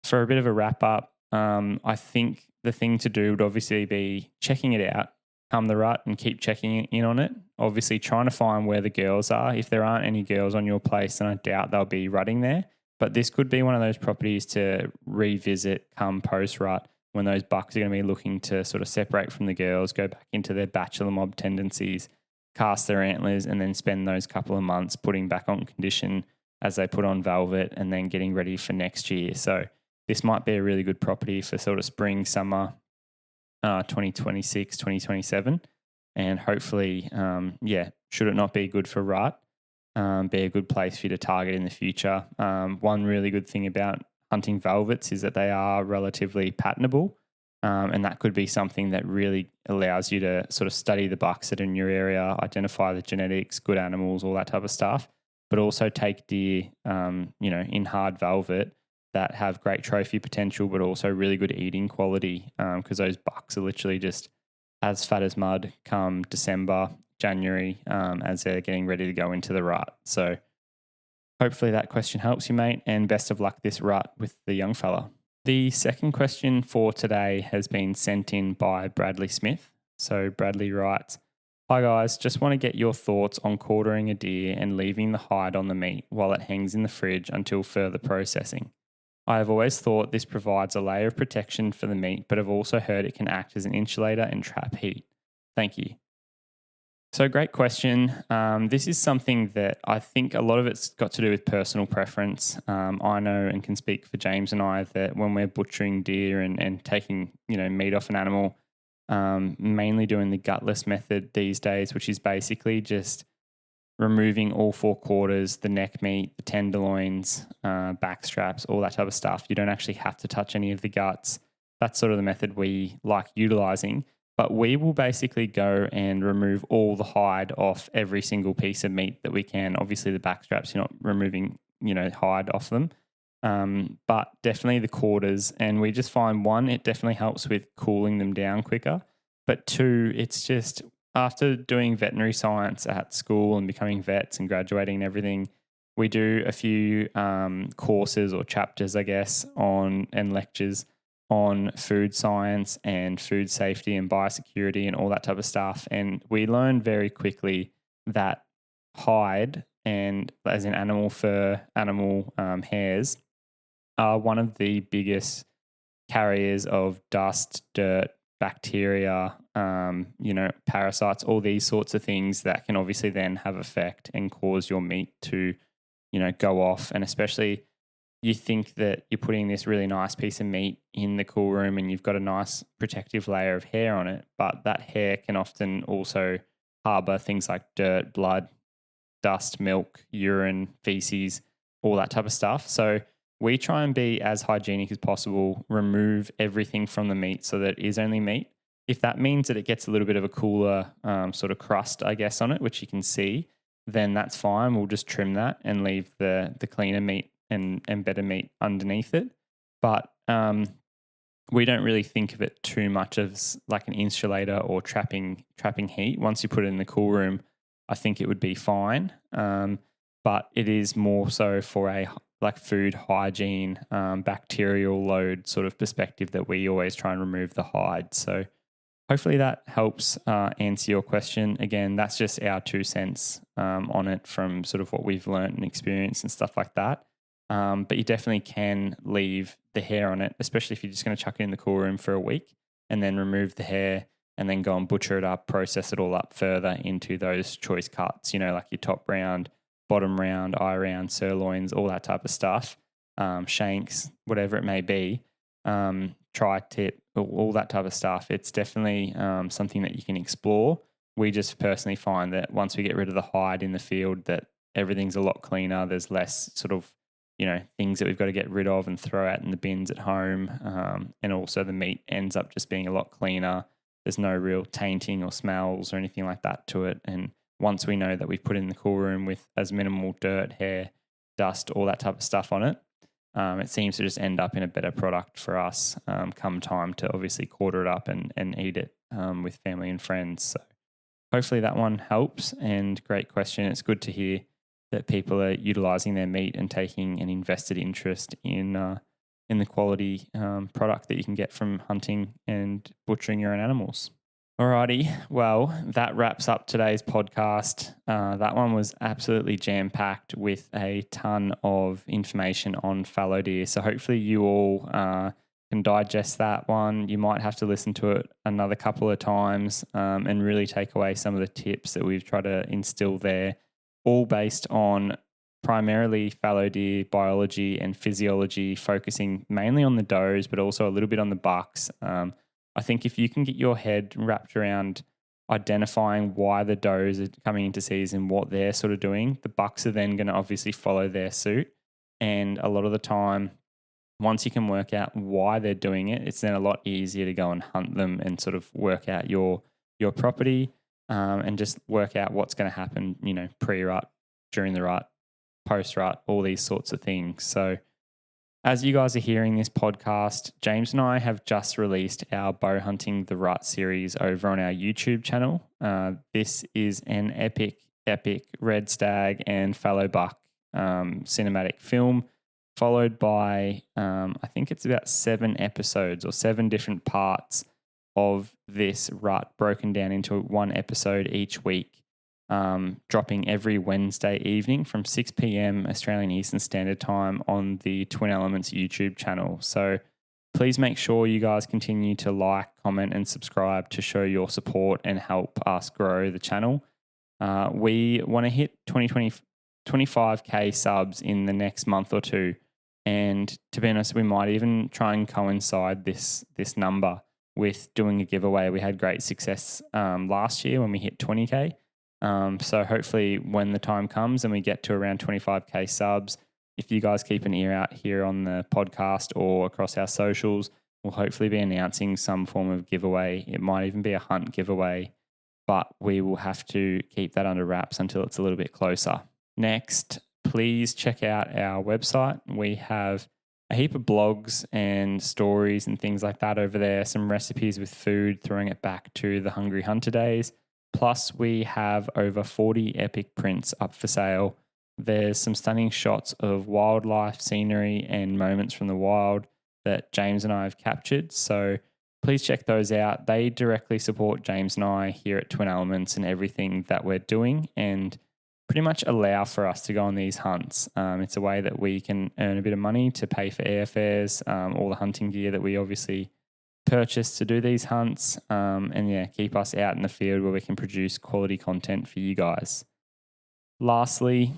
for a bit of a wrap up, I think the thing to do would obviously be checking it out, come the rut and keep checking in on it. Obviously, trying to find where the girls are. If there aren't any girls on your place, then I doubt they'll be rutting there. But this could be one of those properties to revisit come post rut when those bucks are going to be looking to sort of separate from the girls, go back into their bachelor mob tendencies, cast their antlers, and then spend those couple of months putting back on condition as they put on velvet and then getting ready for next year. So this might be a really good property for sort of spring, summer 2026, 2027. And hopefully, should it not be good for rut, be a good place for you to target in the future. One really good thing about hunting velvets is that they are relatively patternable. And that could be something that really allows you to sort of study the bucks that are in your area, identify the genetics, good animals, all that type of stuff, but also take deer, in hard velvet that have great trophy potential, but also really good eating quality because those bucks are literally just as fat as mud come December, January, as they're getting ready to go into the rut. So hopefully that question helps you, mate, and best of luck this rut with the young fella. The second question for today has been sent in by Bradley Smith. So Bradley writes, "Hi guys, just want to get your thoughts on quartering a deer and leaving the hide on the meat while it hangs in the fridge until further processing. I have always thought this provides a layer of protection for the meat, but I've also heard it can act as an insulator and trap heat. Thank you." So great question. This is something that I think a lot of it's got to do with personal preference. I know and can speak for James and I that when we're butchering deer and taking meat off an animal, mainly doing the gutless method these days, which is basically just removing all four quarters, the neck meat, the tenderloins, back straps, all that type of stuff. You don't actually have to touch any of the guts. That's sort of the method we like utilizing. But we will basically go and remove all the hide off every single piece of meat that we can. Obviously, the back straps, you're not removing, hide off them. But definitely the quarters. And we just find, one, it definitely helps with cooling them down quicker. But two, it's just after doing veterinary science at school and becoming vets and graduating and everything, we do a few courses or chapters, I guess, and lectures on food science and food safety and biosecurity and all that type of stuff. And we learn very quickly that hide and as in animal fur, animal hairs are one of the biggest carriers of dust, dirt, bacteria, parasites, all these sorts of things that can obviously then have effect and cause your meat to, go off. And especially you think that you're putting this really nice piece of meat in the cool room and you've got a nice protective layer of hair on it, but that hair can often also harbor things like dirt, blood, dust, milk, urine, feces, all that type of stuff. So we try and be as hygienic as possible, remove everything from the meat so that it is only meat. If that means that it gets a little bit of a cooler sort of crust, I guess, on it, which you can see, then that's fine. We'll just trim that and leave the cleaner meat and better meat underneath it. But we don't really think of it too much as like an insulator or trapping heat. Once you put it in the cool room, I think it would be fine. But it is more so for a like food hygiene, bacterial load sort of perspective that we always try and remove the hide. So hopefully that helps answer your question. Again, that's just our 2 cents on it from sort of what we've learned and experienced and stuff like that. But you definitely can leave the hair on it, especially if you're just going to chuck it in the cool room for a week and then remove the hair and then go and butcher it up, process it all up further into those choice cuts, like your top round, bottom round, eye round, sirloins, all that type of stuff, shanks, whatever it may be, tri-tip, all that type of stuff. It's definitely something that you can explore. We just personally find that once we get rid of the hide in the field, that everything's a lot cleaner. There's less sort of things that we've got to get rid of and throw out in the bins at home. And also the meat ends up just being a lot cleaner. There's no real tainting or smells or anything like that to it. And once we know that we've put it in the cool room with as minimal dirt, hair, dust, all that type of stuff on it, it seems to just end up in a better product for us come time to obviously quarter it up and eat it with family and friends. So hopefully that one helps, and great question. It's good to hear that people are utilizing their meat and taking an invested interest in the quality product that you can get from hunting and butchering your own animals. Alrighty, well, that wraps up today's podcast. That one was absolutely jam-packed with a ton of information on fallow deer. So hopefully you all can digest that one. You might have to listen to it another couple of times and really take away some of the tips that we've tried to instill there, all based on primarily fallow deer biology and physiology, focusing mainly on the does, but also a little bit on the bucks. I think if you can get your head wrapped around identifying why the does are coming into season, what they're sort of doing, the bucks are then going to obviously follow their suit. And a lot of the time, once you can work out why they're doing it, it's then a lot easier to go and hunt them and sort of work out your property and just work out what's going to happen, pre-rut, during the rut, post-rut, all these sorts of things. So as you guys are hearing this podcast, James and I have just released our Bow Hunting the Rut series over on our YouTube channel. This is an epic red stag and fallow buck cinematic film, followed by, I think it's about 7 episodes or 7 different parts of this rut broken down into one episode each week. Dropping every Wednesday evening from 6 p.m. Australian Eastern Standard Time on the Twin Elements YouTube channel. So please make sure you guys continue to like, comment, and subscribe to show your support and help us grow the channel. We want to hit 25K subs in the next month or two. And to be honest, we might even try and coincide this number with doing a giveaway. We had great success last year when we hit 20K. So hopefully when the time comes and we get to around 25K subs, if you guys keep an ear out here on the podcast or across our socials, we'll hopefully be announcing some form of giveaway. It might even be a hunt giveaway, but we will have to keep that under wraps until it's a little bit closer. Next, please check out our website. We have a heap of blogs and stories and things like that over there, some recipes with food, throwing it back to the Hungry Hunter days. Plus, we have over 40 epic prints up for sale. There's some stunning shots of wildlife, scenery, and moments from the wild that James and I have captured. So please check those out. They directly support James and I here at Twin Elements and everything that we're doing, and pretty much allow for us to go on these hunts. It's a way that we can earn a bit of money to pay for airfares, all the hunting gear that we obviously purchase to do these hunts, and keep us out in the field where we can produce quality content for you guys. Lastly,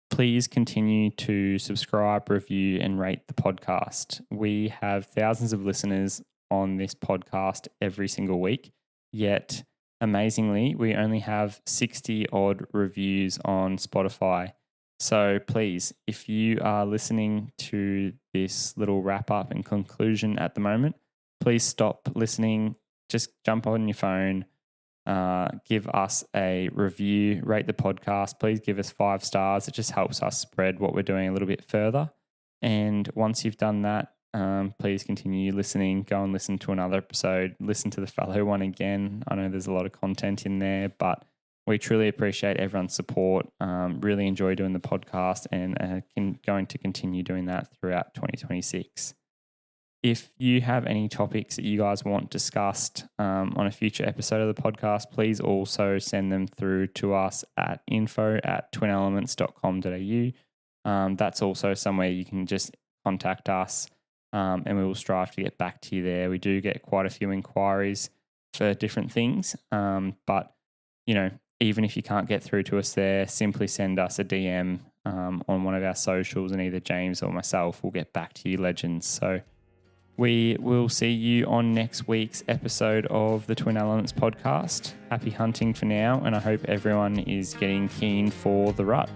please continue to subscribe, review, and rate the podcast. We have thousands of listeners on this podcast every single week, yet amazingly, we only have 60 odd reviews on Spotify. So please, if you are listening to this little wrap up and conclusion at the moment, please stop listening, just jump on your phone, give us a review, rate the podcast. Please give us 5 stars. It just helps us spread what we're doing a little bit further. And once you've done that, please continue listening. Go and listen to another episode. Listen to the fallow one again. I know there's a lot of content in there, but we truly appreciate everyone's support. Really enjoy doing the podcast and going to continue doing that throughout 2026. If you have any topics that you guys want discussed on a future episode of the podcast, please also send them through to us at info@twinelements.com.au. That's also somewhere you can just contact us and we will strive to get back to you there. We do get quite a few inquiries for different things, but even if you can't get through to us there, simply send us a DM on one of our socials and either James or myself will get back to you, legends. So we will see you on next week's episode of the Twin Elements podcast. Happy hunting for now, and I hope everyone is getting keen for the rut.